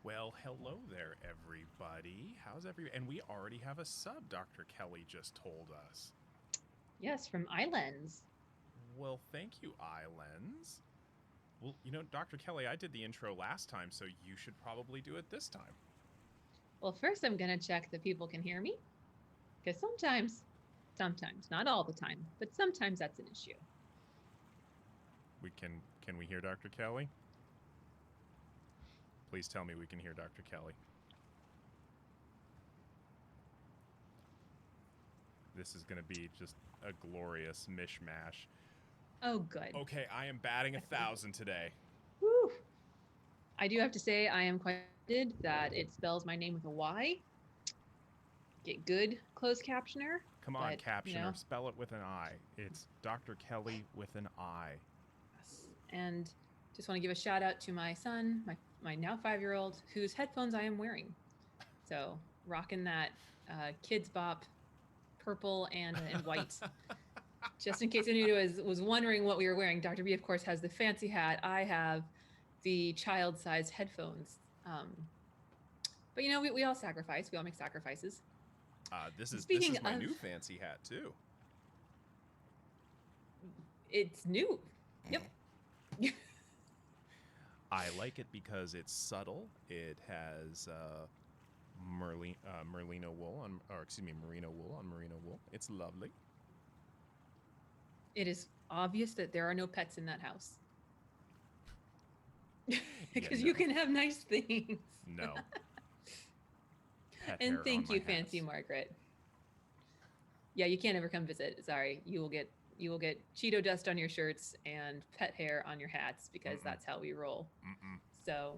Well, hello there, everybody. And we already have a sub, Dr. Kelly just told us. Yes, from Islands. Well, thank you, Islands. Well, Dr. Kelly, I did the intro last time, so you should probably do it this time. Well, first I'm going to check that people can hear me, because sometimes, not all the time, but sometimes that's an issue. Can we hear Dr. Kelly? Please tell me we can hear Dr. Kelly. This is going to be just a glorious mishmash. Oh, good. Okay, I am batting 1,000 today. Woo! I do have to say I am quite excited that it spells my name with a Y. Get good closed captioner. Come on, captioner, spell it with an I. It's Dr. Kelly with an I. Yes. And just want to give a shout out to my son, my now 5-year-old, whose headphones I am wearing. So rocking that Kids Bop purple and white. Just in case anybody was wondering what we were wearing, Dr. B, of course, has the fancy hat. I have the child-sized headphones. But we all sacrifice. We all make sacrifices. This is my new fancy hat too. It's new. Yep. I like it because it's subtle. It has merino wool on merino wool. It's lovely. It is obvious that there are no pets in that house. Because you can have nice things. No. And thank you, Fancy Margaret. Yeah, you can't ever come visit. Sorry, you will get Cheeto dust on your shirts and pet hair on your hats because that's how we roll. So,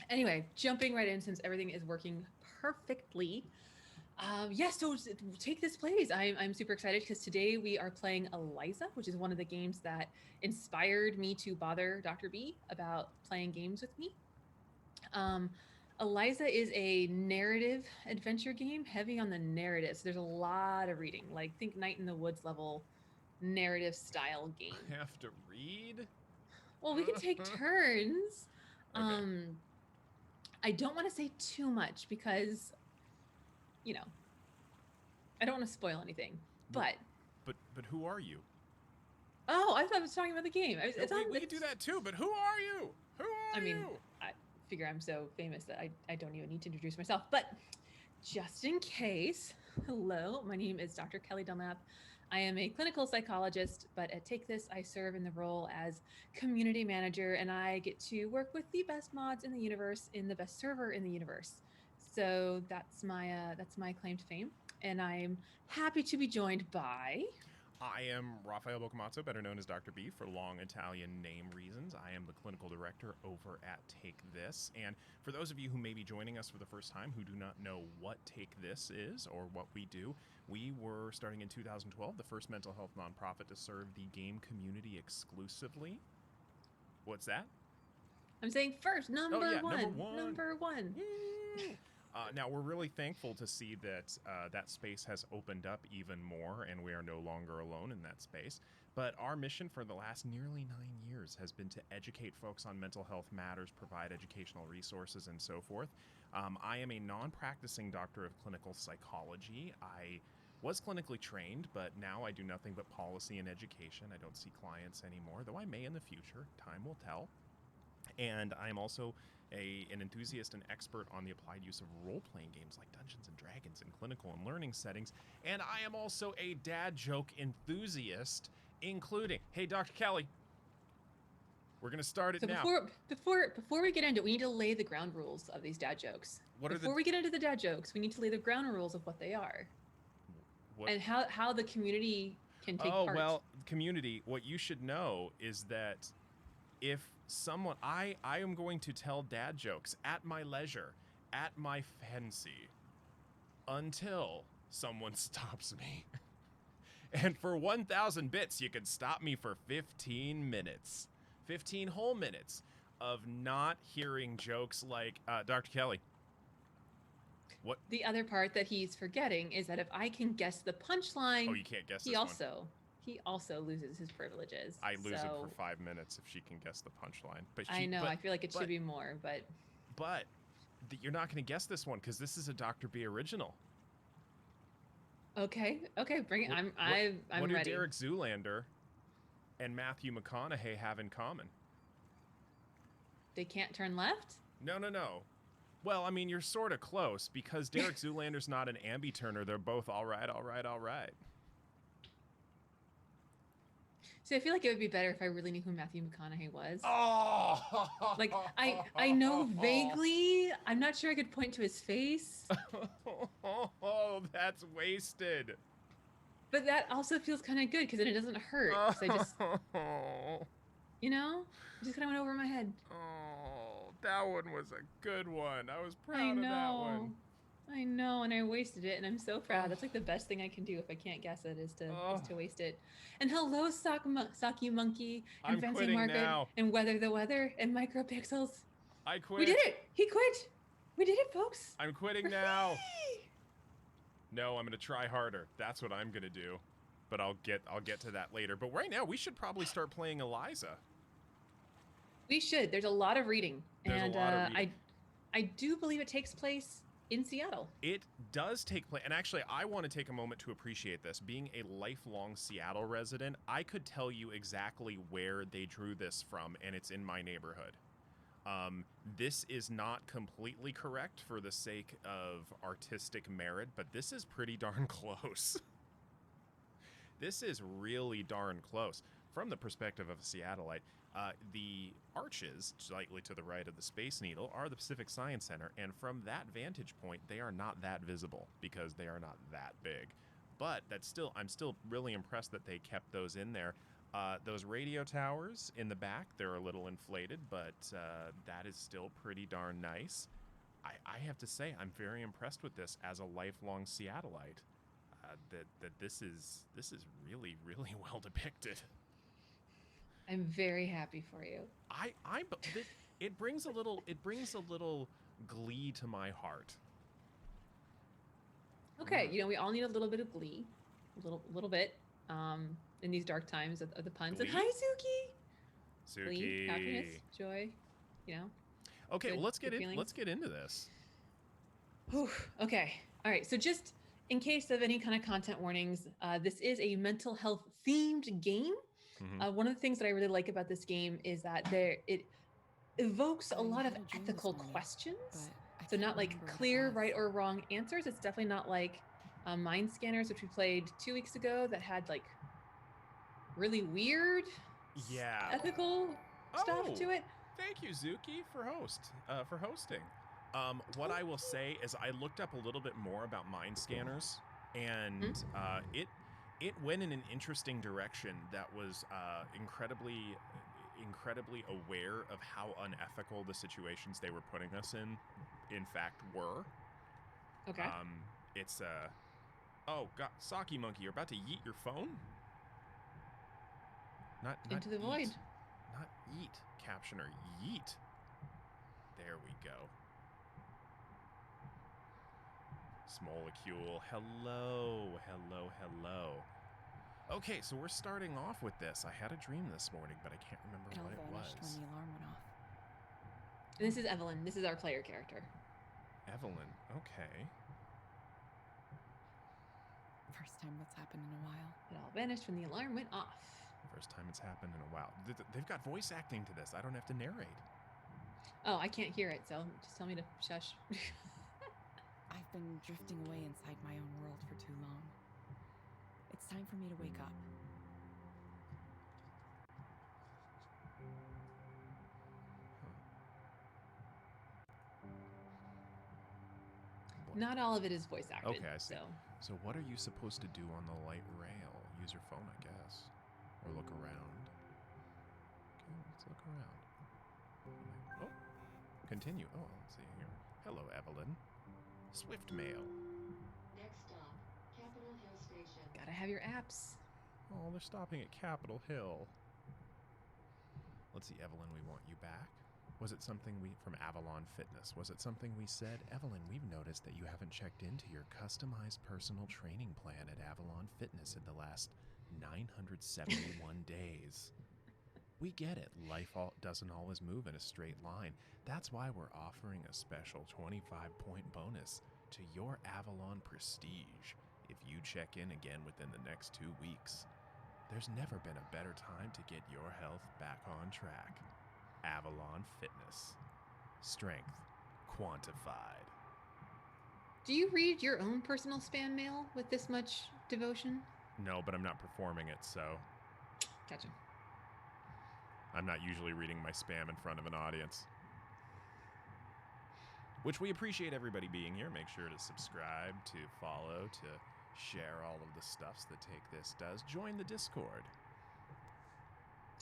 anyway, jumping right in since everything is working perfectly. So take this, please. I'm super excited because today we are playing Eliza, which is one of the games that inspired me to bother Dr. B about playing games with me. Eliza is a narrative adventure game, heavy on the narrative. So there's a lot of reading, like think Night in the Woods level narrative style game. I have to read? Well, we can take turns. Okay. I don't want to say too much because, I don't want to spoil anything. But who are you? Oh, I thought I was talking about the game. We can do that too, but who are you? I mean, I figure I'm so famous that I don't even need to introduce myself. But just in case, hello, my name is Dr. Kelli Dunlap. I am a clinical psychologist, but at Take This, I serve in the role as community manager, and I get to work with the best mods in the universe, in the best server in the universe. So that's my claim to fame, and I'm happy to be joined by... I am Raphael Bocamazzo, better known as Dr. B for long Italian name reasons. I am the clinical director over at Take This. And for those of you who may be joining us for the first time who do not know what Take This is or what we do, we were, starting in 2012, the first mental health nonprofit to serve the game community exclusively. What's that? I'm saying first, number one. Number one. Now, we're really thankful to see that that space has opened up even more, and we are no longer alone in that space. But our mission for the last nearly 9 years has been to educate folks on mental health matters, provide educational resources, and so forth. I am a non-practicing doctor of clinical psychology. I was clinically trained, but now I do nothing but policy and education. I don't see clients anymore, though I may in the future. Time will tell. And I'm also an enthusiast and expert on the applied use of role-playing games like Dungeons and Dragons in clinical and learning settings. And I am also a dad joke enthusiast, including, hey, Dr. Kelli, we're going to start it now. Before we get into it, we need to lay the ground rules of these dad jokes. Before we get into the dad jokes, we need to lay the ground rules of what they are. And how the community can take part. Oh, well, community, what you should know is that if someone, I am going to tell dad jokes at my leisure, at my fancy, until someone stops me. And for 1,000 bits, you can stop me for 15 minutes. 15 whole minutes of not hearing jokes like, Dr. Kelli. What? The other part that he's forgetting is that if I can guess the punchline, you can't guess this he also loses his privileges. I lose it for 5 minutes if she can guess the punchline. But I know. I feel like it should be more, but you're not going to guess this one because this is a Dr. B original. Okay, bring it. I'm what ready. do Derek Zoolander and Matthew McConaughey have in common? They can't turn left? No. Well, I mean, you're sort of close because Derek Zoolander's not an ambi-turner. They're both all right. See, I feel like it would be better if I really knew who Matthew McConaughey was. Oh! Like, I know vaguely. I'm not sure I could point to his face. Oh, that's wasted. But that also feels kind of good because then it doesn't hurt. I just, it just kind of went over my head. Oh, that one was a good one. I was proud of that one. I know, and I wasted it, and I'm so proud. That's like the best thing I can do if I can't guess it is to waste it. And hello, Saki Monkey, and Fancy Market, and Weather the Weather, and Micropixels. I quit. We did it. He quit. We did it, folks. I'm quitting now. No, I'm gonna try harder. That's what I'm gonna do. But I'll get to that later. But right now, we should probably start playing Eliza. We should. There's a lot of reading, I do believe it takes place in Seattle. It does take place, and actually I want to take a moment to appreciate this. Being a lifelong Seattle resident, I could tell you exactly where they drew this from, and it's in my neighborhood. This is not completely correct for the sake of artistic merit, but this is pretty darn close. This is really darn close. From the perspective of a Seattleite, the arches, slightly to the right of the Space Needle, are the Pacific Science Center, and from that vantage point, they are not that visible because they are not that big. But I'm still really impressed that they kept those in there. Those radio towers in the back, they're a little inflated, but that is still pretty darn nice. I have to say, I'm very impressed with this as a lifelong Seattleite. That this is really, really well depicted. I'm very happy for you. It brings a little glee to my heart. Okay, we all need a little bit of glee, a little bit, in these dark times of the puns. Glee? And hi, Suki. Suki. Glee, happiness, joy, Okay, good, well, let's get into this. Whew, okay, all right. So just in case of any kind of content warnings, this is a mental health themed game. Mm-hmm. One of the things that I really like about this game is that it evokes a lot of ethical questions. So not like clear right or wrong answers. It's definitely not like Mind Scanners, which we played 2 weeks ago, that had like really weird ethical stuff to it. Thank you, Zuki, for hosting. What I will say is I looked up a little bit more about Mind Scanners, and it went in an interesting direction that was incredibly aware of how unethical the situations they were putting us in fact were. Okay. It's oh god, Saki Monkey, you're about to yeet your phone? Not into the eat. void. Not eat, captioner, yeet. There we go. Molecule. Hello, hello, hello. Okay, so we're starting off with this. I had a dream this morning, but I can't remember what it was. When the alarm went off. This is Evelyn. This is our player character. Evelyn, okay. First time that's happened in a while. It all vanished when the alarm went off. First time it's happened in a while. They've got voice acting to this. I don't have to narrate. Oh, I can't hear it, so just tell me to shush. I've been drifting away inside my own world for too long. It's time for me to wake up. Not all of it is voice acted. Okay, I see. So what are you supposed to do on the light rail? Use your phone, I guess. Or look around. Okay, let's look around. Oh, continue. Oh, let's see here. Hello, Evelyn. Swift Mail. Next stop, Capitol Hill Station. Gotta have your apps. Oh, they're stopping at Capitol Hill. Let's see, Evelyn, we want you back. Was it something from Avalon Fitness? Was it something we said? Evelyn, we've noticed that you haven't checked into your customized personal training plan at Avalon Fitness in the last 971 days. We get it. Life doesn't always move in a straight line. That's why we're offering a special 25-point bonus to your Avalon Prestige if you check in again within the next 2 weeks. There's never been a better time to get your health back on track. Avalon Fitness. Strength quantified. Do you read your own personal spam mail with this much devotion? No, but I'm not performing it, so Gotcha. I'm not usually reading my spam in front of an audience. Which we appreciate everybody being here. Make sure to subscribe, to follow, to share all of the stuffs that Take This does. Join the Discord.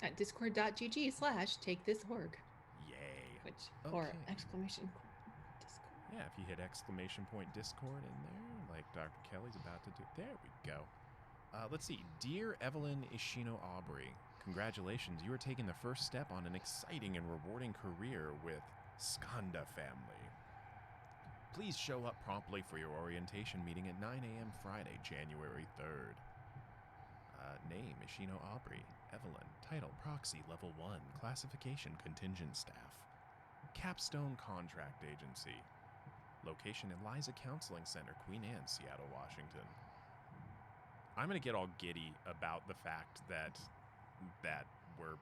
At discord.gg/takethisorg. Yay. Or Okay. exclamation Discord. Yeah, if you hit exclamation point Discord in there, like Dr. Kelly's about to do. There we go. Let's see. Dear Evelyn Ishino Aubrey, congratulations. You are taking the first step on an exciting and rewarding career with Skanda Family. Please show up promptly for your orientation meeting at 9 a.m. Friday, January 3rd. Name, Ishino Aubrey. Evelyn. Title, Proxy, Level 1. Classification, Contingent Staff. Capstone Contract Agency. Location, Eliza Counseling Center, Queen Anne, Seattle, Washington. I'm going to get all giddy about the fact that we're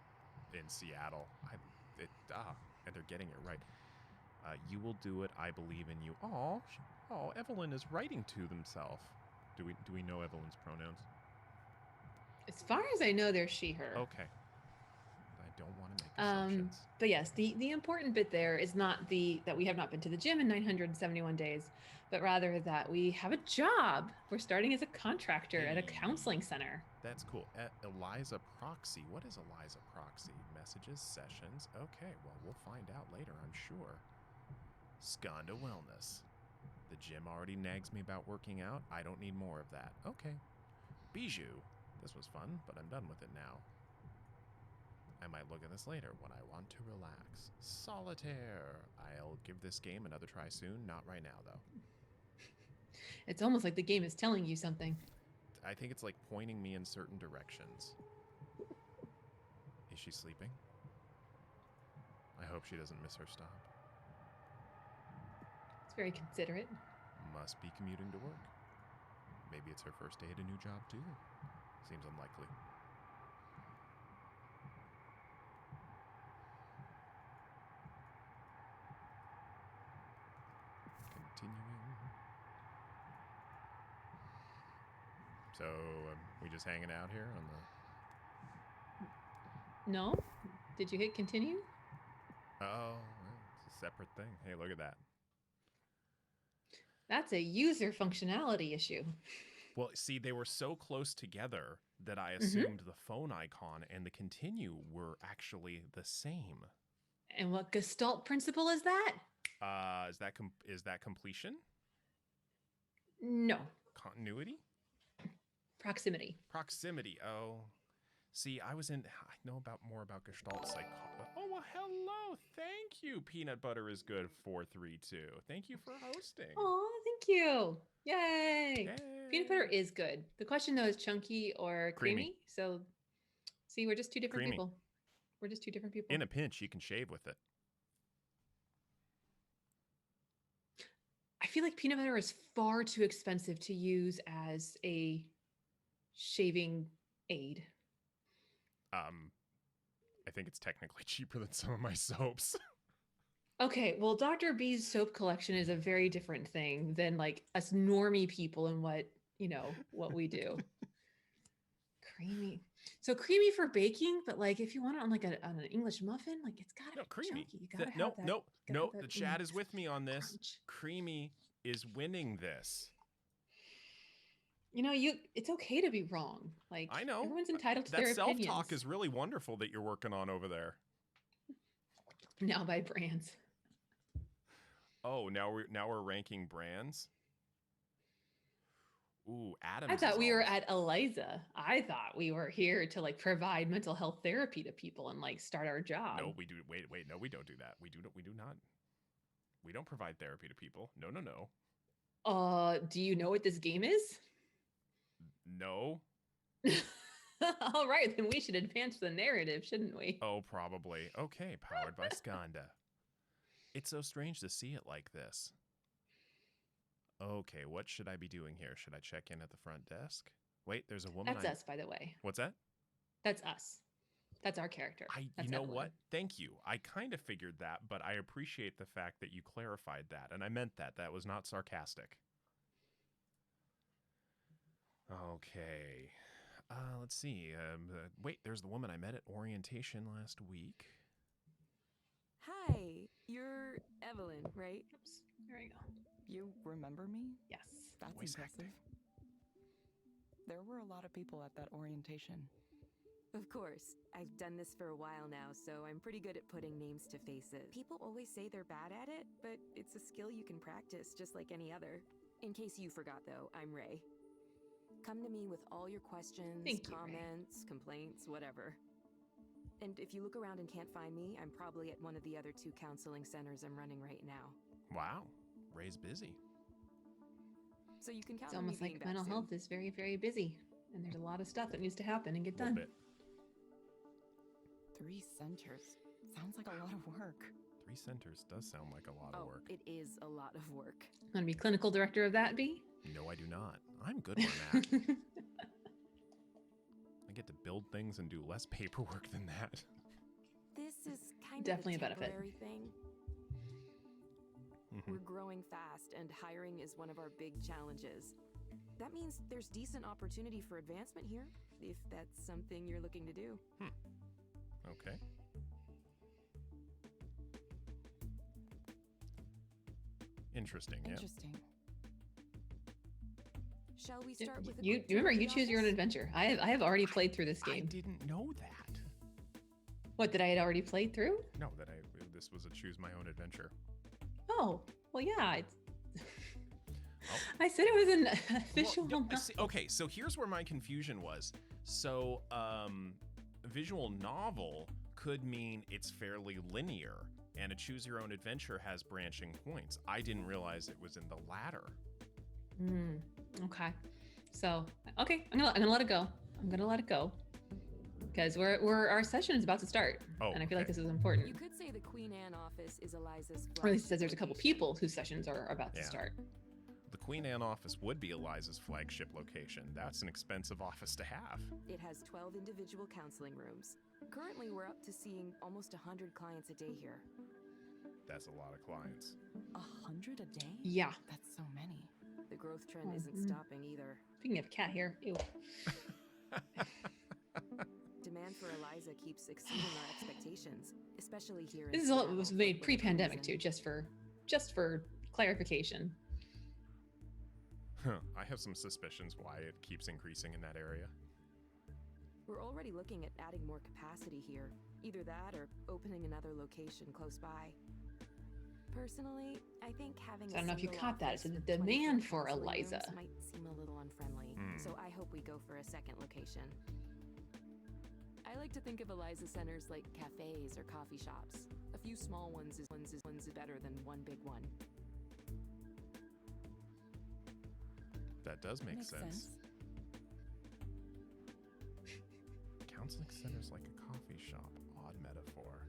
in Seattle. And they're getting it right. You will do it. I believe in you. Oh, Evelyn is writing to themselves. Do we know Evelyn's pronouns? As far as I know, they're she, her. Okay. I don't want to make assumptions. But yes, the important bit there is not that we have not been to the gym in 971 days, but rather that we have a job. We're starting as a contractor at a counseling center. That's cool. Eliza Proxy. What is Eliza Proxy? Messages, sessions. Okay, well, we'll find out later, I'm sure. Skanda Wellness. The gym already nags me about working out. I don't need more of that. Okay. Bijou. This was fun, but I'm done with it now. I might look at this later when I want to relax. Solitaire. I'll give this game another try soon. Not right now, though. It's almost like the game is telling you something. I think it's like pointing me in certain directions. Is she sleeping? I hope she doesn't miss her stop. It's very considerate. Must be commuting to work. Maybe it's her first day at a new job, too. Seems unlikely. Continuing. So, we just hanging out here on the... No? Did you hit continue? Oh, it's a separate thing. Hey, look at that. That's a user functionality issue. Well, see, they were so close together that I assumed the phone icon and the continue were actually the same. And what Gestalt principle is that? Is that completion? No. Continuity? Proximity. Proximity. Oh. See, I know more about Gestalt psychology. Oh, well, hello. Thank you. Peanut butter is good 432. Thank you for hosting. Oh, thank you. Yay! Peanut butter Yay. is good. The question though is chunky or creamy. Creamy. So, see, we're just two different Creamy. people. We're just two different people. In a pinch, you can shave with it. I feel like peanut butter is far too expensive to use as a shaving aid. I think it's technically cheaper than some of my soaps. Okay, well, Dr. B's soap collection is a very different thing than like us normie people and what we do. Creamy. So creamy for baking, but like if you want it on like on an English muffin, like it's gotta be creamy. chunky. You gotta have No, that. no, gotta no. have that, The chat is with me on this. crunch. Creamy is winning this. It's okay to be wrong. Like I know. everyone's entitled to That their self-talk opinions. is really wonderful that you're working on over there. Now by brands. Oh, now we're ranking brands. Ooh, Adams. I thought is we were all- at Eliza. I thought we were here to like provide mental health therapy to people and like start our job. No, we do. Wait. No, we don't do that. We do not. We don't provide therapy to people. No. Do you know what this game is? No. All right, then we should advance the narrative, shouldn't we? Oh, probably. Okay, powered by Skanda. It's so strange to see it like this. Okay, what should I be doing here? Should I check in at the front desk? Wait, there's a woman. That's us, by the way. What's that? That's us. That's our character. That's You know Evelyn. what? Thank you. I kind of figured that, but I appreciate the fact that you clarified that, and I meant that. That was not sarcastic. Okay. Let's see. Wait, there's the woman I met at orientation last week. Hi, you're Evelyn, right? Oops. There we go. You remember me? Yes. That's Voice impressive. acting. There were a lot of people at that orientation. Of course. I've done this for a while now, so I'm pretty good at putting names to faces. People always say they're bad at it, but it's a skill you can practice just like any other. In case you forgot, though, I'm Ray. Come to me with all your questions, Thank you, Ray. comments, complaints, whatever. And if you look around and can't find me, I'm probably at one of the other 2 counseling centers I'm running right now. Wow, Ray's busy. So you can count It's on me almost being like back mental soon. health is very, very busy. And there's a lot of stuff that needs to happen and get A little done. bit. 3 centers. Sounds like a lot of work. 3 centers does sound like a lot of Oh, work. it is a lot of work. Want to be clinical director of that, B? No, I do not. I'm good on that. I get to build things and do less paperwork than that. This is kind Definitely a of a benefit. temporary thing. Mhm. We're growing fast, and hiring is one of our big challenges. That means there's decent opportunity for advancement here, if that's something you're looking to do. Okay. Interesting, yeah. Interesting. Shall we start with a You quick tour remember of the you choose your own office? adventure. I have already played through this I game. didn't know that. What, that I had already played through? No, this was a choose my own adventure. Oh, well, yeah. Oh. I said it was an official. Well, no, see, okay, so here's where my confusion was. So, visual novel could mean it's fairly linear, and a choose your own adventure has branching points. I didn't realize it was in the latter. Okay. So, okay, I'm gonna let it go. I'm gonna let it go because our session is about to start, Oh, and I feel like okay. this is important. You could say the Queen Anne office is Eliza's Or at least it flagship says there's a couple location. people whose sessions are about to Yeah. start. The Queen Anne office would be Eliza's flagship location. That's an expensive office to have. It has 12 individual counseling rooms. Currently, we're up to seeing almost 100 clients a day here. That's a lot of clients. 100 a day? Yeah. That's so many. The growth trend isn't Mhm. stopping either. Speaking of cat hair, ew. Demand for Eliza keeps exceeding our expectations, especially here. in This is all Seattle was for made whatever pre-pandemic reason. too, just for clarification. Huh, I have some suspicions why it keeps increasing in that area. We're already looking at adding more capacity here. Either that or opening another location close by. Personally, I think having So I don't know if you single caught that. office It's a with demand 24 for counseling Eliza. rooms might seem a little unfriendly, Hmm. so I hope we go for a second location. I like to think of Eliza centers like cafes or coffee shops. A few small ones is better than one big one. That does make Makes sense. Counseling center's like a coffee shop. Odd metaphor.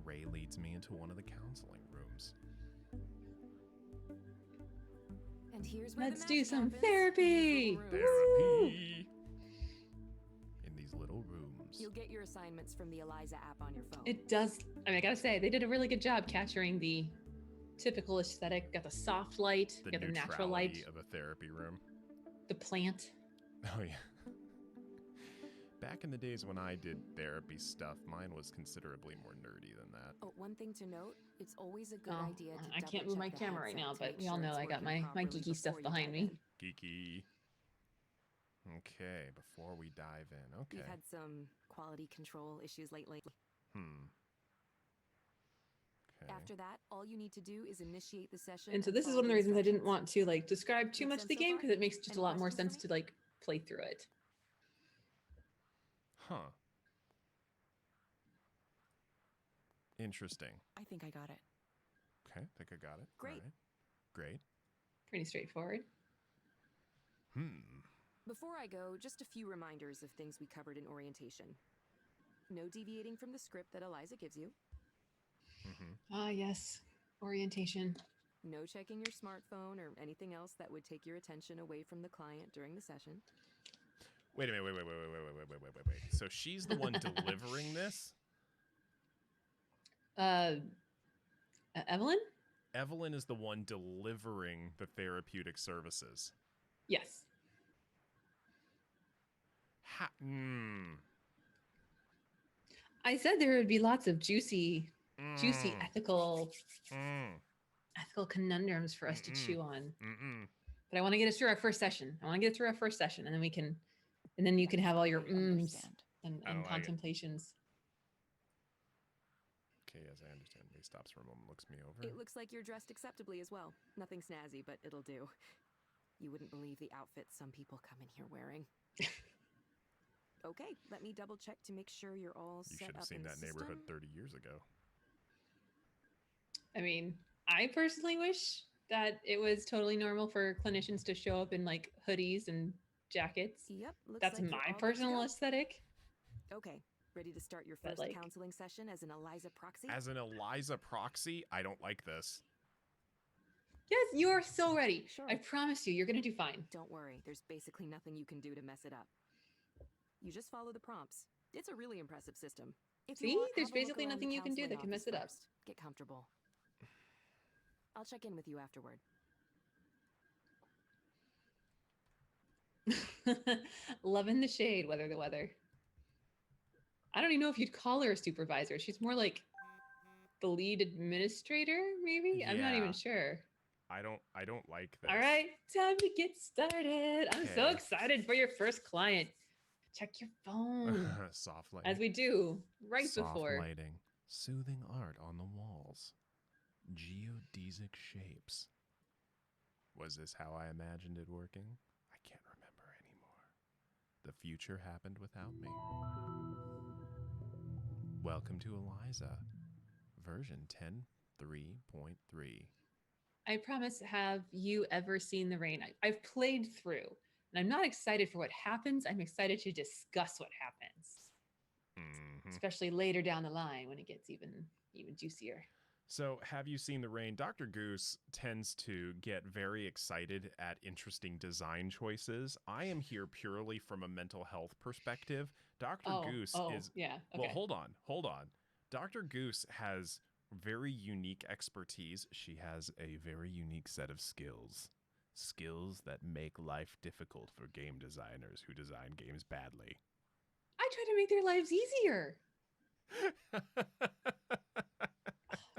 Ray leads me into one of the counseling rooms. And here's where Let's the do magic some happens. therapy. These little rooms. Therapy! In these little rooms. You'll get your assignments from the Eliza app on your phone. It does. I mean, I gotta say, they did a really good job capturing the typical aesthetic. Got the soft light, The got the natural light, neutrality of a therapy room. the plant. Oh, yeah. Back in the days when I did therapy stuff, mine was considerably more nerdy than that. Oh, one thing to note, it's always a good Oh, idea to I can't move my double-check the camera right now, headset to but make we all sure know it's I got working my properly geeky stuff before you behind dive me. in. Geeky. Okay, before we dive in. Okay. We've had some quality control issues lately. Okay. After that, all you need to do is initiate the session. And so this is follow one of the reasons I didn't instructions. want to like describe too Make much of sense the so game, far? because it makes just Any a lot more questions sense for to like play through it. Huh. Interesting. I think I got it. Okay, think I got it. Great. All right. Great. Pretty straightforward. Before I go, just a few reminders of things we covered in orientation. No deviating from the script that Eliza gives you. Ah, yes. Orientation. No checking your smartphone or anything else that would take your attention away from the client during the session. Wait a minute. Wait. So she's the one delivering this? Evelyn? Evelyn is the one delivering the therapeutic services. Yes. I said there would be lots of juicy ethical conundrums for us to chew on. But I want to get us through our first session. And then we can, and then you can have all your Understand. and I don't like it. contemplations. Okay, yes, I understand. He stops for a moment, looks me over. It looks like you're dressed acceptably as well. Nothing snazzy, but it'll do. You wouldn't believe the outfits some people come in here wearing. Okay, let me double check to make sure you're all You set should up have seen in the that neighborhood system. 30 years ago. I mean, I personally wish that it was totally normal for clinicians to show up in like hoodies and jackets. Yep, looks That's like you're my all good to personal go. aesthetic. Okay, ready to start your But, first like- counseling session as an Eliza proxy? As an Eliza proxy, I don't like this. Yes, you are so ready. Sure. I promise you, you're going to do fine. Don't worry, there's basically nothing you can do to mess it up. You just follow the prompts. It's a really impressive system. If you See? want, There's have a look basically around the nothing you can do counseling that can mess office it up. first. Get comfortable. I'll check in with you afterward. Loving the shade, weather the weather. I don't even know if you'd call her a supervisor. She's more like the lead administrator, maybe? I'm not Yeah. even sure. I don't like this. All right, time to get started. I'm so Okay. excited for your first client. Check your phone. Soft lighting. As we do right Soft before. lighting. Soothing art on the walls. Geodesic shapes. Was this how I imagined it working? I can't remember anymore. The future happened without me. Welcome to Eliza, version 10.3.3. I promise, have you ever seen The Rain? I've played through, and I'm not excited for what happens. I'm excited to discuss what happens, especially later down the line when it gets even juicier. So, have you seen The Rain? Dr. Goose tends to get very excited at interesting design choices. I am here purely from a mental health perspective. Dr. Goose is... yeah. Okay. Well, hold on. Dr. Goose has very unique expertise. She has a very unique set of skills. Skills that make life difficult for game designers who design games badly. I try to make their lives easier.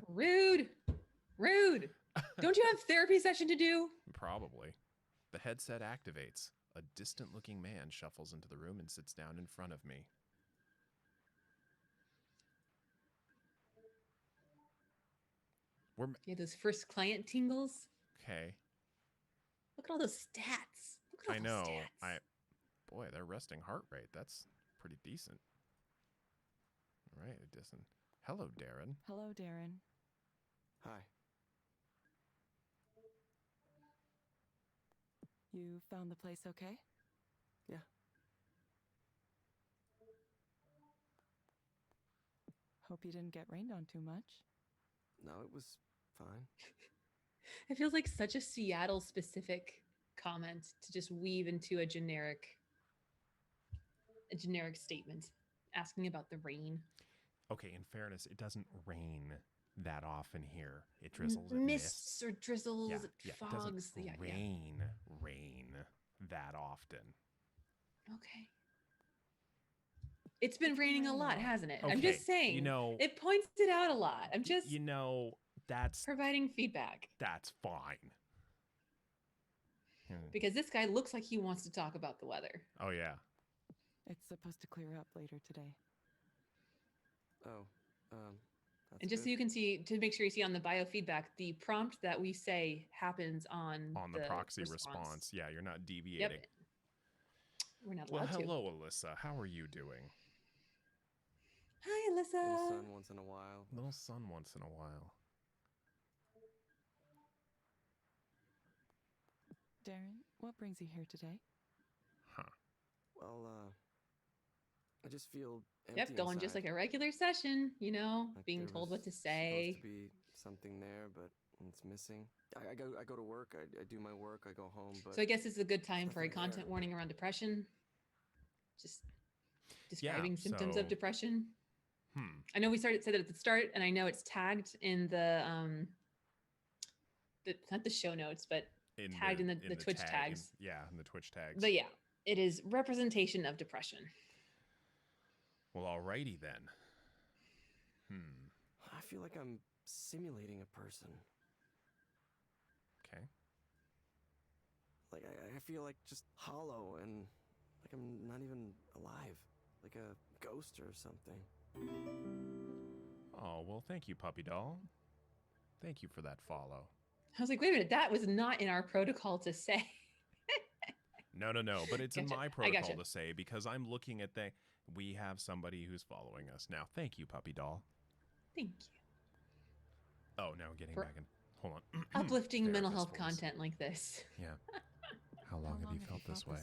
Rude. Don't you have therapy session to do? Probably. The headset activates. A distant-looking man shuffles into the room and sits down in front of me. Yeah, those first client tingles. Okay. Look at all those stats. Look at all I those know. stats. Boy, their resting heart rate. That's pretty decent. All right, decent. Hello, Darren. Hello, Darren. Hi. You found the place okay? Yeah. Hope you didn't get rained on too much. No, it was fine. It feels like such a Seattle specific comment to just weave into a generic statement asking about the rain. Okay, in fairness, it doesn't rain that often here. It drizzles, it Mists or drizzles, Yeah, fogs. it doesn't rain that often. Okay. It's been It's been raining a raining a lot, lot. hasn't it? I'm Okay, just saying. you know- it points it out a lot. I'm just That's providing feedback fine. because this guy looks like he wants to talk about the weather. Oh yeah. It's supposed to clear up later today. Oh, that's And just so good. you can see, to make sure you see on the biofeedback, the prompt that we say happens on The proxy response. Yeah, you're not deviating. Yep. We're not Well, allowed to. hello, Alyssa. How are you doing? Hi, Alyssa. Little sun once in a while. Little sun once in a while. Darren, what brings you here today? Huh. Well, I just feel empty Yep, going just inside. like a regular session, you know, Like being there told was what to say. Supposed to be something there, but it's missing. I go to work. I do my work. I go home. But So I guess it's a good time for a nothing there. content warning around depression. Just describing symptoms of so- depression. Hmm. I know we said it at the start, and I know it's tagged in the not the show notes, but tagged in the Twitch tags. In the Twitch tags. But yeah, it is representation of depression. Well, alrighty then. I feel like I'm simulating a person. Okay. Like I feel like just hollow and like I'm not even alive, like a ghost or something. Oh, well, thank you, puppy doll. Thank you for that follow. I was like, wait a minute, that was not in our protocol to say. No, but it's in Gotcha. my I protocol gotcha. to say because I'm looking at we have somebody who's following us now. Thank you, puppy doll. Thank you. Oh, now getting For back in. Hold on. Uplifting mental health Therapist voice. content like this. Yeah. How long have you felt this way?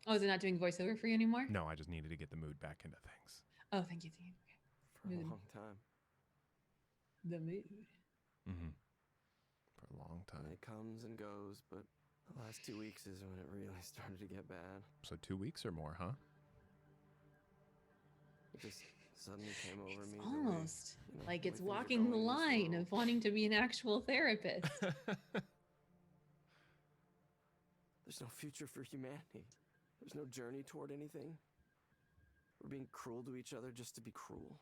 Oh, is it not doing voiceover for you anymore? No, I just needed to get the mood back into things. Oh, thank you. Okay. For a Mood. long time. The mood. Mm-hmm. For a long time. And it comes and goes, but the last 2 weeks is when it really started to get bad. So 2 weeks or more, huh? It just suddenly came over me. Almost the way, like the it's way things are walking the going in this line world. of wanting to be an actual therapist. There's no future for humanity. There's no journey toward anything. We're being cruel to each other just to be cruel.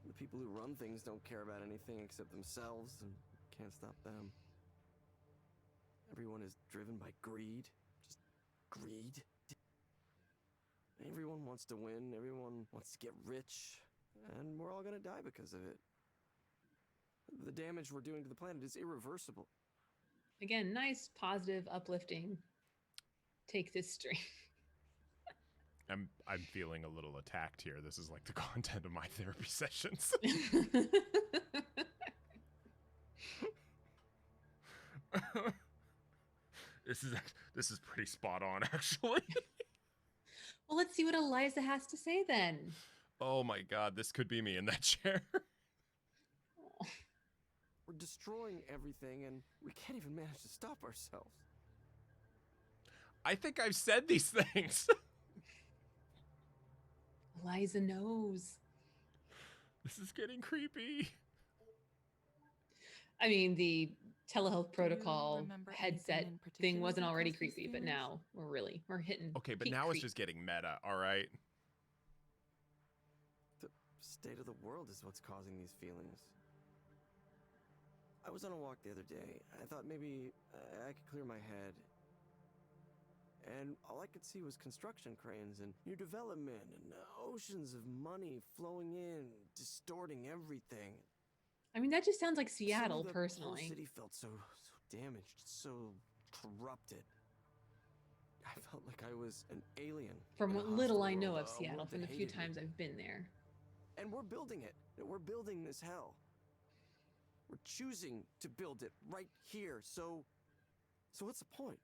The people who run things don't care about anything except themselves and can't stop them. Everyone is driven by greed. Just greed. Everyone wants to win. Everyone wants to get rich. And we're all gonna die because of it. The damage we're doing to the planet is irreversible. Again, nice, positive, uplifting. Take this stream. I'm feeling a little attacked here. This is like the content of my therapy sessions. This is pretty spot on, actually. Well, let's see what Eliza has to say then. Oh my god, this could be me in that chair. We're destroying everything and we can't even manage to stop ourselves. I think I've said these things. Eliza knows. This is getting creepy. I mean, the telehealth Do you protocol remember headset anything in thing particular wasn't that already caused these creepy, but feelings? now we're hitting. Okay, but peak now creep. it's just getting meta, all right? The state of the world is what's causing these feelings. I was on a walk the other day. I thought maybe I could clear my head. And all I could see was construction cranes and new development and oceans of money flowing in, distorting everything. I mean, that just sounds like Seattle, Suddenly the personally. whole city felt so damaged, so corrupted. I felt like I was an alien. From in a what little hostile I know world, of a Seattle, world from that the few hated me. times I've been there. And we're building it. We're building this hell. We're choosing to build it right here. So what's the point?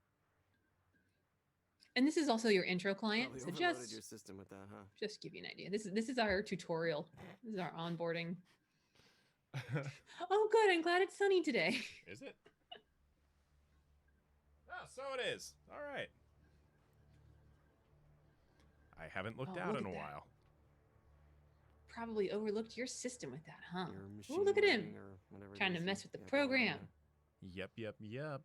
And this is also your intro client, Probably so overloaded your system with that, huh? just give you an idea. This is our tutorial. This is our onboarding. Oh, good. I'm glad it's sunny today. Is it? Oh, so it is. All right. I haven't looked out look in a at that. while. Probably overlooked your system with that, huh? Your Oh, machine look at him. learning or whatever it Trying is to you mess with the got going on program. there. Yep.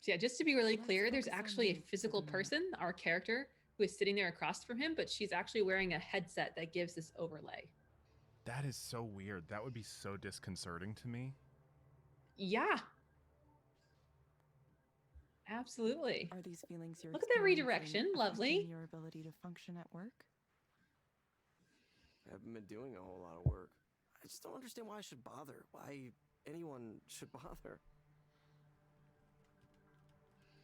So yeah, just to be really Let's clear, there's focus on actually a you for physical the minute. person, our character, who is sitting there across from him, but she's actually wearing a headset that gives this overlay. That is so weird. That would be so disconcerting to me. Yeah. Absolutely. Are these feelings you're Look at that experiencing redirection, affecting lovely. your ability to function at work? I haven't been doing a whole lot of work. I just don't understand why I should bother. Why anyone should bother.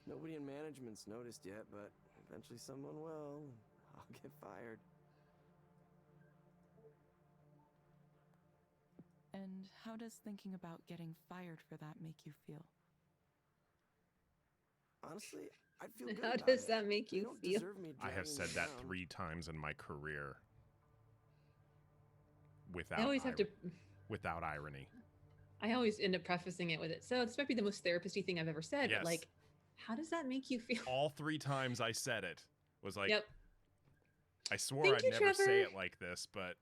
Nobody in management's noticed yet, but eventually someone will. I'll get fired. And how does thinking about getting fired for that make you feel? Honestly, I'd feel good How about does it. that make They you don't feel? deserve me I have dragging said them that down. 3 times in my career. Without I always have to. without irony. I always end up prefacing it with it. So this might be the most therapist-y thing I've ever said, Yes. but like, how does that make you feel? All 3 times I said it was like, Yep. I swore Thank I'd you, never say Trevor. it like this, but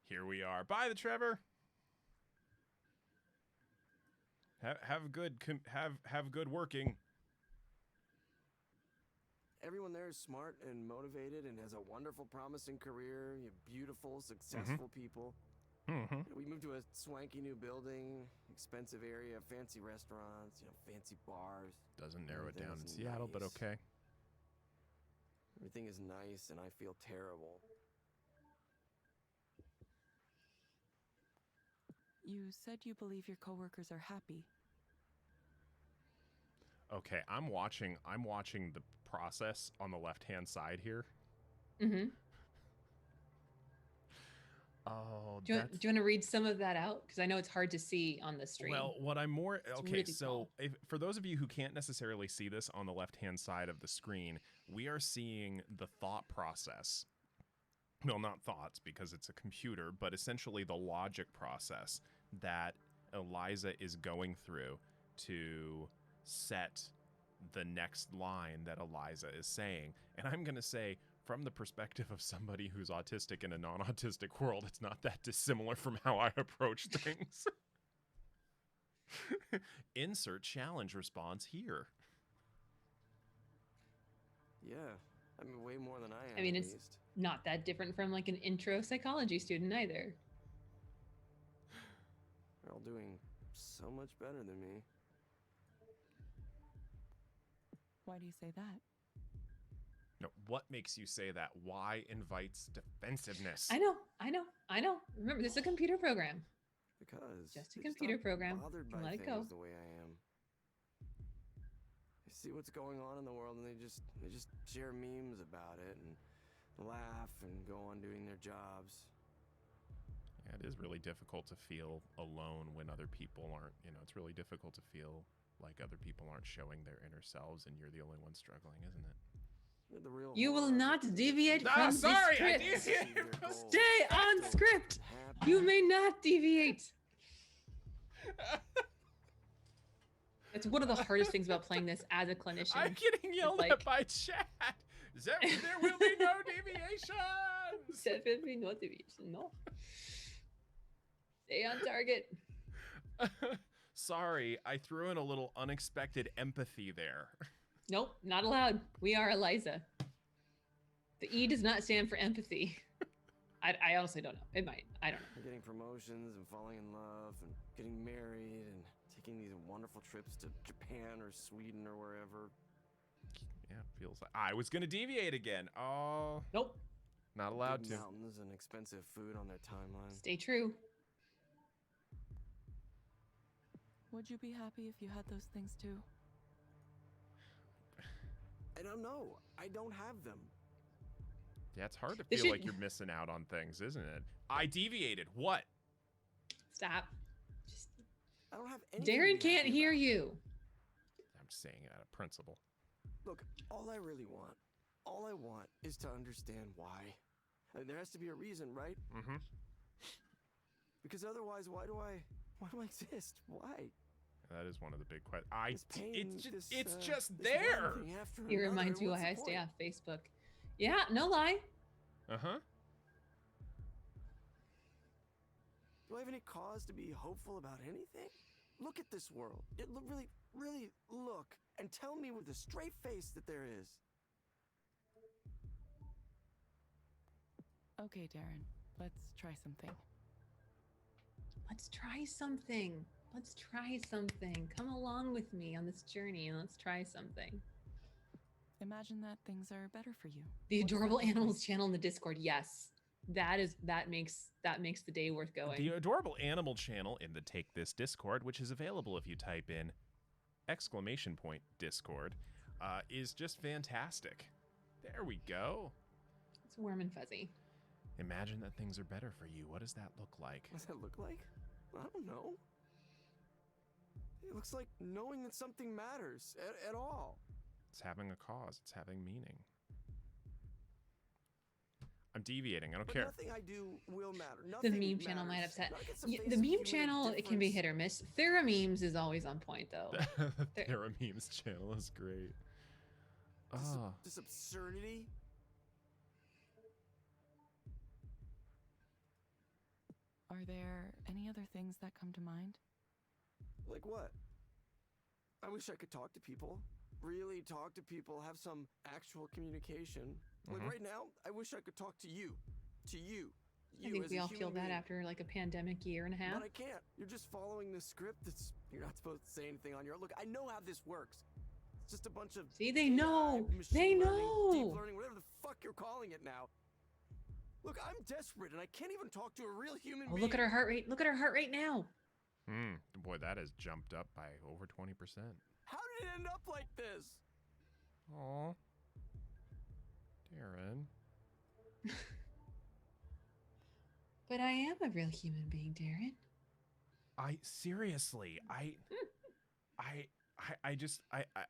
here we are. Bye, the Trevor. Have good working. Everyone there is smart and motivated and has a wonderful, promising career. You have beautiful, successful people. Mm-hmm. We moved to a swanky new building, expensive area, fancy restaurants, fancy bars. Doesn't narrow it down in Everything's Seattle, but nice. okay. Everything is nice, and I feel terrible. You said you believe your coworkers are happy. Okay, I'm watching the process on the left-hand side here. Mm-hmm. Oh, Do you want to read some of that out? Because I know it's hard to see on the stream. Well, what I'm more okay. really So, small. for those of you who can't necessarily see this on the left-hand side of the screen, we are seeing the thought process. Well, not thoughts because it's a computer, but essentially the logic process that Eliza is going through to set the next line that Eliza is saying. And I'm going to say, from the perspective of somebody who's autistic in a non-autistic world, it's not that dissimilar from how I approach things. Insert challenge response here. Yeah, I mean, way more than I am. I mean, at it's least. not that different from like an intro psychology student either. They're all doing so much better than me. Why do you say that? No, what makes you say that? Why invites defensiveness? I know. Remember, this is a computer program. Because Just a they computer aren't program. bothered Can by let it things go. the way I am. They see what's going on in the world and they just share memes about it and laugh and go on doing their jobs. Yeah, it is really difficult to feel alone when other people aren't, it's really difficult to feel like other people aren't showing their inner selves and you're the only one struggling, isn't it? They're the real You will horror of not it. deviate Ah, from the sorry, I script. deviated. Achieve their goals. Stay on Feel script. happy. You may not deviate. It's one of the hardest things about playing this as a clinician. I'm getting yelled like- at by chat. There will be no deviations. Definitely no deviation. No. Stay on target. Sorry, I threw in a little unexpected empathy there. Nope, not allowed. We are Eliza. The E does not stand for empathy. I honestly don't know. It might. I don't know. They're getting promotions and falling in love and getting married and taking these wonderful trips to Japan or Sweden or wherever. Yeah, feels like I was gonna deviate again. Oh, Nope. not allowed Big to. mountains and expensive food on their timeline. Stay true. Would you be happy if you had those things too? I don't know. I don't have them. Yeah, it's hard to This feel like should- you're missing out on things, isn't it? I deviated. What? Stop. Just, I don't have anything to Darren be can't happy hear about. you. I'm saying it out of principle. Look, all I want is to understand why. I mean, there has to be a reason, right? Mm-hmm. Because otherwise, why do I exist? Why? That is one of the big questions. This pain, It's this, just this one there. thing after It another, reminds me what's why the I stay point? off Facebook. Yeah, no lie. Uh-huh. Do I have any cause to be hopeful about anything? Look at this world. Really, really look and tell me with a straight face that there is. Okay, Darren, let's try something. Let's try something. Let's try something. Come along with me on this journey and let's try something. Imagine that things are better for you. The What does that adorable look like? animals channel in the Discord. Yes. That makes the day worth going. The adorable animal channel in the Take This Discord, which is available if you type in !Discord, is just fantastic. There we go. It's warm and fuzzy. Imagine that things are better for you. What does that look like? What does that look like? I don't know. It looks like knowing that something matters at all. It's having a cause. It's having meaning. I'm deviating. I don't But care. nothing I do will matter. The Nothing meme channel might matters. upset. Not against the Yeah, face the of meme human channel, it can be difference. hit or miss. Thera memes is always on point though. The Theramemes channel is great. This, Oh. this absurdity. Are there any other things that come to mind? Like what? I wish I could talk to people. Really talk to people, have some actual communication. Like Mhm. right now, I wish I could talk to you. To you. I think as we a all feel human that being. after like a pandemic year and a half. But I can't. You're just following this script that's you're not supposed to say anything on your look. I know how this works. It's just a bunch of See, they AI, know. machine They learning, know. deep learning, whatever the fuck you're calling it now. Look, I'm desperate and I can't even talk to a real human Oh, being. look at our heart rate. Look at our heart rate now. Boy, that has jumped up by over 20%. How did it end up like this? Aw. Darren. But I am a real human being, Darren.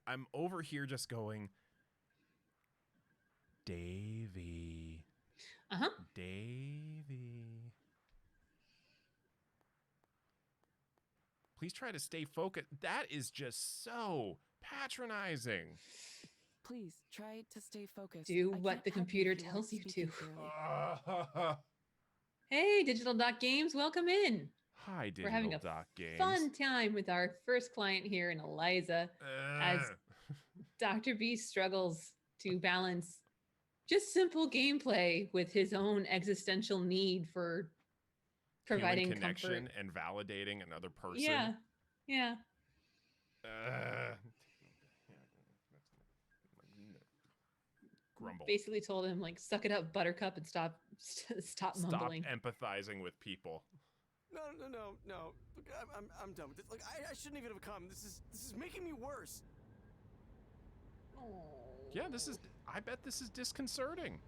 I'm over here just going, Davy. Uh-huh. Davy. Please try to stay focused. That is just so patronizing. Please try to stay focused. Do I what can't the help you computer if you aren't tells you speaking to. clearly. Hey, Digital Doc Games, welcome in. Hi, Digital We're having a Doc Games. fun time with our first client here in Eliza as Dr. B struggles to balance just simple gameplay with his own existential need for Feeling providing connection comfort. and validating another person. Yeah, yeah. Grumble. Basically told him like, suck it up, Buttercup, and stop Stop mumbling. empathizing with people. No. Look, I'm done with this. Like I shouldn't even have come. This is making me worse. Yeah, I bet this is disconcerting.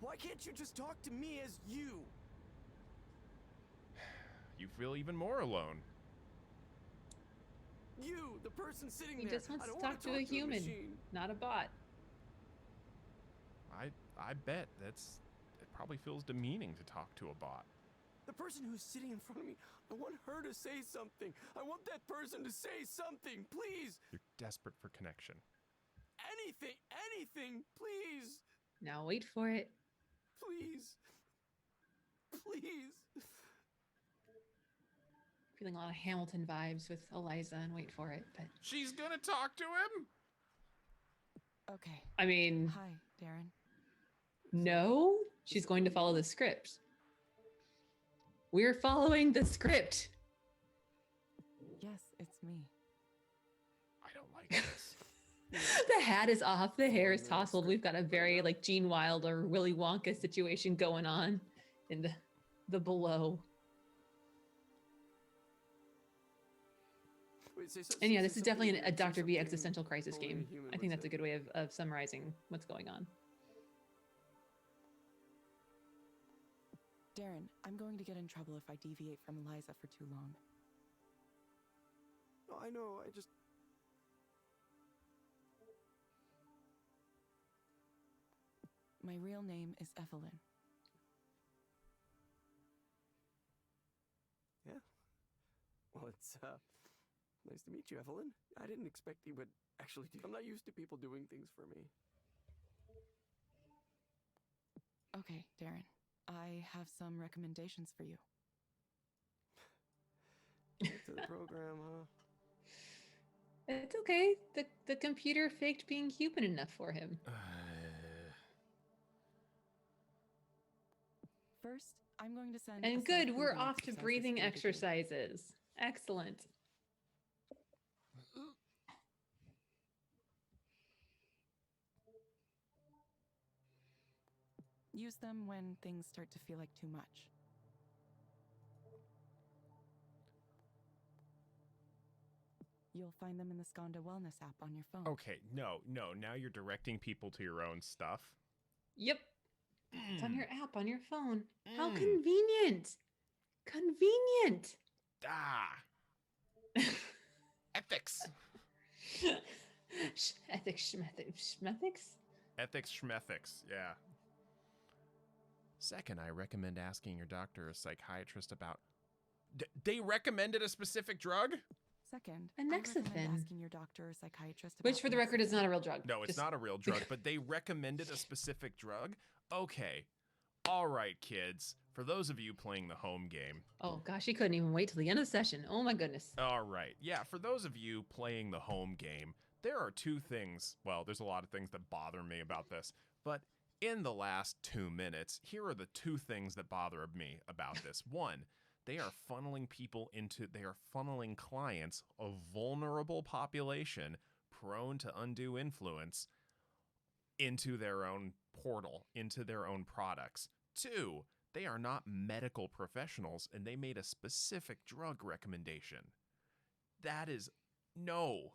Why can't you just talk to me as you? You feel even more alone. You, the person sitting He there. just wants I to don't talk wanna to a human, machine. not a bot. I bet it probably feels demeaning to talk to a bot. The person who's sitting in front of me, I want her to say something. I want that person to say something, please. You're desperate for connection. Anything, please. Now wait for it. Please. Feeling a lot of Hamilton vibes with Eliza and wait for it. But She's gonna talk to him? Okay. I mean, Hi, Darren. no, she's going to follow the script. We're following the script. Yes, it's me. I don't like this. The hat is off, the hair is tousled. We've got a very like Gene Wilder, Willy Wonka situation going on in the below. Wait, And yeah, this is definitely a Dr. B something existential crisis only a game. human I would think that's a say. good way of summarizing what's going on. Darren, I'm going to get in trouble if I deviate from Eliza for too long. No, I know, I just... My real name is Evelyn. Yeah. Well, it's, nice to meet you, Evelyn. I didn't expect you would actually do... I'm not used to people doing things for me. Okay, Darren. I have some recommendations for you. Back to the program, huh? It's okay. The computer faked being human enough for him. First, I'm going to send. And a good, we're self-breathing off to exercise breathing for you to do. exercises. Excellent. Use them when things start to feel like too much. You'll find them in the Skanda Wellness app on your phone. Okay, no. Now you're directing people to your own stuff. Yep. It's on your app on your phone. How Mm. convenient. Convenient. Ah. Ethics. Ethics, schmethics? Ethics schmethics, yeah. Second, I recommend asking your doctor or psychiatrist about... they recommended a specific drug? Second, A I recommend Nexafin. asking your doctor or psychiatrist about Which, for the record, is Nexafin. not a real drug. No, it's Just- not a real drug, but they recommended a specific drug? Okay. All right, kids. For those of you playing the home game. Oh, gosh, he couldn't even wait till the end of the session. Oh, my goodness. All right. Yeah, for those of you playing the home game, there are two things. Well, there's a lot of things that bother me about this. But in the last 2 minutes, here are the two things that bother me about this. One, they are funneling clients, a vulnerable population prone to undue influence, into their own portal, into their own products. Two, they are not medical professionals and they made a specific drug recommendation. That is no.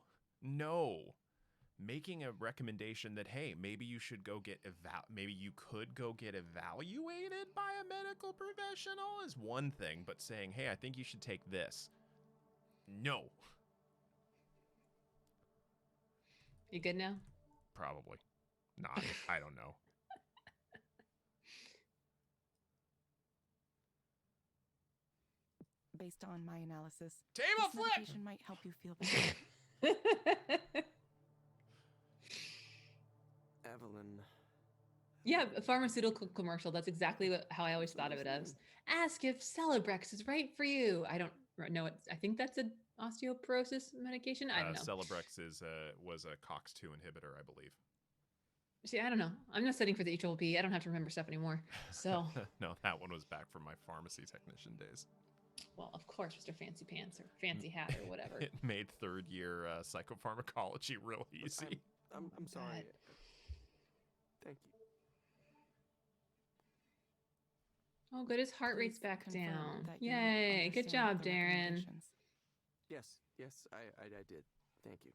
Making a recommendation that, hey, maybe you should go get maybe you could go get evaluated by a medical professional is one thing, but saying, hey, I think you should take this. No. You good now? Probably not. I don't know. Based on my analysis, Table this flip! medication might help you feel better. Evelyn. Yeah, a pharmaceutical commercial. That's exactly how I always thought of it as. Ask if Celebrex is right for you. I don't know. I think that's an osteoporosis medication. I don't know. Celebrex was a COX-2 inhibitor, I believe. See, I don't know. I'm not studying for the HLP. I don't have to remember stuff anymore. So, No, that one was back from my pharmacy technician days. well, of course, Mr. Fancy Pants or Fancy Hat or whatever. It made third year psychopharmacology real easy. I'm sorry. God. Thank you. Oh, good. His heart rate's Please back confirm down. that you Yay. Good understand job, the Darren. recommendations. Yes, I did. Thank you.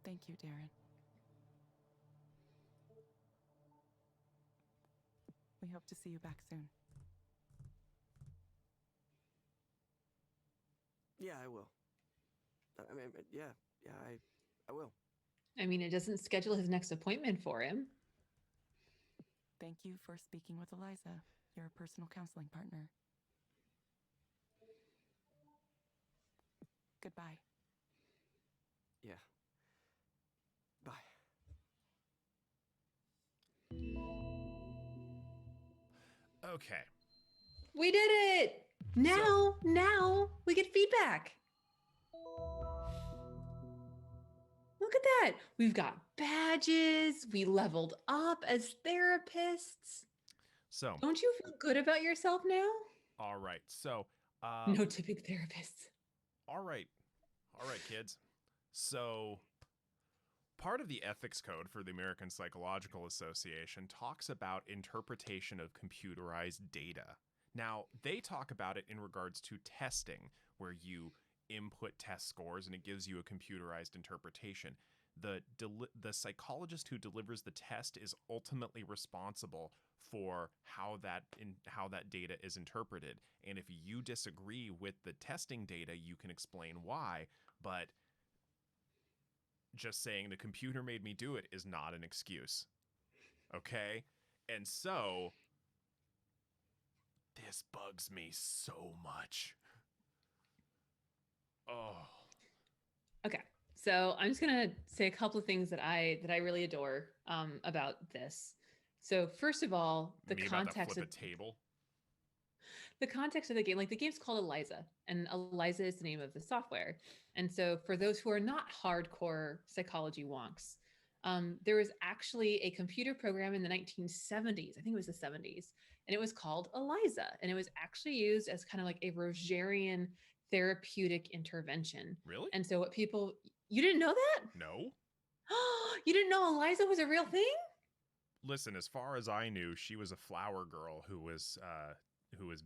Thank you, Darren. We hope to see you back soon. Yeah, I will. I mean, yeah, I will. I mean, it doesn't schedule his next appointment for him. Thank you for speaking with Eliza, your personal counseling partner. Goodbye. Yeah. Bye. Okay. We did it! Now we get feedback. Look at that. We've got badges. We leveled up as therapists. So, Don't you feel good about yourself now? all right. So, No typical therapists. all right, kids. So, part of the ethics code for the American Psychological Association talks about interpretation of computerized data. Now, they talk about it in regards to testing, where you input test scores and it gives you a computerized interpretation. The psychologist who delivers the test is ultimately responsible for how that data is interpreted. And if you disagree with the testing data, you can explain why, but just saying the computer made me do it is not an excuse. Okay? And so this bugs me so much. Oh. Okay. So I'm just gonna say a couple of things that I really adore about this. So first of all, the Me about to context flip of a table. the context of the game, like the game's called Eliza, and Eliza is the name of the software. And so for those who are not hardcore psychology wonks, there was actually a computer program in the 1970s. I think it was the 70s, and it was called Eliza, and it was actually used as kind of like a Rogerian therapeutic intervention. Really? And so what people, you didn't know that? No. You didn't know Eliza was a real thing? Listen, as far as I knew, she was a flower girl who was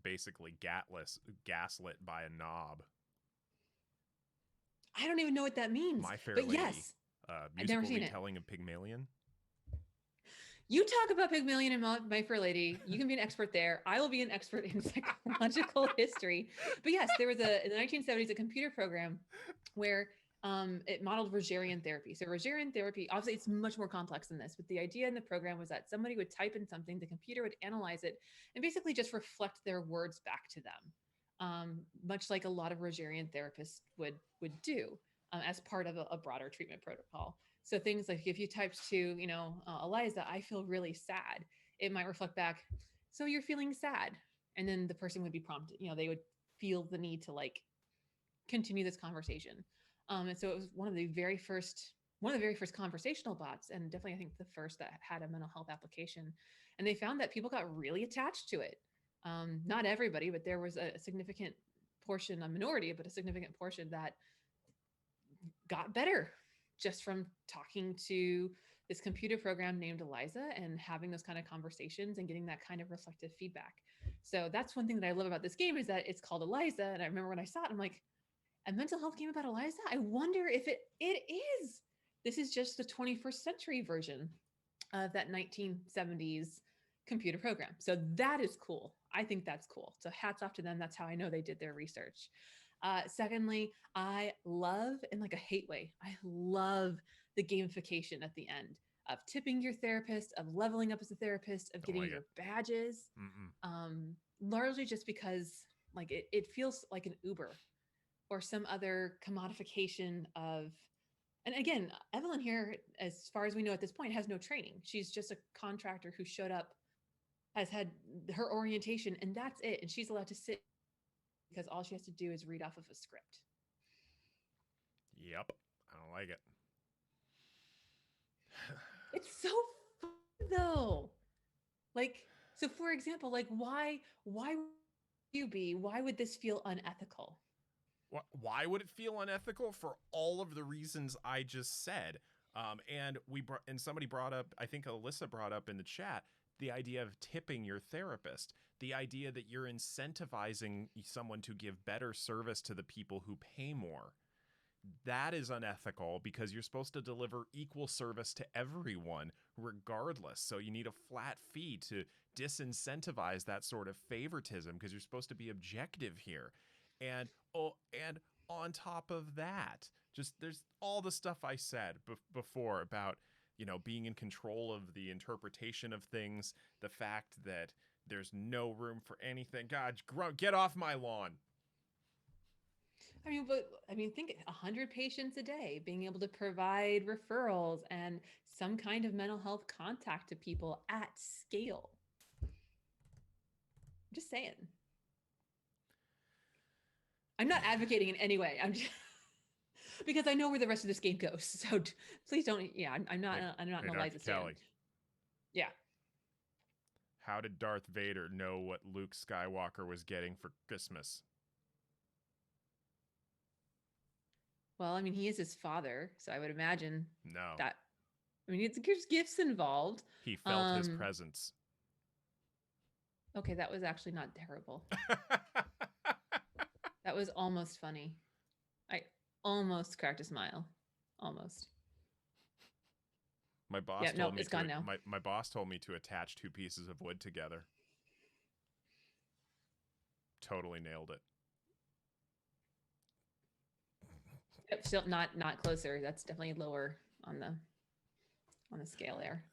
basically gaslit by a knob. I don't even know what that means. My Fair but Lady. yes, I've Musical never seen it. retelling of Pygmalion. You talk about Pygmalion and My Fair Lady. You can be an expert there. I will be an expert in psychological history. But yes, there was in the 1970s a computer program where it modeled Rogerian therapy. So Rogerian therapy, obviously it's much more complex than this, but the idea in the program was that somebody would type in something, the computer would analyze it, and basically just reflect their words back to them, much like a lot of Rogerian therapists would do as part of a broader treatment protocol. So things like if you typed to, Eliza, I feel really sad, it might reflect back, so you're feeling sad. And then the person would be prompted, they would feel the need to like continue this conversation. And so it was one of the very first conversational bots, and definitely I think the first that had a mental health application. And they found that people got really attached to it. Not everybody, but there was a significant portion, a minority, but a significant portion that got better just from talking to this computer program named Eliza and having those kind of conversations and getting that kind of reflective feedback. So that's one thing that I love about this game, is that it's called Eliza. And I remember when I saw it, I'm like, a mental health game about Eliza? I wonder if it is. This is just the 21st century version of that 1970s computer program. So that is cool. I think that's cool. So hats off to them. That's how I know they did their research. Secondly, I love, in like a hate way, I love the gamification at the end of tipping your therapist, of leveling up as a therapist, of Don't getting like your badges. Mm-mm. Largely just because like it feels like an Uber or some other commodification of, and again, Evelyn here, as far as we know at this point, has no training. She's just a contractor who showed up, has had her orientation, and that's it. And she's allowed to sit because all she has to do is read off of a script. Yep. I don't like it. It's so fun though. Like, so for example, like why would this feel unethical? Why would it feel unethical? For all of the reasons I just said. And somebody brought up, I think Alyssa brought up in the chat, the idea of tipping your therapist, the idea that you're incentivizing someone to give better service to the people who pay more. That is unethical because you're supposed to deliver equal service to everyone regardless. So you need a flat fee to disincentivize that sort of favoritism because you're supposed to be objective here. And on top of that, just there's all the stuff I said before about, being in control of the interpretation of things, the fact that there's no room for anything. God, get off my lawn. Think 100 patients a day, being able to provide referrals and some kind of mental health contact to people at scale. I'm just saying. I'm not advocating in any way. I'm just because I know where the rest of this game goes. So please don't. Yeah, I'm not. I'm not an Eliza fan. Kelli. Yeah. How did Darth Vader know what Luke Skywalker was getting for Christmas? Well, he is his father, so I would imagine No. that. There's gifts involved. He felt his presence. Okay, that was actually not terrible. That was almost funny. I almost cracked a smile. Almost. My boss Yeah, told nope, me it's gone now. my boss told me to attach 2 pieces of wood together. Totally nailed it. Yep, still not closer. That's definitely lower on the scale there.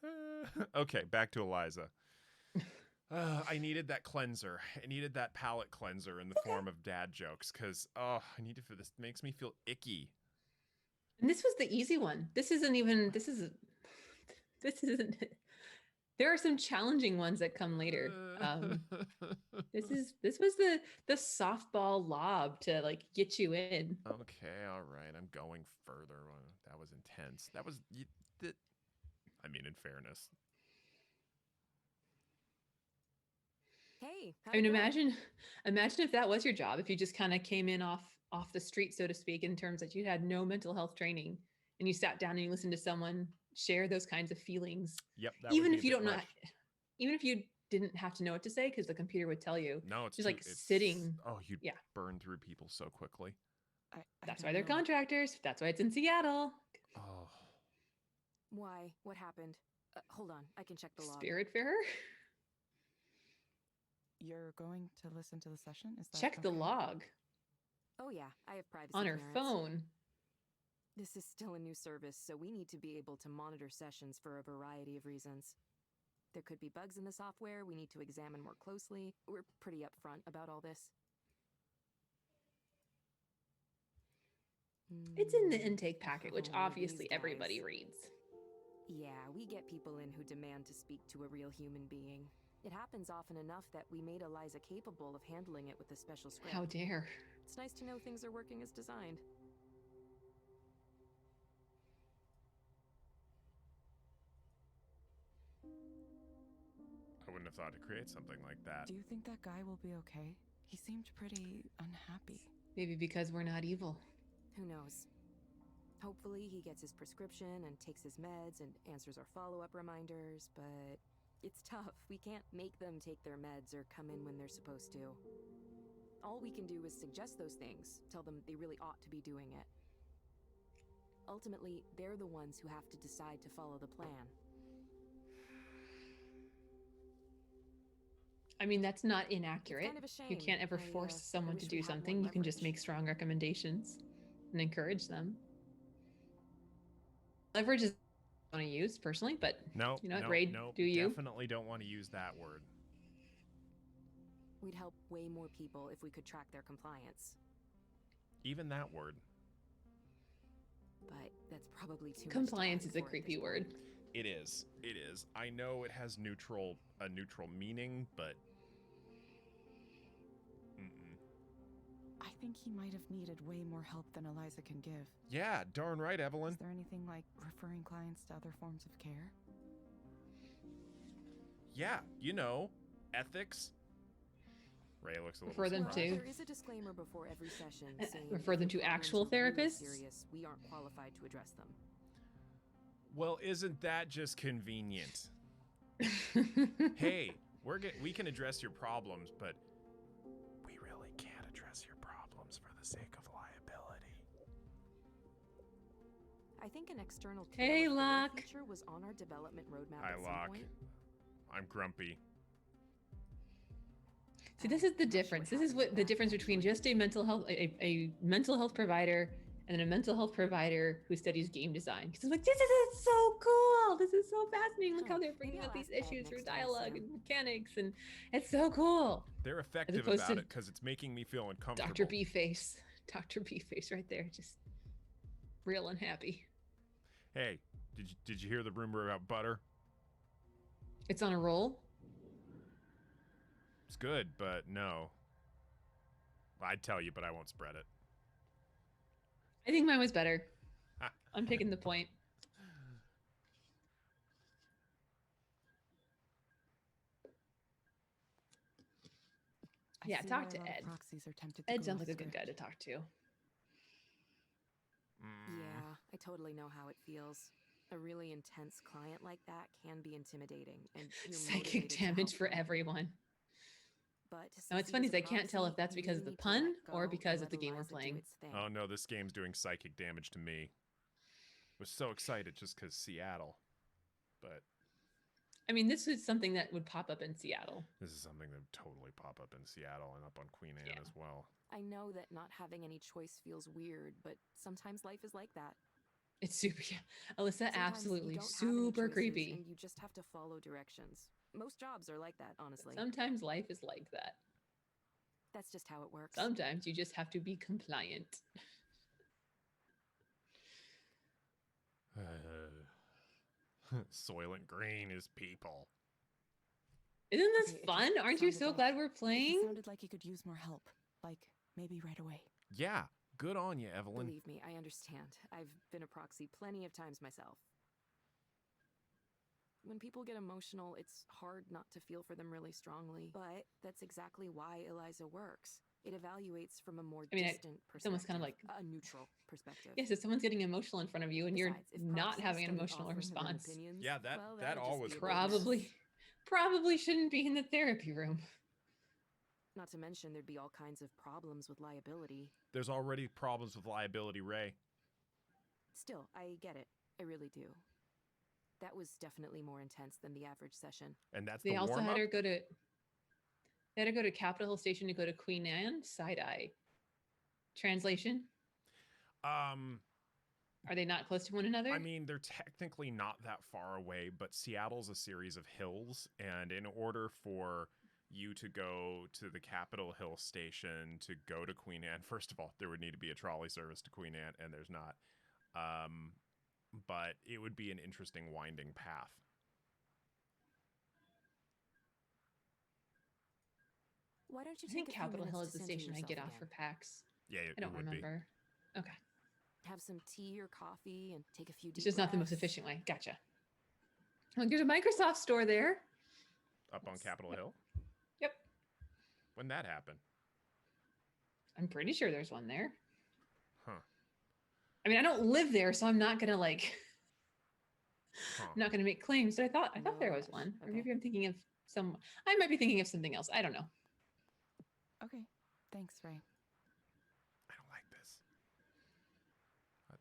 Okay, back to Eliza. I needed that cleanser. I needed that palate cleanser in the form of dad jokes because, I need to feel this. Makes me feel icky. And this was the easy one. This isn't. There are some challenging ones that come later. This was the softball lob to like get you in. Okay, all right. I'm going further. That was intense. That was, I mean, in fairness. Hey, I mean, imagine if that was your job. If you just kind of came in off the street, so to speak, in terms that you had no mental health training, and you sat down and you listened to someone share those kinds of feelings. Yep. That Even would be if you a bit don't know, much. even if you didn't have to know what to say because the computer would tell you. No, it's just too, like sitting. Oh, you'd Yeah. burn through people so quickly. That's why they're contractors. That's why it's in Seattle. Oh. Why? What happened? Hold on, I can check the log. Spiritfarer? You're going to listen to the session? Is that Check the okay? log. Oh yeah, I have privacy on her clearance. phone. This is still a new service, so we need to be able to monitor sessions for a variety of reasons. There could be bugs in the software we need to examine more closely. We're pretty upfront about all this. It's in the intake packet, which Oh, obviously these everybody guys. reads. Yeah, we get people in who demand to speak to a real human being. It happens often enough that we made Eliza capable of handling it with a special script. How dare. It's nice to know things are working as designed. I wouldn't have thought to create something like that. Do you think that guy will be okay? He seemed pretty unhappy. Maybe because we're not evil. Who knows? Hopefully he gets his prescription and takes his meds and answers our follow-up reminders, but it's tough. We can't make them take their meds or come in when they're supposed to. All we can do is suggest those things, tell them they really ought to be doing it. Ultimately, they're the ones who have to decide to follow the plan. I mean, that's not inaccurate. It's kind of a shame. You can't ever I force someone wish to we do had more something. You can just leverage. make strong recommendations and encourage them. Leverage is I want to use personally, but No, you know what, no, Raid, no, do you? Definitely don't want to use that word. We'd help way more people if we could track their compliance. Even that word. But that's probably too Compliance much is a to ask for at creepy this word. point. It is. It is. I know it has a neutral meaning, but I think he might have needed way more help than Eliza can give. yeah, darn right, Evelyn. Is there anything like referring clients to other forms of care? Yeah, you know, ethics. Ray looks a little Refer them surprised. to- There is a disclaimer before every session saying refer if them your to problems actual are really therapists? serious, we aren't qualified to address them. Well, isn't that just convenient? Hey, we can address your problems, but we really can't address your problems for the sake of liability. I think an external Hey, tailored Locke. feature was on our development roadmap Hi, at some Locke. point. I'm grumpy. See, this is the I'm not sure difference. what This is happened what to the that, difference between actually. just a mental health provider and then a mental health provider who studies game design. Because I'm like, this is so cool. This is so fascinating. Look how they're bringing Maybe up I'll these ask Ed issues through next time I see dialogue him. and mechanics, and it's so cool. They're effective opposed about to it because it's making me feel uncomfortable. Dr. B face, Dr. B face, right there, just real unhappy. Hey, did you hear the rumor about butter? It's on a roll. It's good, but no. I'd tell you, but I won't spread it. I think mine was better. I'm taking the point. I Yeah, see talk why to a lot of Ed. proxies are tempted to Ed go sounds off like a good guy script. to talk to. Yeah, I totally know how it feels. A really intense client like that can be intimidating, and you're Psychic motivated to damage help for them. everyone. But Now, what's since he funny was is a I can't tell if proxy, that's you because really of the need to pun let or go because and of the let game we're Eliza do playing. its thing. Oh no, this game's doing psychic damage to me. Was so excited just because Seattle. But I mean, this is something that would pop up in Seattle. this is something that would totally pop up in Seattle and up on Queen Anne Yeah. as well. I know that not having any choice feels weird, but sometimes life is like that. It's super, yeah. Alyssa, Sometimes you absolutely don't have any super choices, creepy. and you just have to follow directions. Most jobs are like that, honestly. Sometimes life is like that. That's just how it works. Sometimes you just have to be compliant. Soylent Green is people. Isn't this Okay, it fun? just Aren't you sounded so like- glad we're It playing? just sounded like he could use more help. Like, maybe right away. Yeah, good on you, Evelyn. Believe me, I understand. I've been a proxy plenty of times myself. When people get emotional, it's hard not to feel for them really strongly. But that's exactly why Eliza works. It evaluates from a more I mean, distant perspective. it's almost kind of like, a neutral perspective. yes, if someone's getting emotional in front of you and you're Besides, if not proxies having an started emotional offering their own response, opinions, Yeah, that- well, that that'd just always be a works. big mess. probably shouldn't be in the therapy room. Not to mention, there'd be all kinds of problems with liability. There's already problems with liability, Ray. Still, I get it. I really do. That was definitely more intense than the average session. And that's They the also warm had up. her go to. They had to go to Capitol Hill Station to go to Queen Anne. Side-eye. Translation: Are they not close to one another? I mean, they're technically not that far away, but Seattle's a series of hills, and in order for you to go to the Capitol Hill station to go to Queen Anne, first of all, there would need to be a trolley service to Queen Anne, and there's not. But it would be an interesting winding path. Why don't you I take think a few Capitol Hill minutes is to the center station I yourself get off again? for PAX. Yeah, I don't remember. Okay. Have some tea or coffee and take a few deep It's just not the most breaths. efficient way. Gotcha. Look, there's a Microsoft store there. Up on Yes. Capitol Yep. Hill? Yep. When that happened? I'm pretty sure there's one there. Huh. I mean, I don't live there, so I'm not gonna like Huh. I'm not gonna make claims. But I thought No there was rush. one. Or Okay. maybe I'm thinking of some I might be thinking of something else. I don't know. Okay. Thanks, Ray. I don't like this.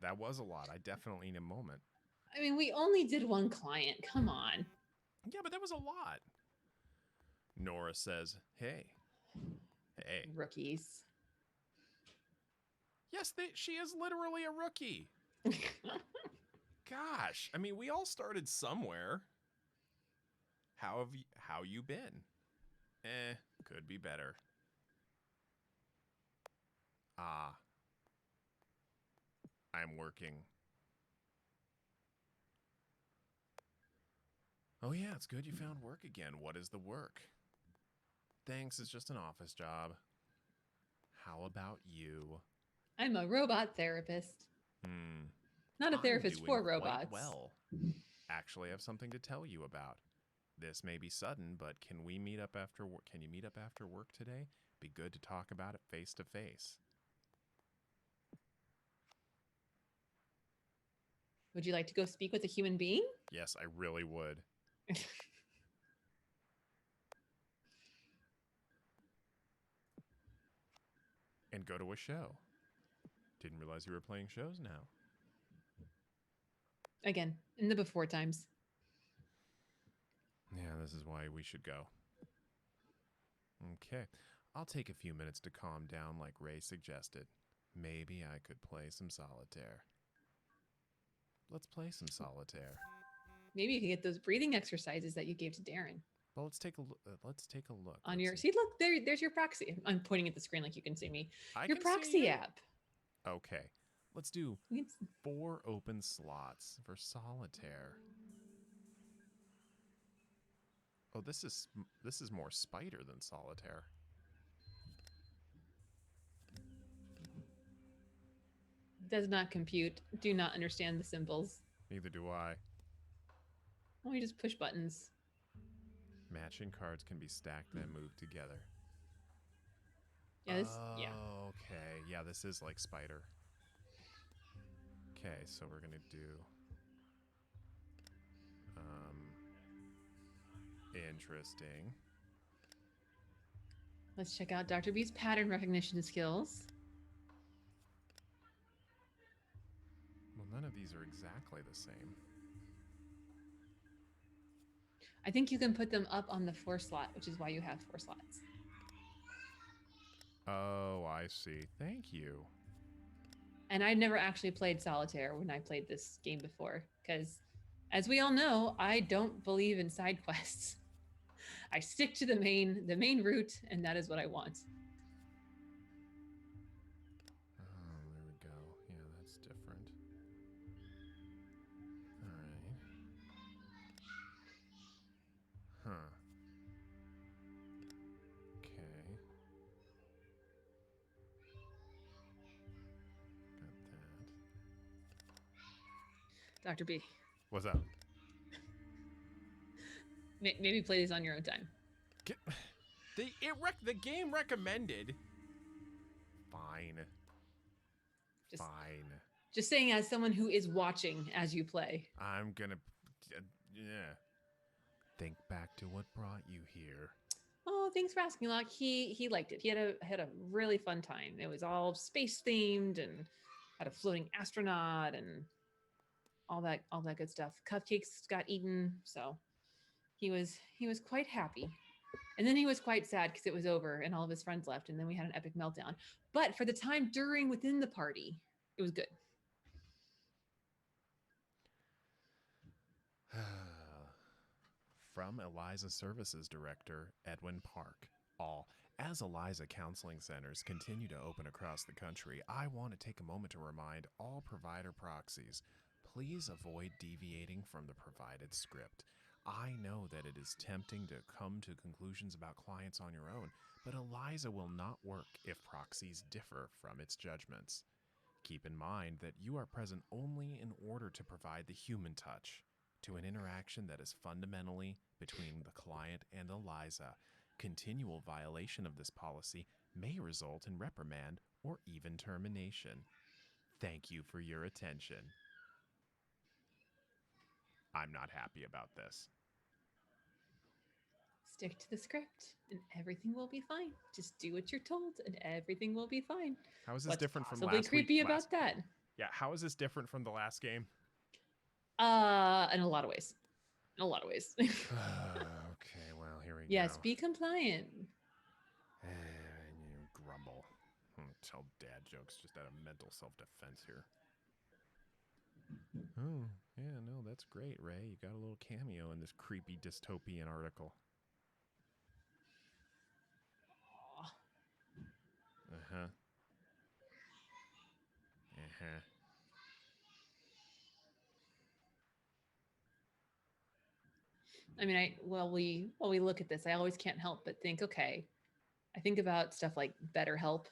That was a lot. I definitely need a moment. I mean, we only did one client. Come on. Yeah, but that was a lot. Nora says, hey. Hey. Rookies. Yes, she is literally a rookie. Gosh, I mean, we all started somewhere. How you been? Could be better. I'm working. Oh yeah, it's good you found work again. What is the work? Thanks, it's just an office job. How about you? I'm a robot therapist. Not a I'm therapist doing for quite robots. well. Actually, I have something to tell you about. This may be sudden, but can we meet up after work? Can you meet up after work today? Be good to talk about it face to face. Would you like to go speak with a human being? Yes, I really would. And go to a show. Didn't realize you were playing shows now. Again, in the before times. Yeah, this is why we should go. Okay, I'll take a few minutes to calm down like Ray suggested. Maybe I could play some solitaire. Let's play some solitaire. Maybe you can get those breathing exercises that you gave to Darren. Well, let's take a look. Let's take a look. On Let's your see. see, look there's your proxy. I'm pointing at the screen like you can see me. I Your can see proxy you. app. Okay, let's do You can 4 open slots for solitaire. Oh, this is more spider than solitaire. Does not compute. Do not understand the symbols. Neither do I. Let me just push buttons. Matching cards can be stacked then moved together. Yeah, yeah. Okay, yeah, this is like spider. Okay, so we're gonna do interesting. Let's check out Dr. B's pattern recognition skills. Well, none of these are exactly the same. I think you can put them up on the 4 slot, which is why you have 4 slots. Oh, I see. Thank you. And I'd never actually played solitaire when I played this game before, because as we all know, I don't believe in side quests. I stick to the main route, and that is what I want. Oh, there we go. Yeah, that's different. All right. Huh. Okay. Got that. Dr. B, What's up? maybe play these on your own time. The game recommended. Fine. Just, Fine. just saying, as someone who is watching as you play. I'm gonna. Yeah. Think back to what brought you here. Oh, thanks for asking, Locke. He liked it. He had a really fun time. It was all space themed and had a floating astronaut and all that good stuff. Cupcakes got eaten, so he was quite happy. And then he was quite sad because it was over and all of his friends left, and then we had an epic meltdown. But for the time within the party, it was good. From Eliza Services Director Edwin Park. All. As Eliza counseling centers continue to open across the country, I want to take a moment to remind all provider proxies, please avoid deviating from the provided script. I know that it is tempting to come to conclusions about clients on your own, but Eliza will not work if proxies differ from its judgments. Keep in mind that you are present only in order to provide the human touch to an interaction that is fundamentally between the client and Eliza. Continual violation of this policy may result in reprimand or even termination. Thank you for your attention. I'm not happy about this. Stick to the script and everything will be fine. Just do what you're told and everything will be fine. How is this What's different from possibly last creepy week? about that? Yeah, how is this different from the last game? In a lot of ways. Okay, well, here we go. Yes, be compliant. You grumble. Tell dad jokes just out of mental self-defense here. Oh, yeah, no, that's great, Ray. You got a little cameo in this creepy dystopian article. Uh-huh. Uh-huh. I mean, while we look at this, I always can't help but think, okay, I think about stuff like BetterHelp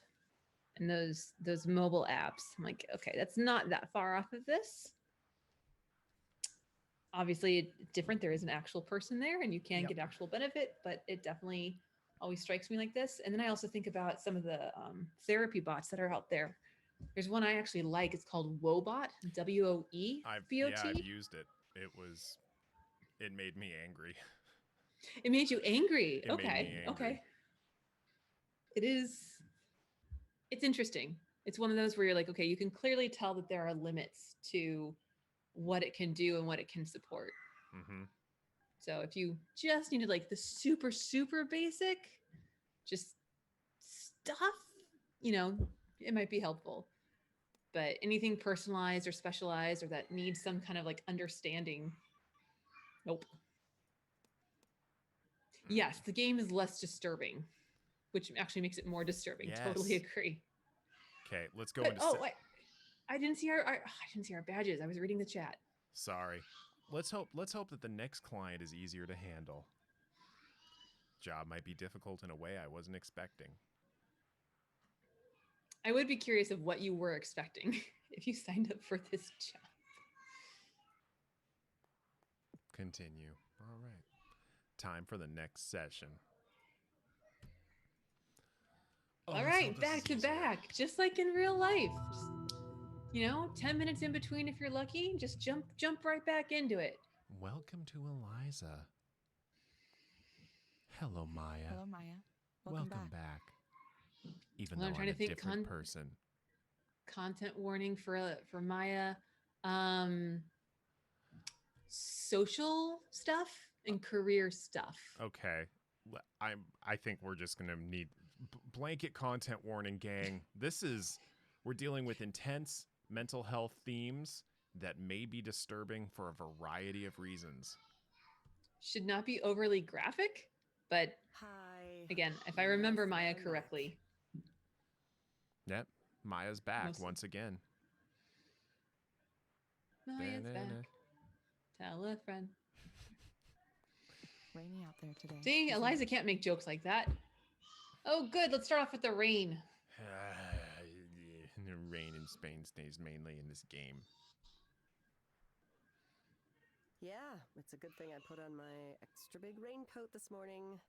and those mobile apps. I'm like, okay, that's not that far off of this. Obviously, it's different. There is an actual person there, and you can get actual benefit, but it definitely always strikes me like this. And then I also think about some of the therapy bots that are out there. There's one I actually like. It's called Woebot, WOEBOT. Yeah, I've used it. It made me angry. It made you angry. It made me angry. Okay. It's interesting. It's one of those where you're like, okay, you can clearly tell that there are limits to what it can do and what it can support. Mm-hmm. So if you just needed like the super, super basic, just stuff, it might be helpful. But anything personalized or specialized or that needs some kind of like understanding, nope. Yes, the game is less disturbing, which actually makes it more disturbing. Yes. Totally agree. Okay, let's go But, into... wait. I didn't see our badges. I was reading the chat. Sorry. Let's hope that the next client is easier to handle. Job might be difficult in a way I wasn't expecting. I would be curious of what you were expecting if you signed up for this job. Continue. All right. Time for the next session. All right, back to back, just like in real life. Just, 10 minutes in between if you're lucky, just jump right back into it. Welcome to Eliza. Hello, Maya. Hello, Maya. Welcome back. Even Well, though I'm I'm trying a to think different person. Content warning for Maya. Social stuff and career stuff. Okay. I think we're just going to need blanket content warning, gang. We're dealing with intense mental health themes that may be disturbing for a variety of reasons. Should not be overly graphic, but Hi. again, if I remember Yes, Maya I'm back. correctly, Yep. Maya's back Mostly. once again. Maya's back. Tell a friend. Rainy out there today. See, isn't Eliza it? can't make jokes like that. Oh, good. Let's start off with the rain. The rain in Spain stays mainly in this game. Yeah, it's a good thing I put on my extra big raincoat this morning.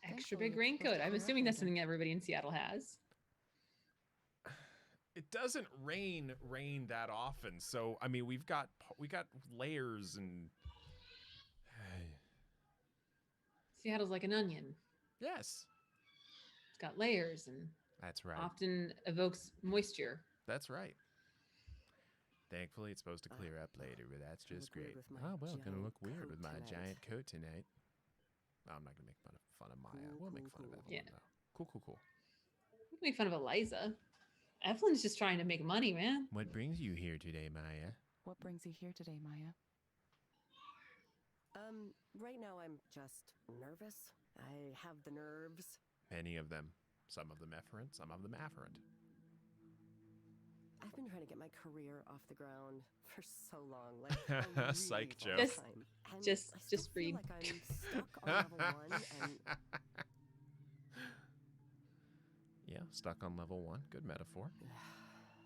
Extra Thankfully, big it's supposed raincoat. to I'm clear up assuming that's later. something everybody in Seattle has. It doesn't rain that often, so I mean we got layers and Seattle's like an onion. yes, It's got layers and that's right. often evokes moisture. That's right. Thankfully, it's supposed to clear up later, but that's Gonna just look weird great. with my Oh well, gonna giant look weird coat with my tonight. giant coat tonight. No, I'm not gonna make fun of Maya. Cool, We'll make cool, fun of cool. Evelyn Yeah. though. Cool. You can make fun of Eliza. Evelyn's just trying to make money, man. What brings you here today, Maya? What brings you here today, Maya? Right now I'm just nervous. I have the nerves. Many of them. Some of them efferent, some of them afferent. I've been trying to get my career off the ground for so long, like a really Psych long joke. time. And Just- I still just feel read. like I'm stuck on level 1 and Yeah, stuck on level 1. Good metaphor.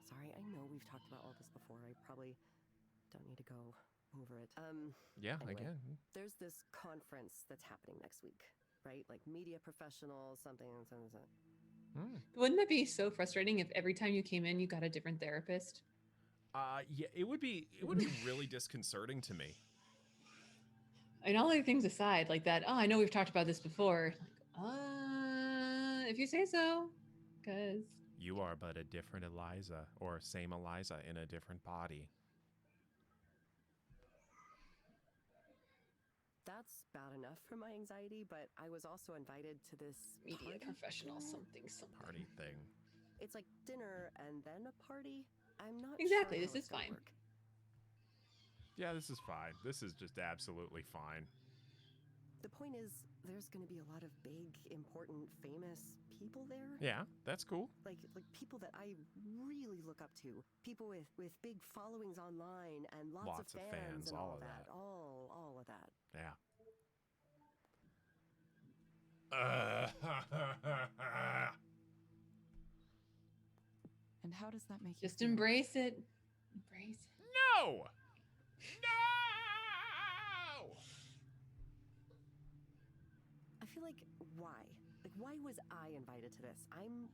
sorry, I know we've talked about all this before. I probably don't need to go over it. Yeah, Anyway. again. There's this conference that's happening next week, right? Like media professionals, something. Wouldn't that be so frustrating if every time you came in, you got a different therapist? Yeah, it would be really disconcerting to me. And all other things aside, like that, oh, I know we've talked about this before. Like, if you say so, because You are but a different Eliza, or same Eliza in a different body. That's bad enough for my anxiety, but I was also invited to this media party professional, thing. something. Party thing. It's like dinner and then a party. I'm not Exactly, sure this how is it's gonna fine. work. Yeah, this is fine. This is just absolutely fine. The point is, there's going to be a lot of big, important, famous people there. Yeah, that's cool. Like people that I really look up to. People with big followings online and lots of fans and all all of that. that. All of that. Yeah. And how does that make you Just feel? embrace it. Embrace it. No! I feel like why? Like why was I invited to this? I'm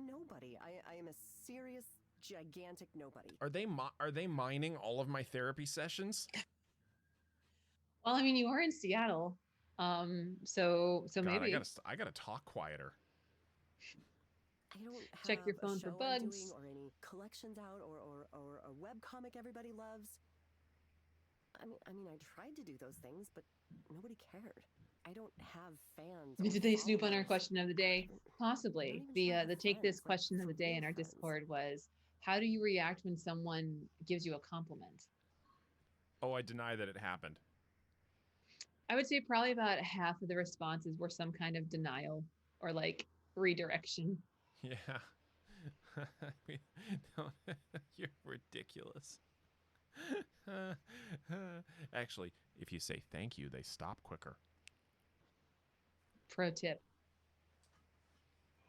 nobody. I am a serious, gigantic nobody. Are they mining all of my therapy sessions? Well, I mean, you are in Seattle, so God, maybe. I gotta talk quieter. I don't have Check your phone a for show I'm bugs. doing or any collections out or a webcomic everybody loves. I mean, I tried to do those things, but nobody cared. I don't have fans. or Did they snoop on our followers. question of the day? Possibly. Not even The sure I the have take this friends, like, question of for the day real in our friends. Discord was, how do you react when someone gives you a compliment? Oh, I deny that it happened. I would say probably about half of the responses were some kind of denial or like redirection. Yeah. No, you're ridiculous. Actually, if you say thank you, they stop quicker. Pro tip.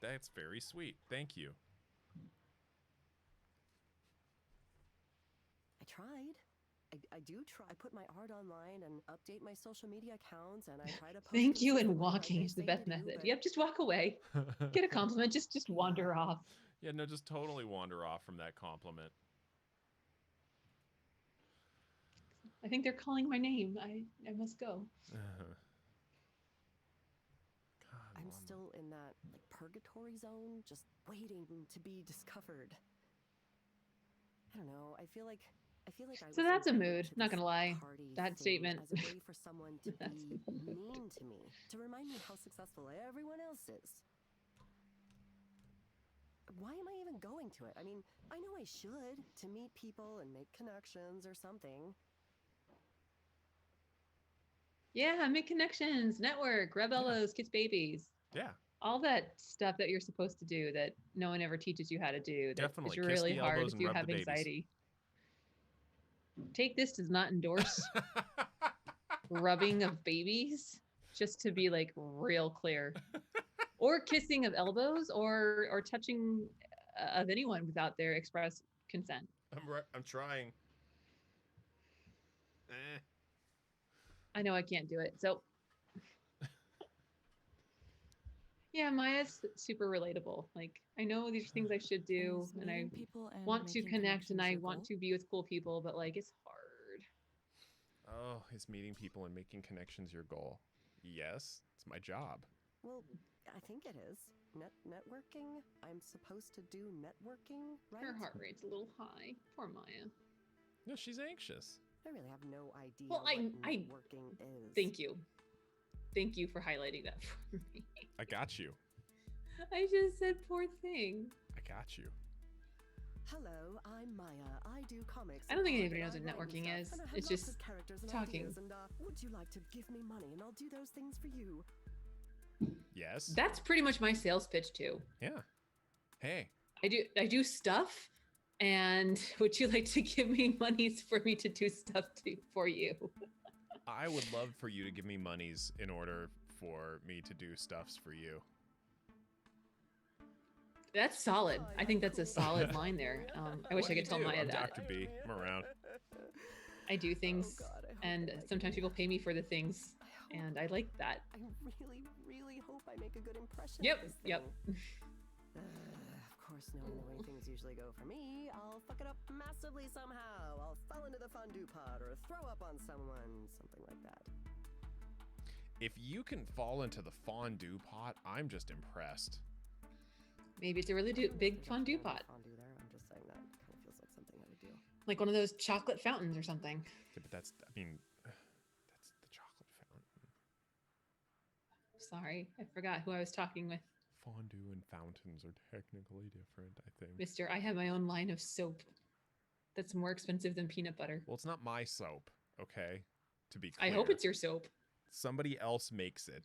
That's very sweet. Thank you. I tried. I do try. I put my art online and update my social media accounts, and I try to. Post Thank you and consistently like walking they is the say best to do, method. but Yep, just walk away. Get a compliment, just wander off. Yeah, no, just totally wander off from that compliment. I think they're calling my name. I must go. God, I'm Mom. still in that like purgatory zone, just waiting to be discovered. I don't know. I feel like I So was that's a invited mood, to not this gonna lie. party That thing statement. as a way for someone to That's be a mood. mean to me, to remind me how successful everyone else is. Why am I even going to it? I mean, I know I should, to meet people and make connections or something. Yeah, make connections, network, rub elbows, kiss babies. Yeah, All that stuff that you're supposed to do that no one ever teaches you how to do. That definitely. is Kiss really the hard elbows if and you rub have the babies. anxiety. Take this does not endorse rubbing of babies, just to be like real clear. Or kissing of elbows or touching of anyone without their express consent. I'm trying. Eh. I know I can't do it. So yeah, Maya's super relatable. Like I know these are things I should do Is and I meeting people and want to making connect and connections I your want goal? to be with cool people, but like it's hard. Oh, is meeting people and making connections your goal? Yes, it's my job. Well, I think it is. Networking? I'm supposed to do networking, right? Her heart rate's a little high. Poor Maya. No, she's anxious. I really have no idea Well, what I networking is. thank you. Thank you for highlighting that for me. I got you. I just said poor thing. I got you. Hello, I'm Maya. I do comics. I don't think and anybody art, knows and what I write and networking stuff, is. and I have It's lots just of characters and talking. ideas, and would you like to give me money and I'll do those things for you? Yes. That's pretty much my sales pitch too. Yeah. Hey. I do stuff, and would you like to give me monies for me to do stuff for you? I would love for you to give me monies in order for me to do stuffs for you. That's solid. I think that's a solid line there. I wish I could tell Maya I'm that. Dr. B. I'm around. I do things, Oh God, I hope and I make sometimes it. people pay me for the things, I hope. and I like that. I really, really hope I make a good impression. Yep, of this yep. thing. Of course, knowing the way things usually go for me, I'll fuck it up massively somehow. I'll fall into the fondue pot or throw up on someone, something like that. If you can fall into the fondue pot, I'm just impressed. Maybe it's a really I don't know if big there's fondue actually pot, fondue there. I'm just saying that kind of feels like something I would do. like one of those chocolate fountains or something. Yeah, but that's the chocolate fountain. Sorry, I forgot who I was talking with. Fondue and fountains are technically different, I think. Mister, I have my own line of soap that's more expensive than peanut butter. Well, it's not my soap, okay? To be clear. I hope it's your soap. Somebody else makes it.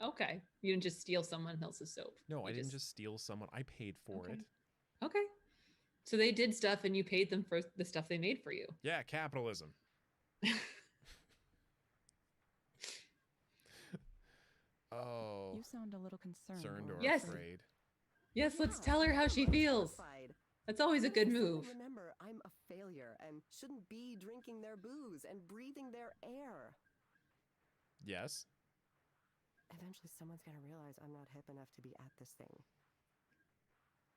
Okay. You didn't just steal someone else's soap. No, You I didn't just steal someone. I paid for Okay. it. Okay. So they did stuff and you paid them for the stuff they made for you. Yeah, capitalism. Oh, You sound a little concerned. concerned or Yes. afraid. Yes, let's Yeah, tell her how she I'm feels. horrified. That's always a What good if they move. Remember, I'm a failure and shouldn't be drinking their booze and breathing their air. Yes. Eventually, someone's gonna realize I'm not hip enough to be at this thing.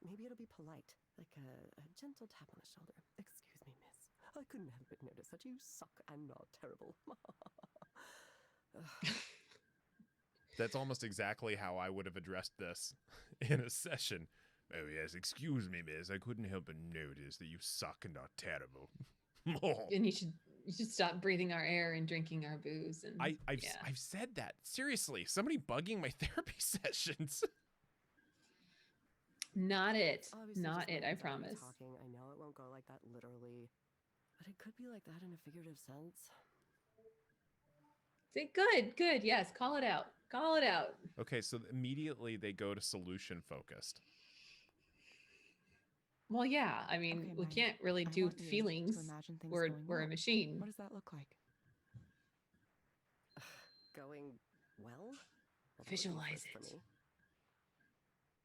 Maybe it'll be polite, like a gentle tap on the shoulder. Excuse me, miss. I couldn't help but notice that you suck and are terrible. That's almost exactly how I would have addressed this in a session. Oh, yes, excuse me, miss. I couldn't help but notice that you suck and are terrible. And you should stop breathing our air and drinking our booze. And I've yeah. said that. Seriously, somebody bugging my therapy sessions. Not it. Obviously, Not just it, my I anxiety promise. Talking, I know it won't go like that literally, but it could be like that in a figurative sense. Say good. Yes, call it out. Call it out. Okay, so immediately they go to solution focused. Well, yeah. I mean, Okay, we Maya, can't really I do want you to feelings. imagine things We're going a well. machine. What does that look like? Going well? Well, that would be Visualize first for it. me.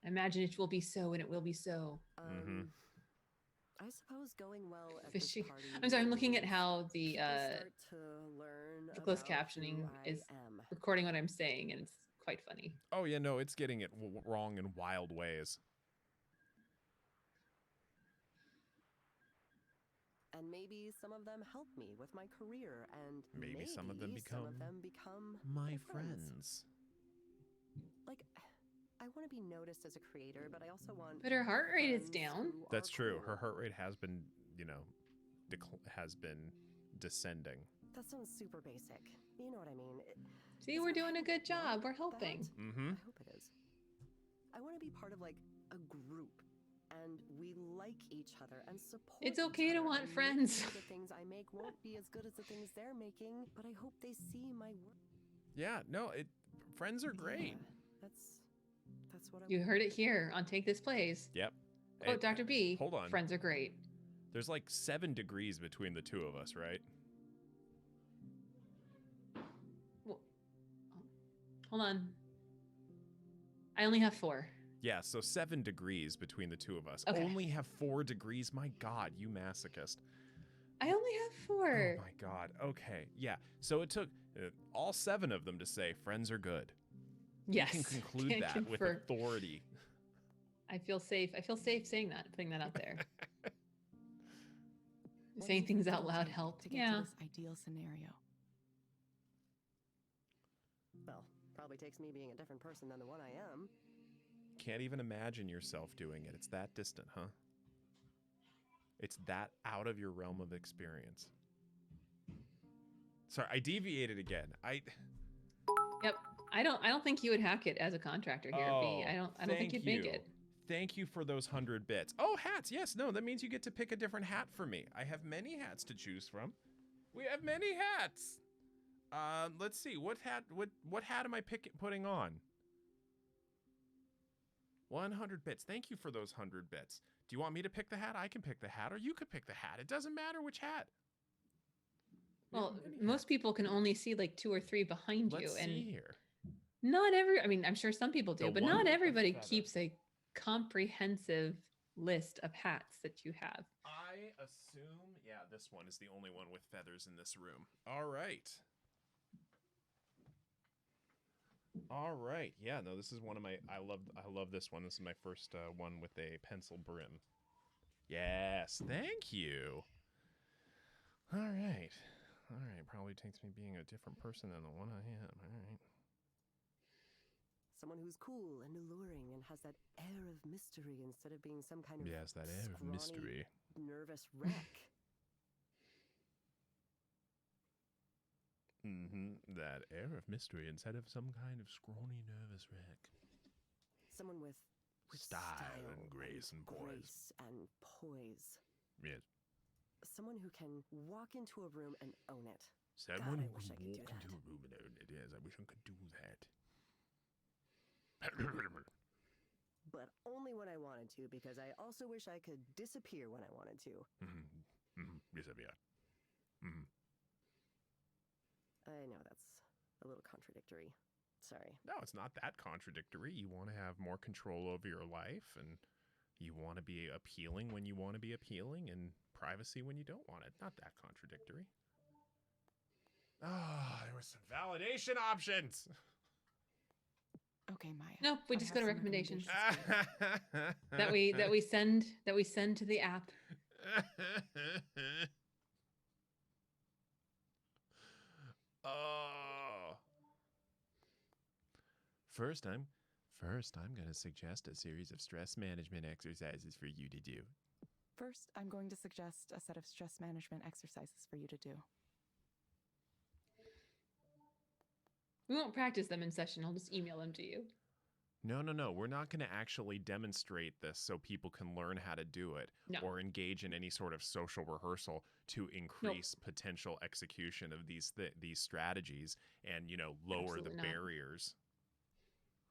Imagine it will be so, and it will be so. Mhm. I suppose going well at Fishy. this party. I'm sorry. I'm looking at means how the people start to learn the closed about captioning who I is am. recording what I'm saying, and it's quite funny. Oh, yeah, no, it's getting it wrong in wild ways. And maybe some of them help me with my career, and Maybe some of them become my friends. Like, I want to be noticed as a creator, but I also want. But her heart rate is friends down. who That's are true. cool. Her heart rate has been, has been descending. That sounds super basic. You know what I mean? See, Is we're it doing a help good job. want We're helping. that? Mm-hmm. I hope it is. I want to be part of like a group, and we like each other and support. It's each okay to other, want and friends. maybe the things I make won't be as good as the things they're making, but I hope they see my work. Yeah, no, friends are great. Yeah, that's what I You want. heard it here on Take This Plays. Yep. Quote Dr. B. Hold on. Friends are great. There's like 7 degrees between the two of us, right? Well, hold on. I only have 4. Yeah, so 7 degrees between the two of us. Okay. Only have 4 degrees? My God, you masochist. I only have 4. Oh my God. Okay. Yeah. So it took all 7 of them to say friends are good. Yes. You can conclude Can't that with confer. authority. I feel safe. I feel safe saying that, putting that out there. What Saying do you things think out it'll loud take help. to get Yeah. to this ideal scenario. Well, probably takes me being a different person than the one I am. Can't even imagine yourself doing it. It's that distant, huh? It's that out of your realm of experience. Sorry, I deviated again. Yep. I don't think you would hack it as a contractor here, B. I don't think you'd make it. Thank you for those 100 bits. Oh, hats. Yes, no, that means you get to pick a different hat for me. I have many hats to choose from. We have many hats. Let's see. What hat am I putting on? 100 bits. Thank you for those 100 bits. Do you want me to pick the hat? I can pick the hat, or you could pick the hat. It doesn't matter which hat. Well, most people can only see like 2 or 3 behind you, Let's and see here. not I mean, I'm sure some people do, The but one not with the everybody feather. keeps a comprehensive list of hats that you have. I assume, yeah, this one is the only one with feathers in this room. All right. All right. Yeah, no, this is one of my I love this one. This is my first one with a pencil brim. Yes, thank you. All right. All right, probably takes me being a different person than the one I am. All right. Someone who's cool and alluring and has that air of mystery instead of being some kind of Yes, that air of scrawny, mystery. nervous wreck. That air of mystery instead of some kind of scrawny, nervous wreck. Someone with Style and grace and poise. grace and poise. Yes. Someone who can walk into a room and own it. Someone I who wish can I could do walk into that. a room and own it. Yes, I wish I could do that. But only when I wanted to, because I also wish I could disappear when I wanted to. Disappear. I know that's a little contradictory. Sorry. No, it's not that contradictory. You want to have more control over your life, and you want to be appealing when you want to be appealing, and privacy when you don't want it. Not that contradictory. Ah, there were some validation options. Okay, Maya. Nope, we I just have go to some recommendations recommendations. that we send to the app. Oh. First, I'm going to suggest a series of stress management exercises for you to do. First, I'm going to suggest a set of stress management exercises for you to do. We won't practice them in session. I'll just email them to you. No. We're not going to actually demonstrate this so people can learn how to do it No. or engage in any sort of social rehearsal to increase potential execution of these strategies and, lower Absolutely the not. barriers.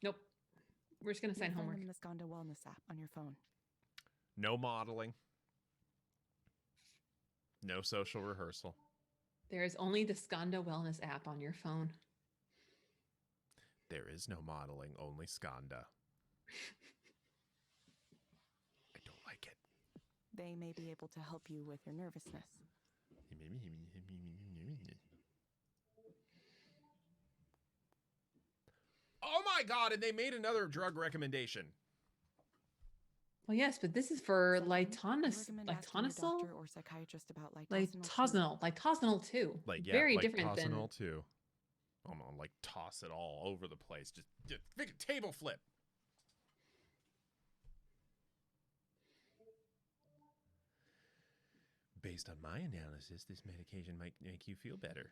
Nope. We're just going to sign You'll find homework. them in the Skanda Wellness app on your phone. No modeling. No social rehearsal. There is only the Skanda Wellness app on your phone. There is no modeling, only Skanda. I don't like it. They may be able to help you with your nervousness. Oh my God, and they made another drug recommendation. Well, yes, but this is for Sometimes I recommend asking your litonol, doctor or psychiatrist about litonol too. litonol too. Like, yeah, Very like different than. Tosinol too. Oh no, like toss it all over the place. Just think a table flip. Based on my analysis, this medication might make you feel better.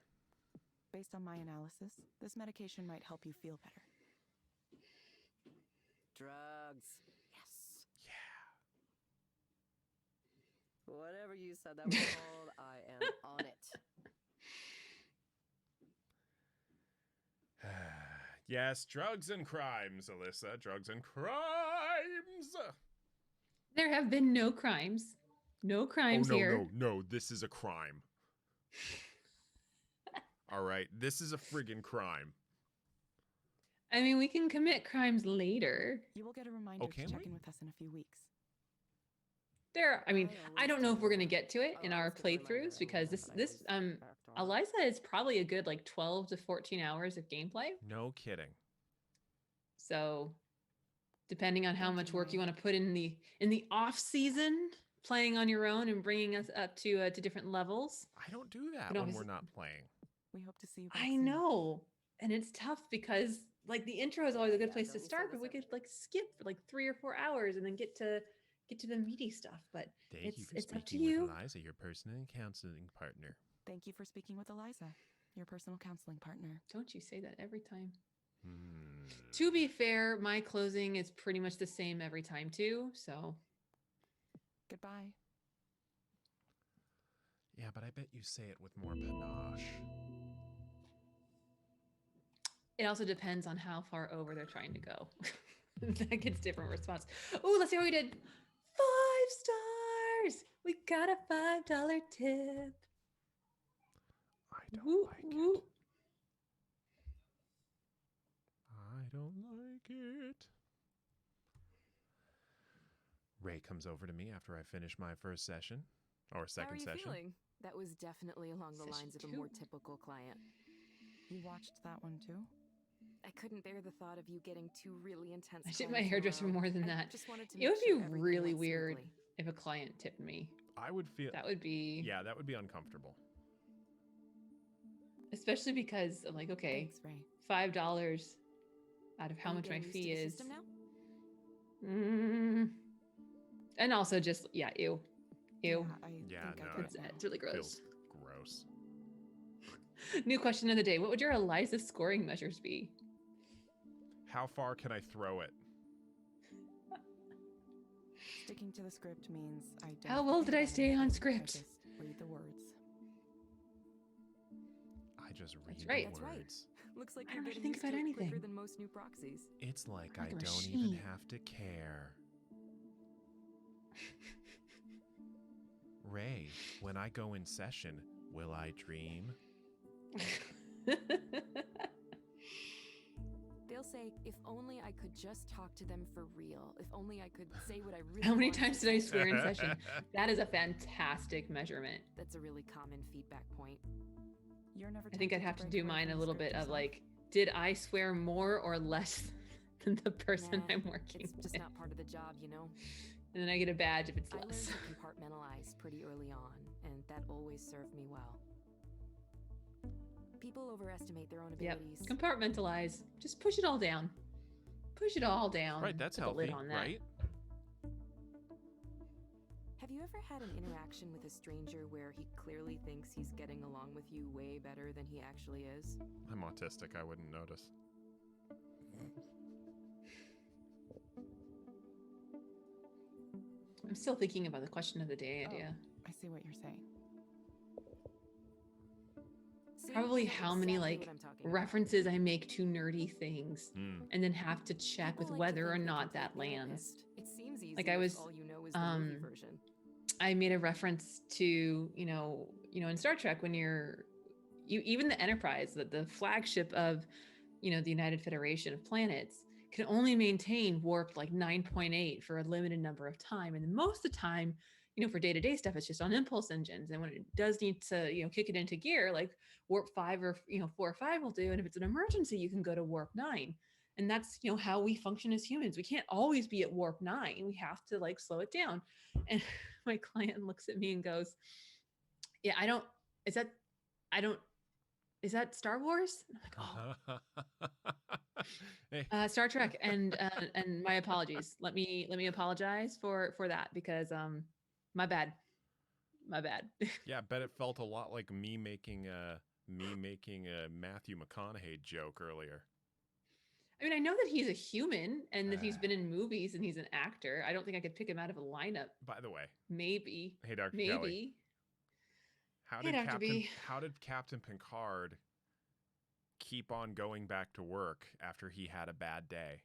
Based on my analysis, this medication might help you feel better. Drugs. Yes. Yeah. Whatever you said that was called, I am on it. Yes, drugs and crimes, Alyssa. Drugs and crimes. There have been no crimes. No crimes oh, no, here. no. This is a crime. All right. This is a friggin' crime. I mean, we can commit crimes later. You will get a reminder Oh, to can check we? in with us in a few weeks. I don't know if we're gonna get to it in our playthroughs because this Eliza is probably a good like 12 to 14 hours of gameplay. No kidding. So depending on how Thank much you, work you Ray. want to put in the off season, playing on your own and bringing us up to different levels. I don't do that But when we're obviously- not playing. We hope to see you back I soon. know, and it's tough because like the intro is always a good Yeah, place don't to you say start, this but we every could like skip for like 3 or 4 hours and then get to the meaty stuff. But Thank you it's for up to speaking you. with Eliza, your personal counseling partner. Thank you for speaking with Eliza, your personal counseling partner. Don't you say that every time. Hmm. To be fair, my closing is pretty much the same every time too. So Goodbye. Yeah, but I bet you say it with more panache. it also depends on how far over they're trying to go. That gets different response. Oh, let's see how we did. 5 stars. We got a $5 tip. I don't Woo, like woo. it. I don't like it. Ray comes over to me after I finish my first session, or How are second you session. feeling? That was definitely along the Session lines of a 2. more typical client. You watched that one too? I couldn't bear the thought of you getting two really intense. I did my clients in a hairdresser row. more than I that. just wanted to It make would be sure everything really went weird smoothly. if a client tipped me. I would feel. That would be, Yeah, that would be uncomfortable. especially because I'm like, okay, Thanks, Ray. $5 out of how Are you much my getting used to fee the is. system now? And also just, yeah, ew. Ew. Yeah, think no, I It's, get it now. it's really gross. Feels gross. New question of the day. What would your Eliza scoring measures be? How far can I throw it? Sticking to the script means I don't. How well think did I about stay on anything. script? I just read the words. I just read That's the right. That's right. words. Looks like I you're don't have to getting think used to about it quicker anything. than most new proxies. It's like Like I a don't machine. even have to care. Ray, when I go in session, will I dream? They'll say, if only I could just talk to them for real. If only I could say what I really How many want to times did I say." swear in session? That is a fantastic measurement. That's a really common feedback point. You're never. I think I'd tempted have to break do away mine from a the little script bit of yourself? like, did I swear more or less than the person Nah, I'm working It's just with? not part of the job, you know? And then I get a badge if it's I learned less. to compartmentalize pretty early on, and that always served me well. People overestimate their own Yep. abilities. Compartmentalize. Just push it all down. Push it all down. Right, that's Put the lid healthy, on that. right? Have you ever had an interaction with a stranger where he clearly thinks he's getting along with you way better than he actually is? I'm autistic, I wouldn't notice. I'm still thinking about the question of the day idea. I see what you're saying. See, Probably I know how many exactly like what I'm talking about. references I make to nerdy things Hmm. and then have to check People with like to whether think or they not can that play lands. therapist. It seems easy Like I if was, all you know is the movie um, version. I made a reference to, in Star Trek when even the Enterprise, the flagship of, the United Federation of Planets, can only maintain warp like 9.8 for a limited number of time. And most of the time, for day-to-day stuff, it's just on impulse engines. And when it does need to, kick it into gear, like warp 5 or 4 or 5 will do. And if it's an emergency, you can go to warp 9. And that's, how we function as humans. We can't always be at warp 9. We have to like slow it down. And my client looks at me and goes, yeah, is that Star Wars? And I'm like, oh, Hey. Star Trek. And my apologies. Let me apologize for that, because my bad. Yeah, I bet it felt a lot like me making a Matthew McConaughey joke earlier. I mean, I know that he's a human and that he's been in movies and he's an actor. I don't think I could pick him out of a lineup. By the way, Maybe. hey Dr. Maybe. Kelly, Hey, Dr. B. how did Captain Picard keep on going back to work after he had a bad day?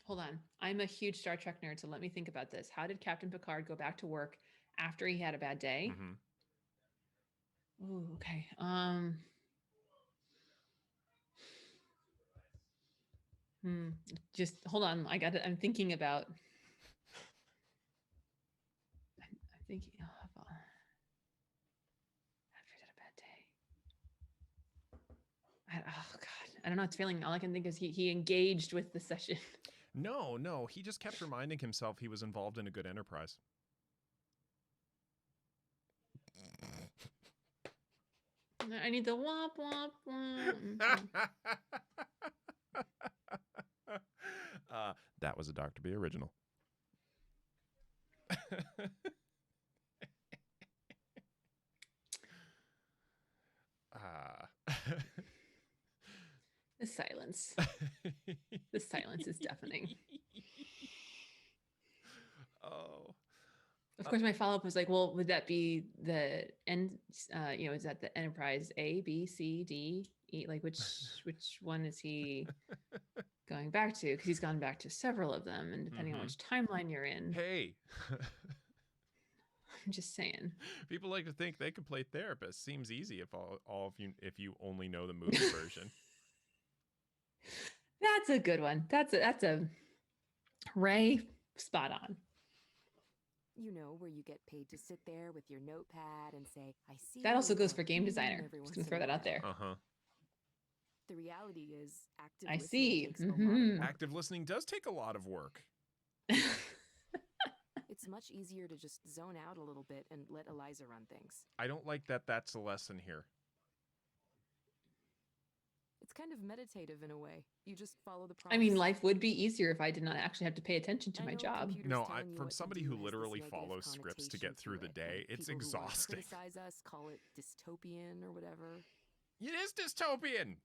Hold on. I'm a huge Star Trek nerd, so let me think about this. How did Captain Picard go back to work after he had a bad day? Mm-hmm. Ooh, okay. Just hold on. I'm thinking about. I'm thinking. Oh, after he had a bad day. Oh God, I don't know. It's feeling. All I can think is he engaged with the session. No, he just kept reminding himself he was involved in a good enterprise. I need the womp womp womp. That was a Dr. B original. The silence. The silence is deafening. Oh. Of course, my follow-up was like, well, would that be the end? Is that the Enterprise A, B, C, D, E? Like, which one is he going back to? Because he's gone back to several of them, and depending on which timeline you're in. Hey. I'm just saying. People like to think they can play therapist. Seems easy if you only know the movie version. That's a good one. That's a Ray, spot on. Where you get paid to sit there with your notepad and say, I see. That also goes for game designer. Just gonna throw that out there. Uh-huh. The reality is active I listening see. takes a lot of work. Active listening does take a lot of work. It's much easier to just zone out a little bit and let Eliza run things. I don't like that that's a lesson here. It's kind of meditative in a way. You just follow the prompts. I mean, life would be easier if I did not actually have to pay attention to my job. No, from somebody who literally follows scripts to get through the day, it's exhausting. People who criticize us call it dystopian or whatever. It is dystopian.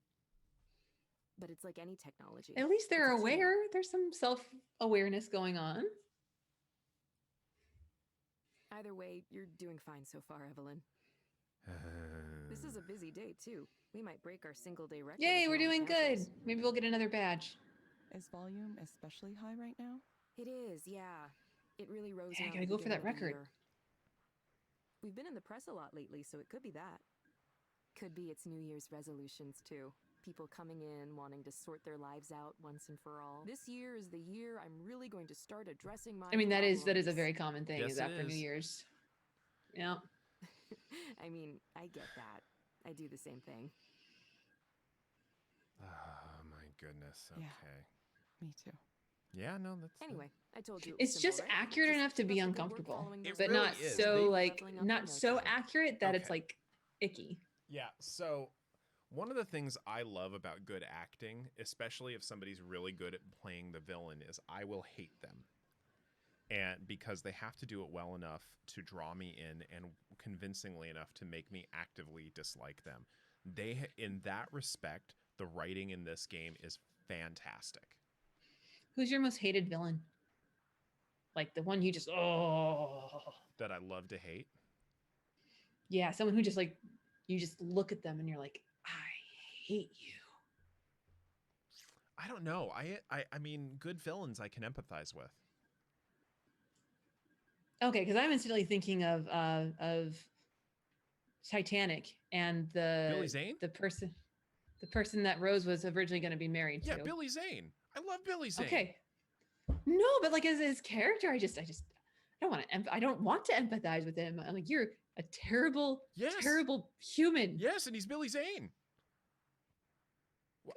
But it's like any technology. At least they're aware. There's some self-awareness going on. Either way, you're doing fine so far, Evelyn. This is a busy day, too. We might break our single-day record. Yay, we're doing good. Maybe we'll get another badge. Is volume especially high right now? It is, yeah. It really rose. Yeah, I gotta go for that record. We've been in the press a lot lately, so it could be that. Could be it's New Year's resolutions, too. People coming in, wanting to sort their lives out once and for all. This year is the year I'm really going to start addressing my that is a problems. very common thing, Yes, is after New Year's. Yeah. I mean, I get that. I do the same thing. Oh, my goodness. Okay. Yeah, me too. Yeah, no, that's... Anyway, I told you. It's just accurate enough to be uncomfortable, but not so not so accurate that it's like icky. Yeah, so one of the things I love about good acting, especially if somebody's really good at playing the villain, is I will hate them. And because they have to do it well enough to draw me in and convincingly enough to make me actively dislike them. In that respect, the writing in this game is fantastic. Who's your most hated villain? Like the one you just that I love to hate? Yeah, someone who just you just look at them and you're like, I hate you. I don't know. I mean, good villains I can empathize with. Okay, because I'm instantly thinking of Titanic and Billy Zane? the person that Rose was originally going to be married to. Yeah, Billy Zane. I love Billy Zane. Okay. No, but like as his character, I don't want to empathize with him. I'm like, you're a terrible, terrible human. Yes, and he's Billy Zane.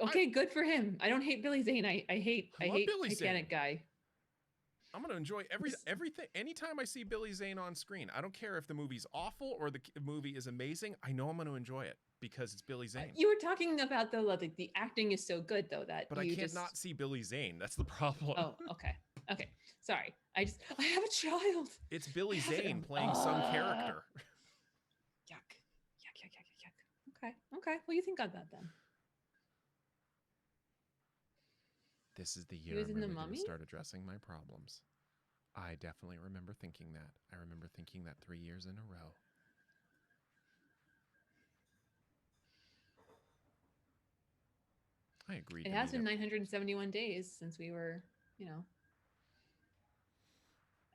Okay, good for him. I don't hate Billy Zane. I hate I love Billy Titanic Zane. guy. I'm gonna enjoy everything. Anytime I see Billy Zane on screen, I don't care if the movie's awful or the movie is amazing. I know I'm gonna enjoy it because it's Billy Zane. You were talking about the acting is so good though that But you I can't not see Billy Zane. That's the problem. Oh, okay. Sorry. I have a child. It's Billy Zane playing some character. Yuck. Okay. Well, you think on that then. This is the He year was I'm in The really going to Mummy? start addressing my problems. I definitely remember thinking that. I remember thinking that 3 years in a row. I agreed. It has been 971 days since we were,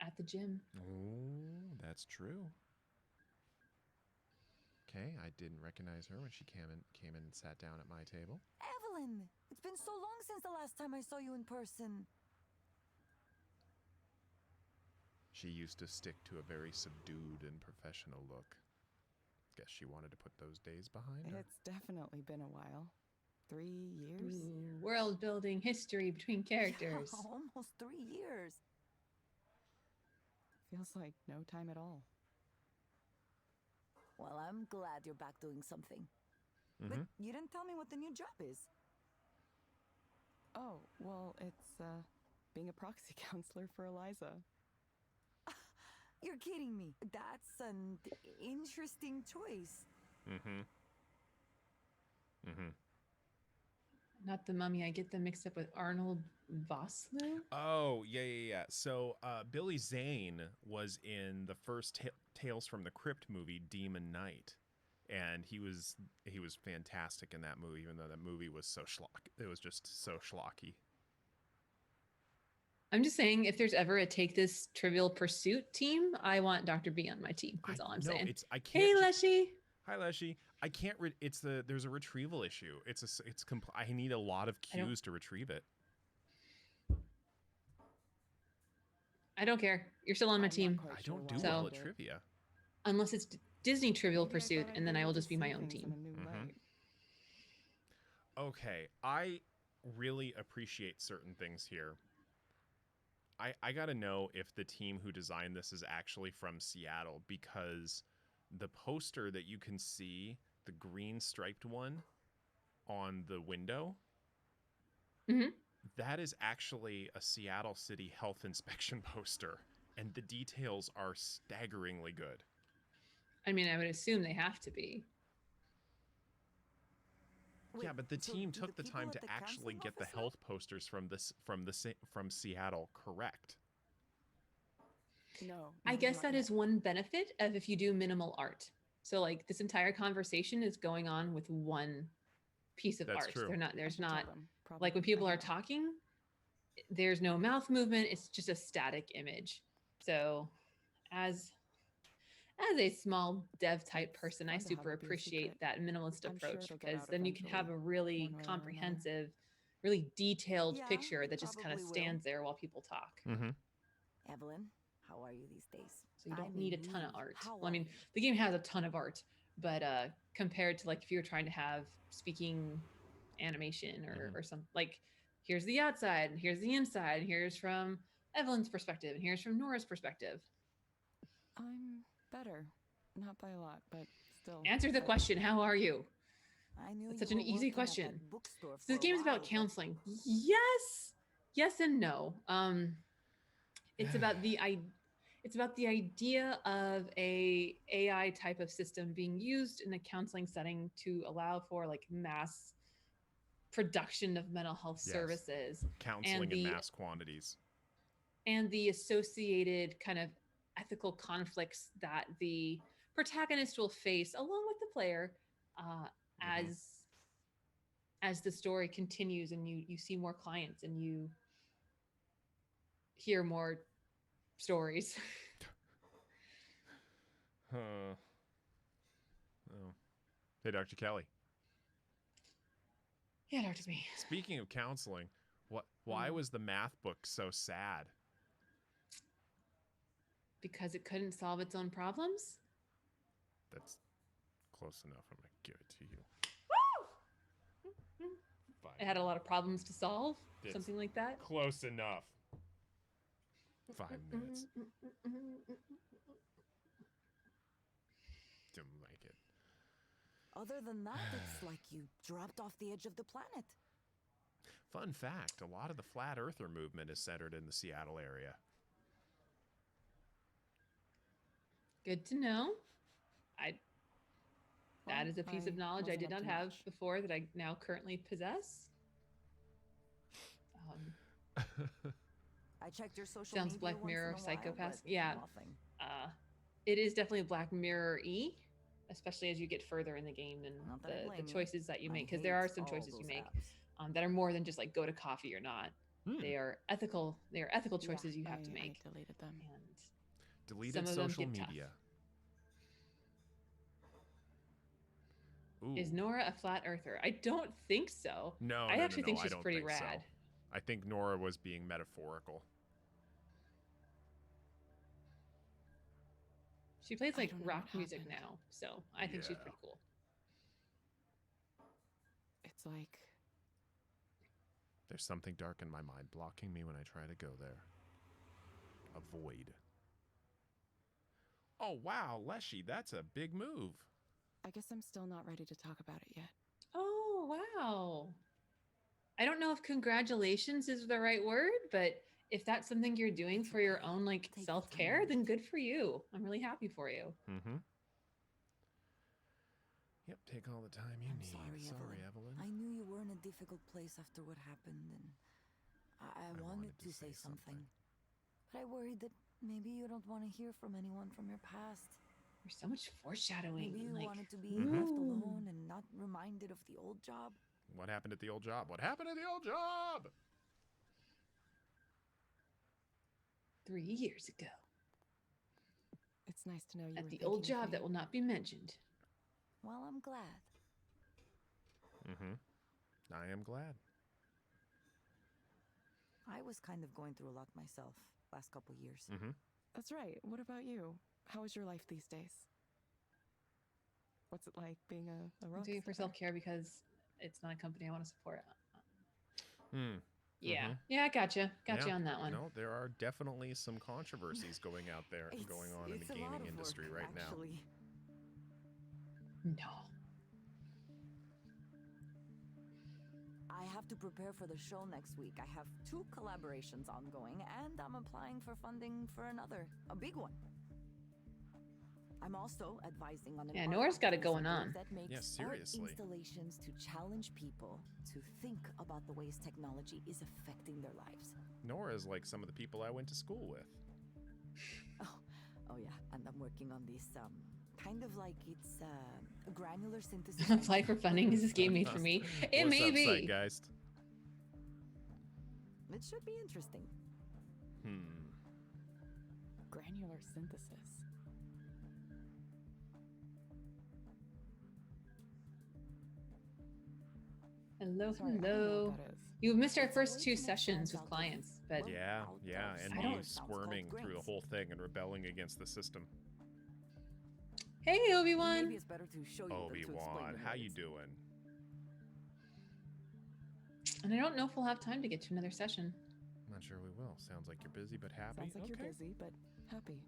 at the gym. Oh, that's true. Okay, I didn't recognize her when she came in and sat down at my table. Evelyn! It's been so long since the last time I saw you in person. She used to stick to a very subdued and professional look. Guess she wanted to put those days behind her. It's definitely been a while. 3 years? World building history between characters. Yeah, almost 3 years. Feels like no time at all. Well, I'm glad you're back doing something. Mm-hmm. But you didn't tell me what the new job is. Oh, well, it's being a proxy counselor for Eliza. You're kidding me. That's an interesting choice. Mm-hmm. Mm-hmm. Not the Mummy. I get them mixed up with Arnold Vosloo. Oh, yeah. So Billy Zane was in the first Tales from the Crypt movie, Demon Knight. And he was fantastic in that movie, even though that movie was so it was just so schlocky. I'm just saying, if there's ever a Take This Trivial Pursuit team, I want Dr. B on my team. That's all I'm saying. I can't. Hey, Leshy. Hi, Leshy. I can't. There's a retrieval issue. I need a lot of cues to retrieve it. I don't care. You're still on my team. I don't do well at trivia. Unless it's Disney Trivial Pursuit, and then I will just be my own team. Okay, I really appreciate certain things here. I gotta know if the team who designed this is actually from Seattle, because the poster that you can see, the green striped one on the window, that is actually a Seattle City Health Inspection poster, and the details are staggeringly good. I mean, I would assume they have to be. Yeah, but the team took the time to actually get the health posters from Seattle correct. No. I guess that is one benefit of if you do minimal art. So like this entire conversation is going on with one piece of art. True. There's not like when people are talking, there's no mouth movement. It's just a static image. So as a small dev type person, I super appreciate that minimalist approach, because then you can have a really comprehensive, really detailed picture that just kind of stands there while people talk. Mm-hmm. Evelyn, how are you these days? So you don't need a ton of art. Well, I mean, the game has a ton of art, but compared to like if you were trying to have speaking animation or something, like here's the outside and here's the inside and here's from Evelyn's perspective and here's from Nora's perspective. I'm better. Not by a lot, but still. Answer the question. How are you? I knew It's you such an were easy working at question. that bookstore So this for a game is about while, counseling. Yes and no. It's about the idea of a AI type of system being used in a counseling setting to allow for like mass production of mental health services, counseling in mass quantities, and the associated kind of ethical conflicts that the protagonist will face along with the player as the story continues and you see more clients and you hear more stories. Oh. Hey, Dr. Kelly. Yeah, Dr. B. Speaking of counseling, why was the math book so sad? Because it couldn't solve its own problems? That's close enough. I'm going to give it to you. it had a lot of problems to solve, It's something like that. Close enough. 5 minutes. Didn't like it. Other than that, it's like you dropped off the edge of the planet. Fun fact, a lot of the flat earther movement is centered in the Seattle area. Good to know. That Well, is a piece of I knowledge I wasn't did up not to have much. before that I now currently possess. I checked your social Sounds media Black once Mirror in a while, Psychopaths. but Yeah. nothing. It is definitely Black Mirror-y, especially as you get further in the game and Not that I the blame you. choices that you I make, because there are hate some all choices you those make apps. that are more than just like go to coffee or not. They are ethical. They are ethical Yeah, choices you have to I make. deleted them. And Deleted some of them social get tough. media. Ooh. Is Nora a flat earther? I don't think so. No, I no, actually no, think I she's don't pretty think so. rad. I think Nora was being metaphorical. She plays I like don't know rock what music happened. now, so I think she's Yeah. pretty cool. It's like There's something dark in my mind blocking me when I try to go there. A void. Oh, wow, Leshy, that's a big move. I guess I'm still not ready to talk about it yet. Oh, wow. I don't know if congratulations is the right word, but if that's something you're doing It's for your okay. own like Take the time self-care, you then need. good for you. I'm really happy for you. Mm-hmm. Yep, take all the time you I'm need. sorry, Evelyn. I knew you were in a difficult place after what happened, and I wanted to say something. But I worried that maybe you don't want to hear from anyone from your past. There's so much foreshadowing. Maybe you and, like, wanted to be Mhm. left alone and not reminded of the old job. What happened at the old job? What happened at the old job? 3 years ago, It's nice to know you at were the old thinking of job that me. will not be mentioned. Well, I'm glad. Mm-hmm. I am glad. I was kind of going through a lot myself last couple years. Mm-hmm. That's right. What about you? How is your life these days? What's it like being a I'm rock doing it for star? self-care because it's not a company I want to support. Hmm. Yeah. Mhm. Yeah, I gotcha. Gotcha Yeah. on that one. No, there are definitely some controversies going out there, going on in the It's a lot gaming of industry work, right now. actually. No. I have to prepare for the show next week. I have 2 collaborations ongoing, and I'm applying for funding for another, a big one. I'm also advising on an Yeah, art Nora's got it activism going group on. that makes Yeah, art seriously. installations to challenge people to think about the ways technology is affecting their lives. Nora's like some of the people I went to school with. Oh yeah, and I'm working on this kind of like it's a granular synthesis. Apply for funding. Is this game made for me? It What's may up, be. Zeitgeist? It should be interesting. Granular synthesis. Hello, Sorry, I don't know hello. what that is. You missed our It's a first way 2 to make sessions friends with out of, clients, but well, Yeah, out yeah, of and I me don't- sounds called squirming through the grains. whole thing and rebelling against the system. hey, Obi-Wan. Maybe it's better to show you than to explain Obi-Wan, in how you words. doing? And I don't know if we'll have time to get to another session. I'm not sure we will. Sounds like you're busy but happy. Sounds like okay. you're busy, but happy.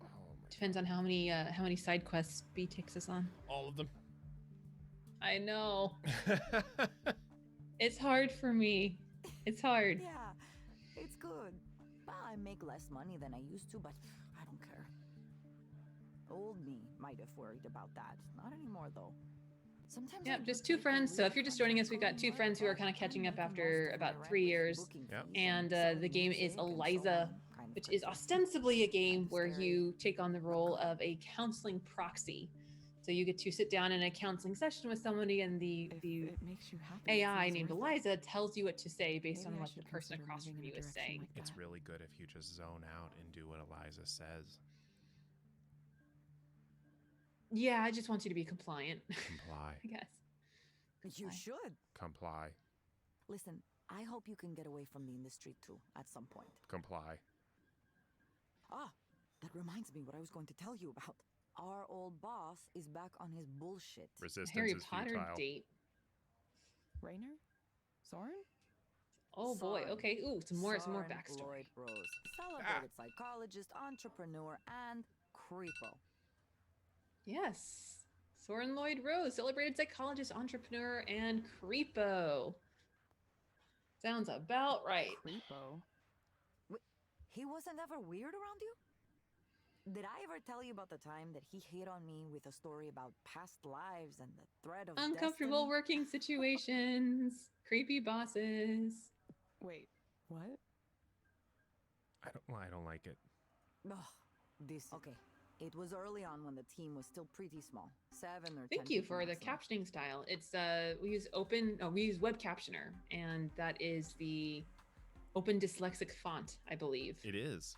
Oh my Depends on how many side quests B takes us on. All of them. I know. It's hard for me. It's hard. Yeah, it's good. Well, I make less money than I used to, but I don't care. Old me might have worried about that. Not anymore, though. Sometimes Yep, I just do 2 take a friends. So little if you're just time joining to us, we've got 2 learn friends who are more. kind of catching I'm up making after most of my about rent 3 with years. booking Yep. fees And selling the game is music, and so Eliza, I'm kind of which is cryptic. ostensibly a game Kind of where scary. you take on the role of a counseling proxy. So you get to sit down in a counseling session with somebody, and the If it makes you happy, it AI seems named worth it. Eliza tells you what to say based Maybe on I what should the person consider across moving from in a you is direction saying. like It's that. really good if you just zone out and do what Eliza says. Yeah, I just want you to be compliant, Comply. I guess. You Why? should. Comply. Listen, I hope you can get away from the industry too at some point. Comply. Ah, that reminds me what I was going to tell you about. Our old boss is back on his bullshit. Resistance Harry is Potter futile. date. Rainer? Soren? Oh boy. Soren. Okay. Ooh, some more Soren backstory. Lloyd Rose, celebrated psychologist, entrepreneur, and creepo. Yes. Soren Lloyd Rose, celebrated psychologist, entrepreneur, and creepo. Sounds about right. Creepo. He wasn't ever weird around you? Did I ever tell you about the time that he hit on me with a story about past lives and the threat of Uncomfortable destiny? working situations, creepy bosses. Wait, what? I don't like it. Ugh, okay. It was early on when the team was still pretty small, 7 or 10. Thank you people for the maximum. captioning style. It's we use web captioner, and that is the open dyslexic font, I believe. It is.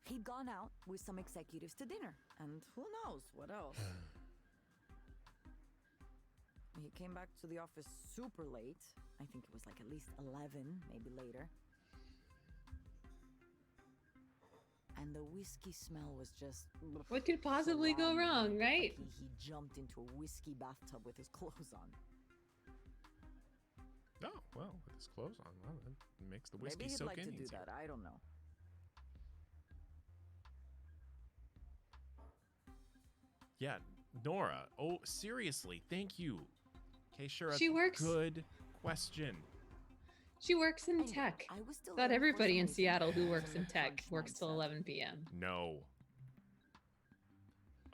He'd gone out with some executives to dinner, and who knows what else. He came back to the office super late. I think it was like at least 11, maybe later. And the whiskey smell was just... What could possibly go phenomenal. wrong, right? Like he jumped into a whiskey bathtub with his clothes on. Oh, well, with his clothes on, well, that makes the whiskey Maybe he'd soak like in to do easier. that. I don't know. Yeah, Nora. Oh, seriously, thank you. Okay, sure. She works- Good question. She works in Anyway, tech. I was still Thought there for everybody some in reason. Seattle who I was works in in the tech crunch works till mindset. 11 p.m. No.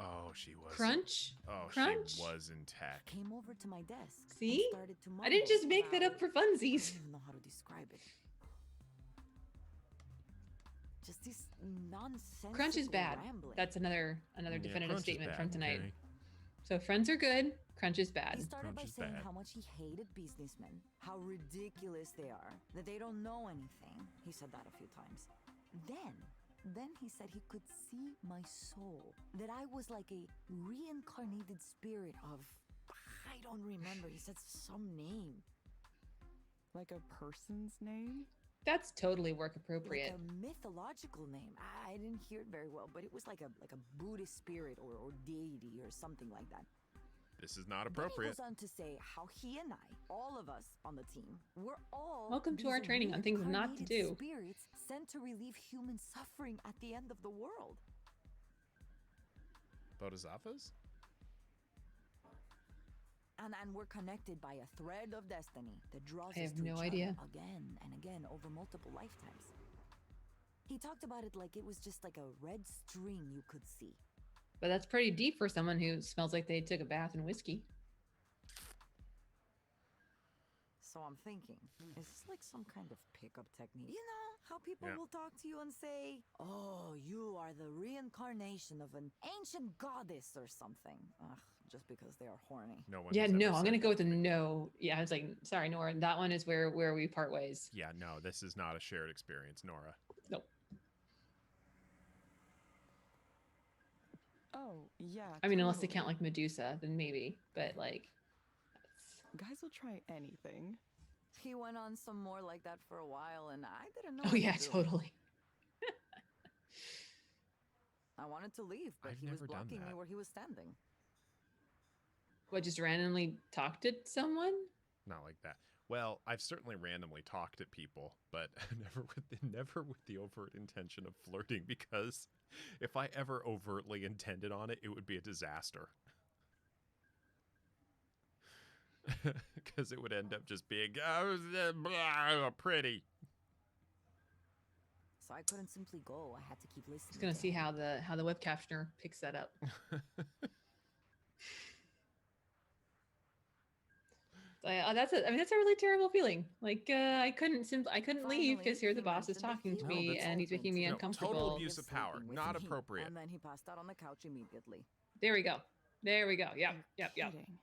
Oh, she was. Crunch? Oh, Crunch? she was in tech. Came over to my desk. and See? started to I didn't mumble just make that up about- for I funsies. don't even know how to describe it. Just this nonsensical Crunch is bad. rambling. That's another Yeah, definitive crunch is statement bad, from tonight. okay? So friends are good. Crunch is He bad. started by Crunch is saying bad. how much he hated businessmen, how ridiculous they are, that they don't know anything. He said that a few times. Then he said he could see my soul, that I was like a reincarnated spirit of, I don't remember. He said some name, Like a person's name? That's totally work like appropriate. a mythological name. I didn't hear it very well, but it was like a Buddhist spirit or deity or something like that. This is not Then he appropriate. goes on to say how he and I, all of us on the team, we're all Welcome to our these training on things not to reincarnated do. spirits sent to relieve human suffering at the end of the world. Bodhisattvas? And we're connected by a thread of destiny that draws I us have to no each idea. other again and again over multiple lifetimes. He talked about it like it was just like a red string you could see. But that's pretty deep for someone who smells like they took a bath in whiskey. So I'm thinking, is this like some kind of pickup technique? You know, how people Yeah. will talk to you and say, oh, you are the reincarnation of an ancient goddess or something. Ugh, just because they are horny. No one. Yeah, has no, ever I'm said gonna that go with to a me. no. Yeah, I was like, sorry, Nora. That one is where we part ways. Yeah, no, this is not a shared experience, Nora. Nope. Oh, yeah. I mean, unless they count totally. like Medusa, then maybe. But like, Guys will try anything. He went on some more like that for a while, and I didn't know oh what to yeah, do. totally. I wanted to leave, but I've he was never done blocking me that. where he was standing. What, just randomly talk to someone? Not like that. Well, I've certainly randomly talked at people, but never with the overt intention of flirting, because if I ever overtly intended on it, it would be a disaster. Because it would end up just being pretty. So I couldn't simply go. I had to keep listening. Just gonna to see him. how the web captioner picks that up. That's a really terrible feeling. Like I couldn't leave Finally, because here the he boss is mentioned that talking he to No, me that's- and he's making me open to uncomfortable. total possibility abuse of power, sleeping with not me. appropriate. And then he passed out on the couch immediately. There we go. There we go. Yep. You're Yep. Yep. kidding.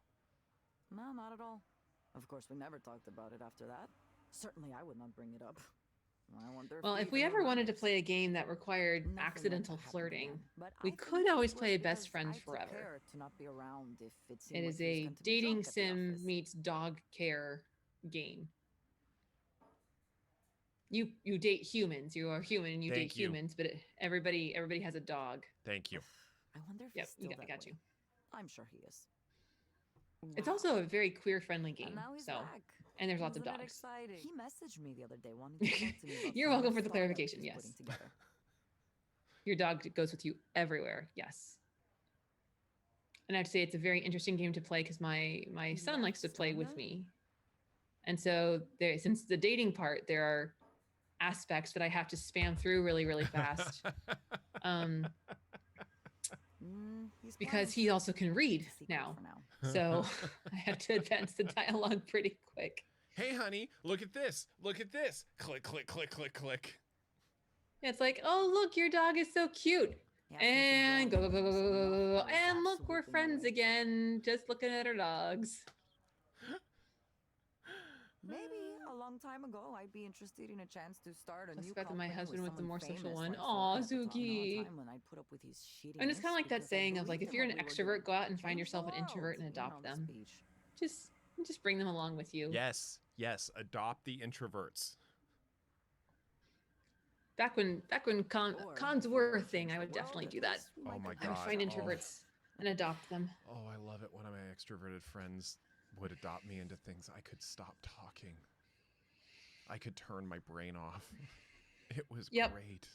No, not at all. Of course, we never talked about it after that. Certainly, I would not bring it up. I wonder Well, he if we even ever wanted to remembers. play a game that required Nothing like accidental that happened flirting, again, but we I think could it always was play Best because Friends I took Forever. care to not be around if it seemed It like is he was a going to be dating drunk at the sim office. meets dog care game. You date humans. You are human and you Thank date you. humans, but everybody has a dog. Thank you. I wonder if Yep, he's still I that got way. you. I'm sure he is. It's Wow. also a very queer-friendly game. And now he's So, back. and there's lots of Isn't it dogs. exciting? He messaged me the other day wanting to talk to me about You're some welcome new for the stuff that clarification, he's yes. putting together. Your dog goes with you everywhere. Yes. And I'd say it's a very interesting game to play because my You son likes to left play with Dunlap? me. And so there, since the dating part, there are aspects that I have to spam through really, really fast. He's Because planning he also can read it's a secret now. for now. So I have to advance the dialogue pretty quick. Hey, honey, look at this. Look at this. Click, click, click, click, click. It's like, oh, look, your dog is so cute. He asked me to And join go, go, him, go, go, so go, go, go, go. I was And look, we're absolutely friends away. again, just looking at our dogs. Maybe a long time ago, I'd be interested in a chance to start a Plus new the fact that my company husband with was the someone more social famous one. like Aw, Phil Capital. Zuki. A time when I'd put up with his And it's kind of like that shittiness because I saying of like, believed if in you're an what we were extrovert, doing. go out and find Change yourself the an introvert and world, you adopt know, the them. speech. Just bring them along with you. Yes, yes, adopt the introverts. Back when Or cons if you were a wanna thing, change I the would world, definitely at do that. least we Oh might my get I would God. find Oh. introverts and adopt them. Oh, I love it when my extroverted friends would adopt me into things I could stop talking. I could turn my brain off. It was Yep. great.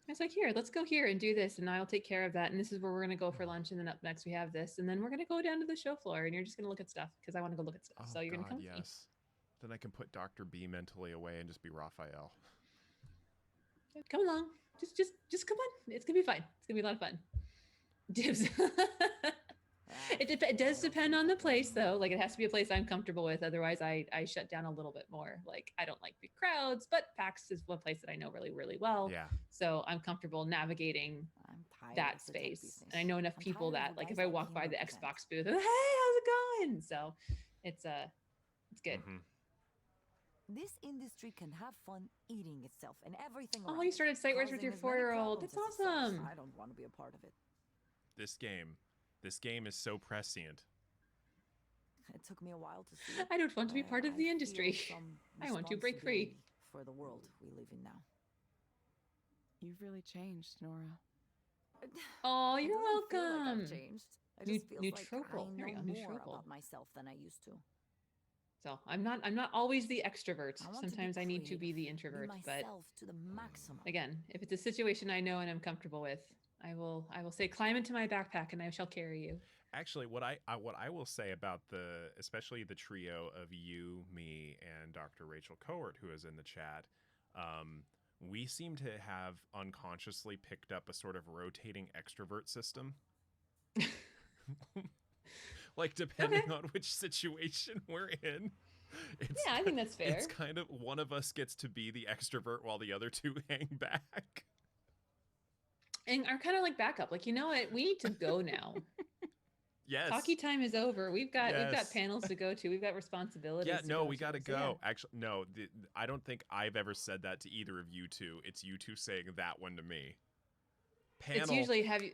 I was like, here, let's go here and do this, and I'll take care of that. And this is where we're gonna go for lunch, and then up next we have this, and then we're gonna go down to the show floor, and you're just gonna look at stuff because I want to go look at stuff. Oh, So you're God, gonna come with me. yes. Then I can put Dr. B mentally away and just be Raphael. Come along, just come on. It's gonna be fun. It's gonna be a lot of fun. Dibs. It does depend on the place, though. Like, it has to be a place I'm comfortable with. Otherwise, I shut down a little bit more. Like, I don't like big crowds, but PAX is one place that I know really, really well. Yeah. So I'm comfortable navigating I'm tired that of the tech space. business. And I know enough I'm people tired of that, the like, if guys I that walk can't by the represent. Xbox booth, hey, how's it going? So it's good. Mhm. This industry can have fun eating itself and everything. Oh, around you it, started Site Wars with causing your as many 4-year-old. problems That's as it solves. awesome. I don't want to be a part of it. This game is so prescient. It took me a while to see it. I don't want to be but part of I the feel industry. some I want to break free. responsibility for the world we live in now. You've really changed, Nora. Oh, It you're doesn't feel like welcome. I've changed. It New- just feels like nootropical. I There you know go, more nootropical. about myself than I used to. So I'm not always the extrovert. I want to be Sometimes I need to be creative, the introvert. Be But myself to the maximum. again, if it's a situation I know and I'm comfortable with, I will say climb into my backpack and I shall carry you. Actually, what I will say about especially the trio of you, me, and Dr. Rachel Cohort, who is in the chat, we seem to have unconsciously picked up a sort of rotating extrovert system. Like, depending on which situation we're in. Yeah, I think that's fair. It's kind of one of us gets to be the extrovert while the other two hang back. And are kind of like backup. Like, you know what? We need to go now. Yes. Talkie time is over. We've got Yes. panels to go to. We've got responsibilities. Yeah, to no, go we to. got to So, go. yeah. Actually, no, I don't think I've ever said that to either of you two. It's you two saying that one to me. Panel. It's usually have you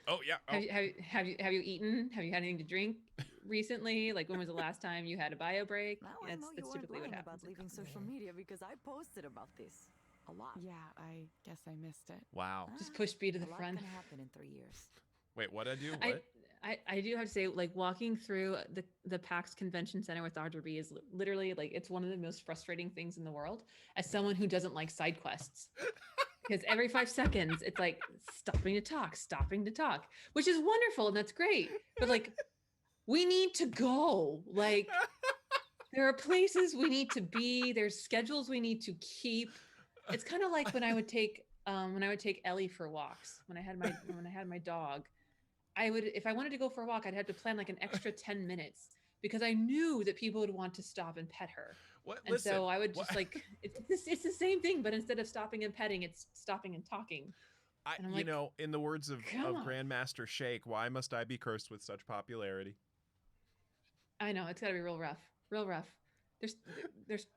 Oh yeah. Oh. have you eaten? Have you had anything to drink recently? Like, when was the last time you had a bio break? Now I That's know you that's weren't typically what lying happens. about leaving social media because I posted about this a lot. Yeah, I guess I missed it. Wow. Just push B to the a lot front. can happen in 3 years. Wait, what I do? What? I do have to say, like, walking through the PAX Convention Center with Dr. B is literally, like, it's one of the most frustrating things in the world as someone who doesn't like side quests. Because every 5 seconds, it's like stopping to talk, which is wonderful and that's great. But, like, we need to go. Like, there are places we need to be. There's schedules we need to keep. It's kind of like when I would take Ellie for walks. When I had my dog, if I wanted to go for a walk, I'd have to plan like an extra 10 minutes because I knew that people would want to stop and pet her. What? And Listen, so I would what- just like, it's the same thing, but instead of stopping and petting, it's stopping and talking. And I'm you like, know, in the words of come on. Grandmaster Shake, why must I be cursed with such popularity? I know, it's gotta be real rough. There's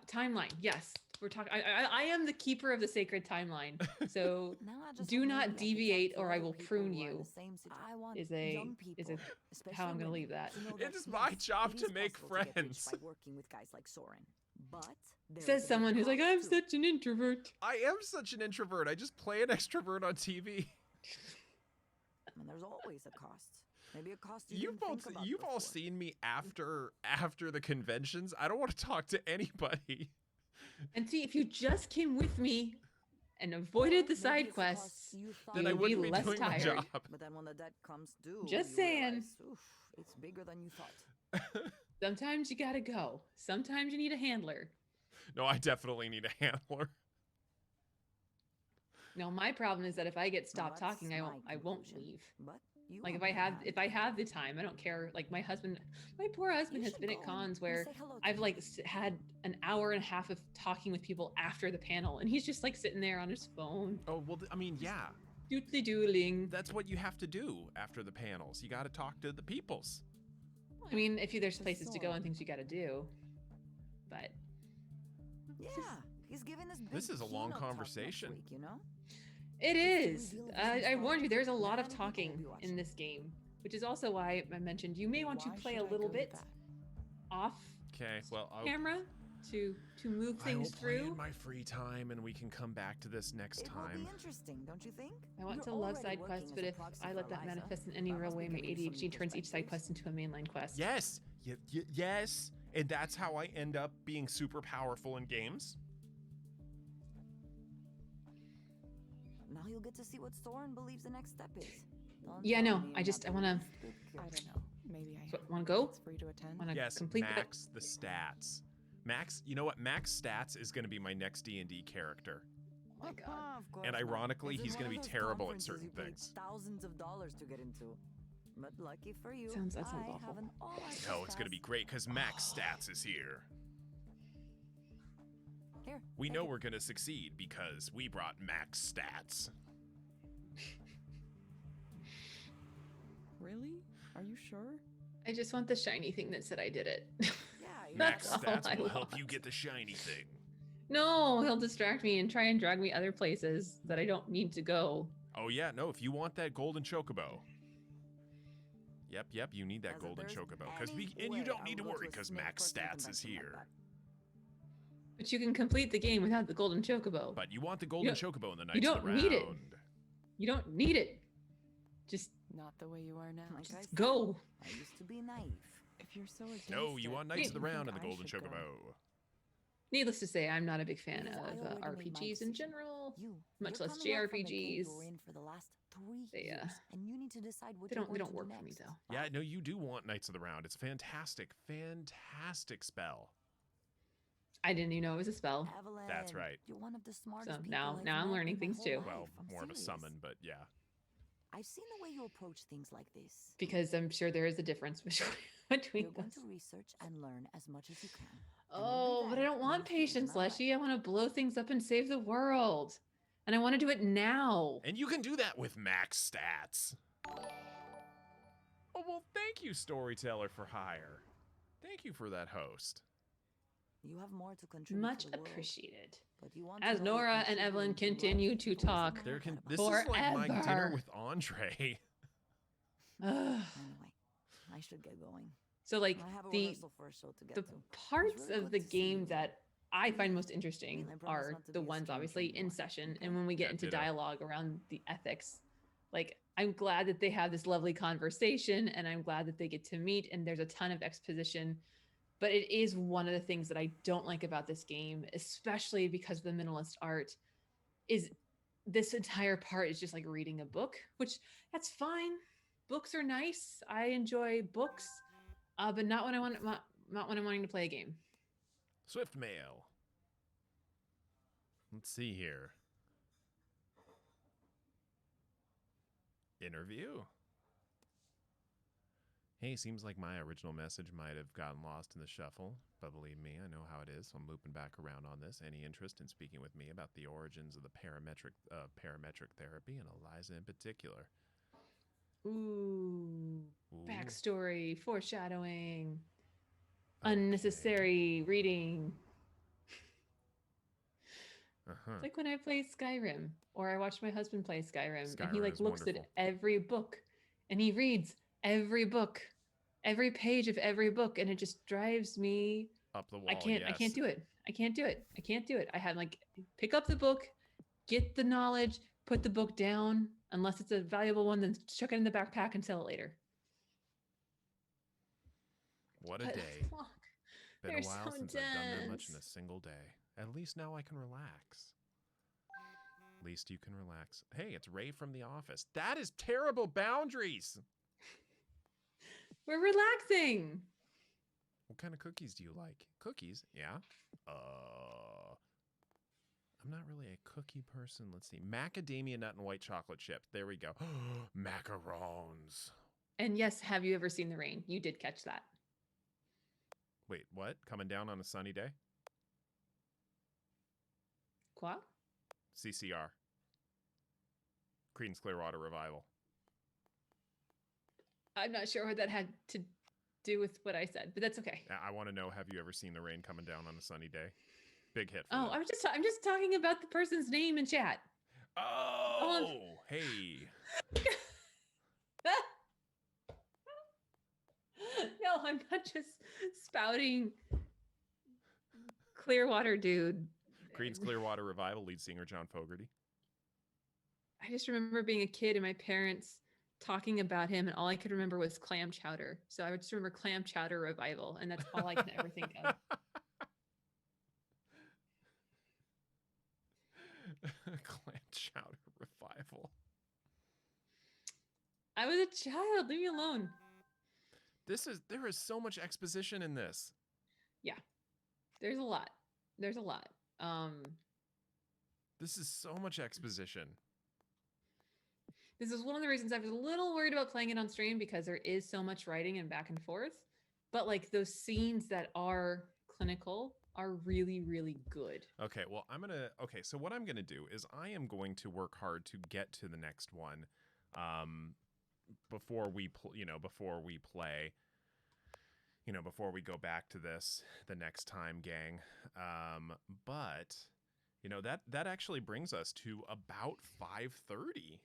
timeline. Yes, we're talking. I am the keeper of the sacred timeline. So Now I just do hope not maybe I can talk deviate to or I other will people prune who are in you. the same I want is a young people, how I'm especially gonna women, leave that. to know It that is my yes, job it to is make possible to get rich friends. by working with guys like Soren. But there Says is a big someone who's like, cost I'm too. such an introvert. I am such an introvert. I just play an extrovert on TV. And there's always a cost. Maybe a cost you You've didn't think both about you've all before. seen me after the conventions. I don't want to talk to anybody. And see, if you just came with me and avoided the Or maybe side it's a cost quests, you thought Then you I would be wouldn't be less doing my tired. job. But then when the debt comes due, Just you saying. realize, oof, it's bigger than you thought. Sometimes you gotta go. Sometimes you need a handler. No, I definitely need a handler. No, my problem is that if I get stopped that's talking, my I won't conclusion. leave. But you Like on if I the have other if I hand, have the time, I don't care. Like my poor husband you has should been at go cons and where say hello to I've him. like had an hour and a half of talking with people after the panel, and he's just like sitting there on his phone, Oh, well, I mean, yeah. doodly doodling. That's what you have to do after the panels. You got to talk to the peoples. I mean, if there's For places to go sure. and things you got to do, but Yeah, he's giving this. This big is a long keynote talk next conversation. week, you know? it is. reveal of I season warned you, there's a five, lot of many people will talking be in watching. this game, which is also why I mentioned you may want to Why play should a I little go to bit that? off Okay, well, camera to move I will things play through. in my free time, and we can come back to this next It will time. be interesting, don't you think? I want You're to love already side working quests, as but a if proxy I for let that Eliza. manifest in any That real must way, be my giving you some ADHD new turns each side perspectives. quest into a mainline quest. Yes, yes, and that's how I end up being super powerful in games. Now you'll get to see what Soren believes the next step is. Don't Yeah, tell no, me I you're just- not I wanna- the least bit I curious. don't know. Maybe I So, am. wanna go? It's free to attend. Want to Yes, complete that? max the stats. Max, you know what? Max stats is going to be my next D&D character. Oh my God. Of course And not. ironically, It's in he's one gonna of be those terrible at conferences certain you paid things. Thousands of dollars to get into. But lucky for you, That sounds I awful. have an all-access No, it's going to be pass. great because Max stats is here. Here, We take know it. we're going to succeed because we brought Max stats. Really? Are you sure? I just want the shiny thing that said I did it. Yeah, you Max That's all I stats will help you want. get the shiny thing. No, he'll distract me and try and drag me other places that I don't need to go. Oh yeah, no, if you want that golden chocobo. Yep, you need that As if golden there's chocobo. any And you way don't I need to would go worry a because snake Max person stats is convention like here. that. But you can complete the game without the golden chocobo. But you want the golden don't- chocobo in the you Knights of the don't need it. Round. You don't need it. Just Not the way you are now. Like I said, go. I used to be naive. If you're so against No, you it, want Knights of the you think Round and the I golden should go? chocobo. Needless to say, I'm not a big fan Because I of already made my RPGs in decision. general. You, Much you're less coming out from the cave JRPGs. you were in for the last 3 They, years, and you need to decide what They you don't want to work do for me next. though. Yeah, no, you do want Knights of the Round. It's fantastic, fantastic spell. I didn't even know it was a spell. Evelyn, That's right. You're one of the smartest So people now I've I'm met learning in my things whole too. life. Well, I'm more of a serious. summon, but yeah. I've seen the way you approach things like this. Because I'm sure there is a difference between You're going us. to research and learn as much as you can. Oh, but I don't want patience, Leslie. Leshy. I want to blow things up and save the world. And I want to do it now. And you can do that with max stats. Oh, well, thank you, Storyteller for Hire. Thank you for that host. You have more to contribute Much to the world, appreciated. but you want to As know what Nora and contributing Evelyn to life continue to doesn't talk, matter There can about. this is like my dinner Forever. with Andre. Ugh. Anyway, I should get going. So like I have a the rehearsal for a show to get the to. parts really of good the to see you game again. that I find most interesting I promise are not to the be a ones stranger obviously in anymore, session okay? and when we get Yeah, into ditto. dialogue around the ethics. Like I'm glad that they have this lovely conversation and I'm glad that they get to meet and there's a ton of exposition. But it is one of the things that I don't like about this game, especially because of the minimalist art, is this entire part is just like reading a book, which that's fine. Books are nice. I enjoy books, but not when not when I'm wanting to play a game. Swift Mail. Let's see here. Interview. Hey, seems like my original message might have gotten lost in the shuffle, but believe me, I know how it is, so I'm looping back around on this. Any interest in speaking with me about the origins of the parametric therapy and Eliza in particular? Ooh, Ooh. backstory, foreshadowing, Okay. unnecessary reading. Uh-huh. It's like when I play Skyrim, or I watch my husband play Skyrim, and he Skyrim like is looks wonderful. at every book, and he reads every book, every page of every book, and it just drives me. Up the wall, I can't yes. do it. I can't do it. I can't do it. I have like pick up the book, get the knowledge, put the book down. Unless it's a valuable one, then chuck it in the backpack and sell it later. What a But day. look, Been they're a while so since I've done that much in a dense. single day. At least now I can relax. At least you can relax. Hey, it's Ray from The Office. That is terrible boundaries. We're relaxing. What kind of cookies do you like? Cookies? Yeah. I'm not really a cookie person. Let's see. Macadamia nut and white chocolate chip. There we go. Macarons. And yes, have you ever seen the rain? You did catch that. Wait, what? Coming down on a sunny day? Quoi? CCR. Creedence Clearwater Revival. I'm not sure what that had to do with what I said, but that's okay. I want to know, have you ever seen the rain coming down on a sunny day? Big hit for Oh, them. I'm just talking about the person's name in chat. Oh, hey. No, I'm not just spouting Clearwater dude. Creedence Clearwater Revival lead singer John Fogerty. I just remember being a kid and my parents talking about him, and all I could remember was clam chowder. So I would just remember clam chowder revival, and that's all I can ever think of. Clam chowder revival. I was a child. Leave me alone. There is so much exposition in this. Yeah, there's a lot. There's a lot. This is so much exposition. This is one of the reasons I was a little worried about playing it on stream, because there is so much writing and back and forth. But like those scenes that are clinical are really, really good. Okay, well, so what I'm gonna do is I am going to work hard to get to the next one, before we play, before we go back to this the next time, gang. But that actually brings us to about 5:30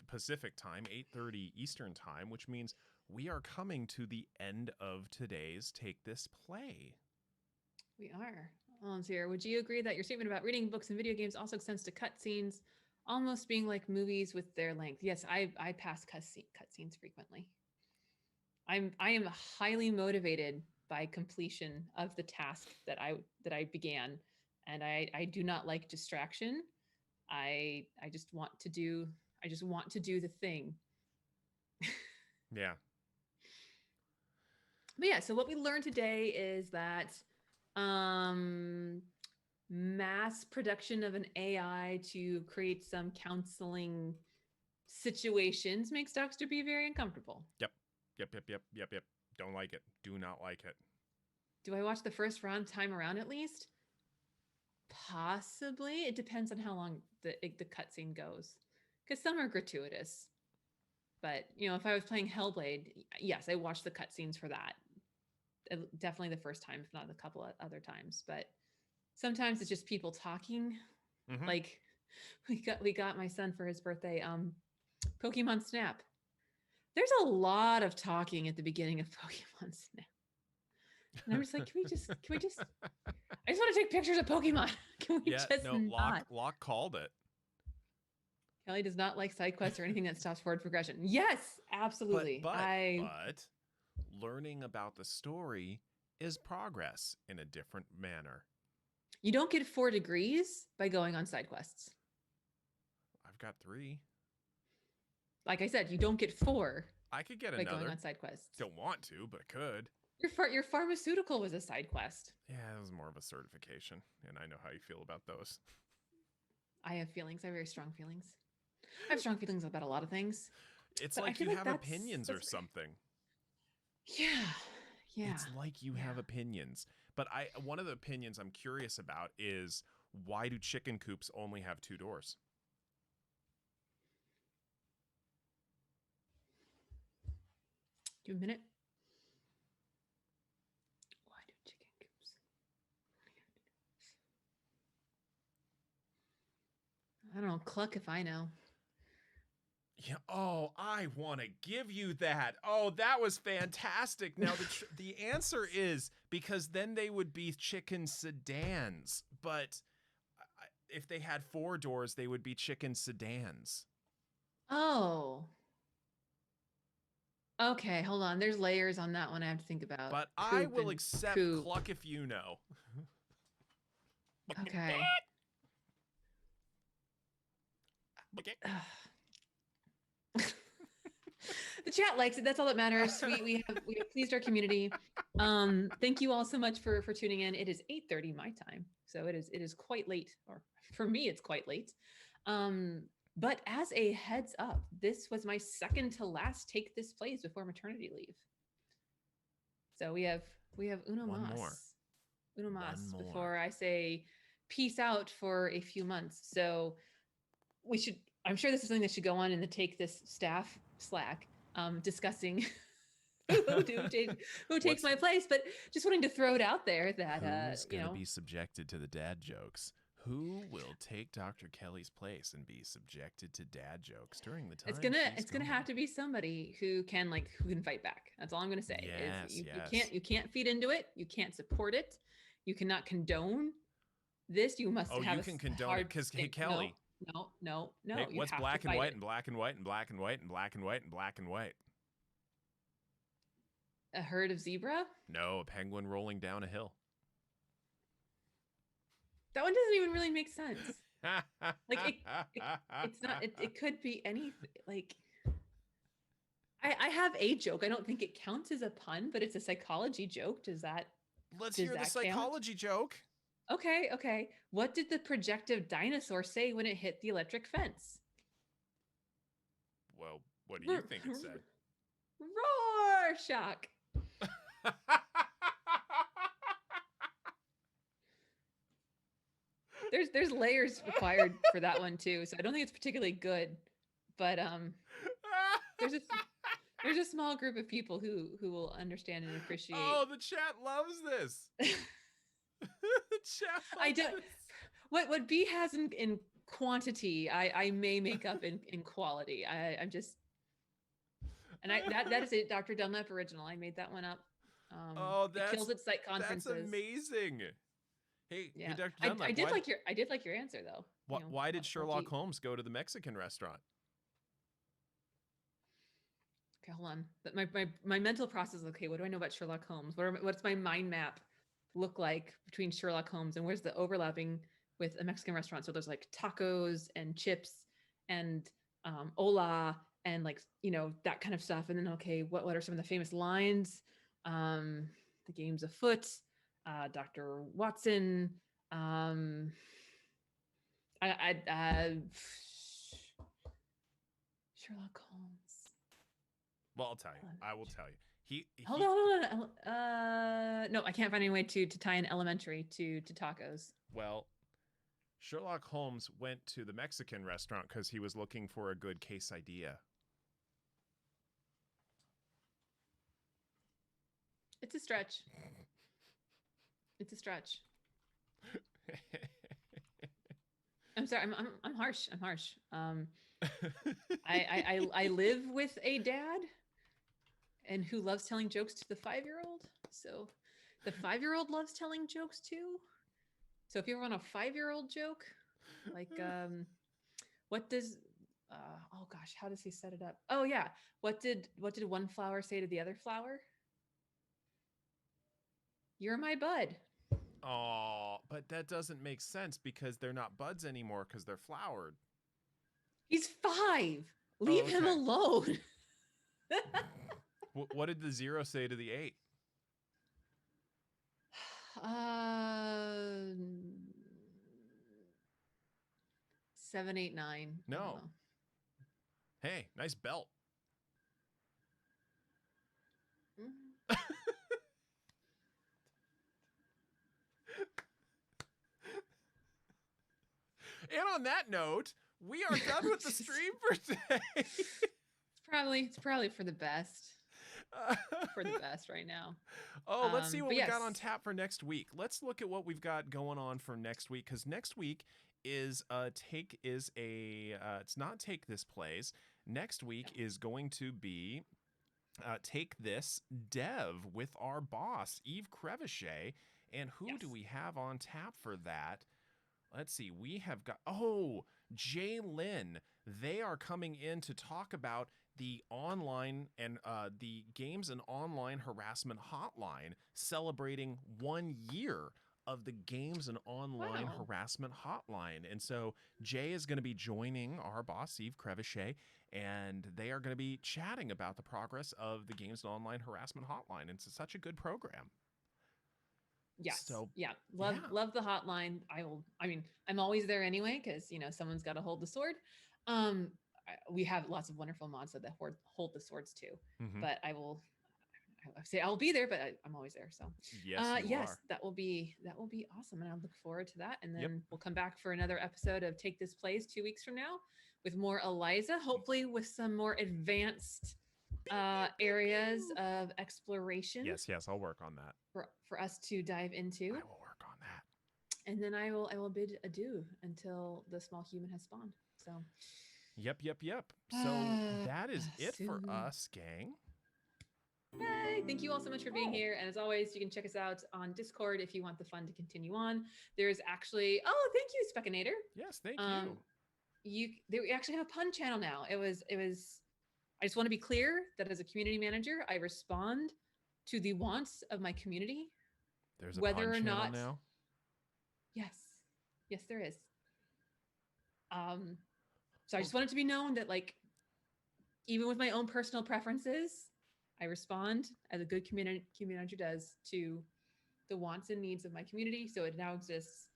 Pacific time, 8:30 Eastern time, which means we are coming to the end of today's Take This Play. We are. Alan's here. Would you agree that your statement about reading books and video games also extends to cutscenes, almost being like movies with their length? Yes, I pass cutscenes frequently. I am highly motivated by completion of the task that I began, and I do not like distraction. I just want to do the thing. Yeah. But yeah, so what we learned today is that mass production of an AI to create some counseling situations makes Dr. B very uncomfortable. Yep. Don't like it. Do not like it. Do I watch the first time around at least? Possibly. It depends on how long the cutscene goes, because some are gratuitous. But if I was playing Hellblade, yes, I watched the cutscenes for that. Definitely the first time, if not a couple of other times. But sometimes it's just people talking. Mm-hmm. Like we got my son for his birthday Pokemon Snap. There's a lot of talking at the beginning of Pokemon Snap. And I'm just like, can we just I just want to take pictures of Pokemon. Can we not? Locke called it. Kelly does not like side quests or anything that stops forward progression. Yes, absolutely. But learning about the story is progress in a different manner. You don't get 4 degrees by going on side quests. I've got 3. Like I said, you don't get 4. I could get by another. Going on side quests. Don't want to, but I could. Your pharmaceutical was a side quest. Yeah, that was more of a certification, and I know how you feel about those. I have feelings. I have very strong feelings. I have strong feelings about a lot of things. It's like you have opinions or something. Yeah. It's like you have opinions. But one of the opinions I'm curious about is, why do chicken coops only have 2 doors? Do you have a minute? Why do chicken coops only have 2 doors? I don't know. Cluck if I know. Yeah. Oh, I want to give you that. Oh, that was fantastic. Now, the answer is because then they would be chicken sedans. But if they had 4 doors, they would be chicken sedans. Oh. Okay, hold on. There's layers on that one I have to think about. But I Poop will and accept coop. cluck if you know. Okay. The chat likes it. That's all that matters. We have pleased our community. Thank you all so much for tuning in. It is 8:30 my time, so it is quite late, or for me it's quite late. But as a heads up, this was my second to last take this plays before maternity leave. So we have uno One mas. more. Uno mas One more. before I say peace out for a few months. So we should, I'm sure this is something that should go on in the Take This staff Slack, discussing who takes my place, but just wanting to throw it out there that who's going to be subjected to the dad jokes? Who will take Dr. Kelly's place and be subjected to dad jokes during the time? It's gonna have to be somebody who can fight back. That's all I'm gonna say. Yes, You can't feed into it. You can't support it. You cannot condone this. You must have. You can condone it because hey, Kelly. No. Hey, what's black and white and black and white and black and white and black and white and black and white? A herd of zebra? No, a penguin rolling down a hill. That one doesn't even really make sense. It's not. It could be anything. I have a joke. I don't think it counts as a pun, but it's a psychology joke. Let's hear the psychology joke. Okay. What did the projective dinosaur say when it hit the electric fence? Well, what do you think it said? Roar! Shock. There's layers required for that one too, so I don't think it's particularly good. But there's a small group of people who will understand and appreciate. Oh, the chat loves this. The chat loves this. What B has in quantity, I may make up in quality. I'm just, and that is a Dr. Dunlap original. I made that one up. It kills at site conferences. That's amazing. Hey, yeah. Hey, Dr. Dunlap, I did like your answer though. Why did Sherlock Holmes go to the Mexican restaurant? Okay, hold on. My mental process is, okay, what do I know about Sherlock Holmes? What's my mind map look like between Sherlock Holmes and where's the overlapping with a Mexican restaurant? So there's tacos and chips and hola and that kind of stuff. And then, okay, what are some of the famous lines? The game's afoot. Dr. Watson. Sherlock Holmes. Well, I'll tell you. I will tell you. Hold on. No, I can't find any way to tie in elementary to tacos. Well, Sherlock Holmes went to the Mexican restaurant because he was looking for a good quesadilla. It's a stretch. It's a stretch. I'm sorry. I'm harsh. I'm harsh. I live with a dad, and who loves telling jokes to the 5-year-old. So, the 5-year-old loves telling jokes too. So if you ever want a 5-year-old joke, what does? Oh gosh, how does he set it up? Oh yeah, what did one flower say to the other flower? You're my bud. Oh, but that doesn't make sense because they're not buds anymore because they're flowered. He's 5. Leave him alone. What did the 0 say to the 8? 7, 8, 9. No. Hey, nice belt. Mm-hmm. And on that note, we are done with the stream for today. It's probably for the best. For the best right now. Oh, let's see what we got on tap for next week. Let's look at what we've got going on for next week, because next week is it's not Take This Plays. Next week is going to be Take This Dev with our boss, Eve Crevichet. And who do we have on tap for that? Let's see. We have got, Jay Lynn. They are coming in to talk about the online and the Games and Online Harassment Hotline, celebrating 1 year of the Games and Online Wow. Harassment Hotline. And so Jay is going to be joining our boss, Eve Crevichet, and they are going to be chatting about the progress of the Games and Online Harassment Hotline. And it's such a good program. Yes. So, yeah. yeah. Love the hotline. I'm always there anyway, because someone's got to hold the sword. We have lots of wonderful mods that hold the swords too. Mhm. But I say I'll be there, but I'm always there. So Yes, you are. that will be awesome, and I'll look forward to that. And then Yep. we'll come back for another episode of Take This Plays 2 weeks from now with more Eliza, hopefully with some more advanced areas of exploration. Yes, I'll work on that. For us to dive into. I will work on that. And then I will bid adieu until the small human has spawned. So. Yep. So that is it for soon. us, gang. Yay! Thank you all so much for being here. And as always, you can check us out on Discord if you want the fun to continue on. There's actually, thank you, Speckinator. Yes, thank you. We actually have a pun channel now. It was. I just want to be clear that as a community manager, I respond to the wants of my community. There's a whether pun or channel not now. Yes, there is. So I just want it to be known that, like, even with my own personal preferences, I respond as a good community manager does to the wants and needs of my community. So it now exists.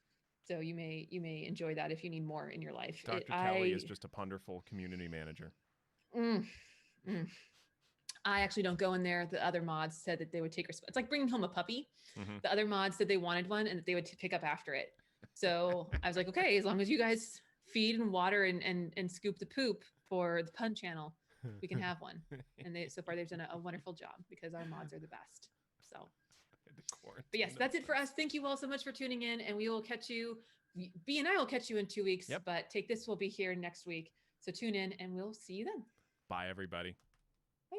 So you may enjoy that if you need more in your life. Dr. Kelli is just a wonderful community manager. I actually don't go in there. The other mods said that they would take response. It's like bringing home a puppy. Mhm. The other mods said they wanted one and that they would pick up after it. So I was like, okay, as long as you guys feed and water and scoop the poop for the pun channel, we can have one. And so far they've done a wonderful job because our mods are the best. So, but yes, that's it for us. Thank you all so much for tuning in, and we will catch you. B and I will catch you in 2 weeks. Yep. But Take This will be here next week. So tune in, and we'll see you then. Bye, everybody. Bye.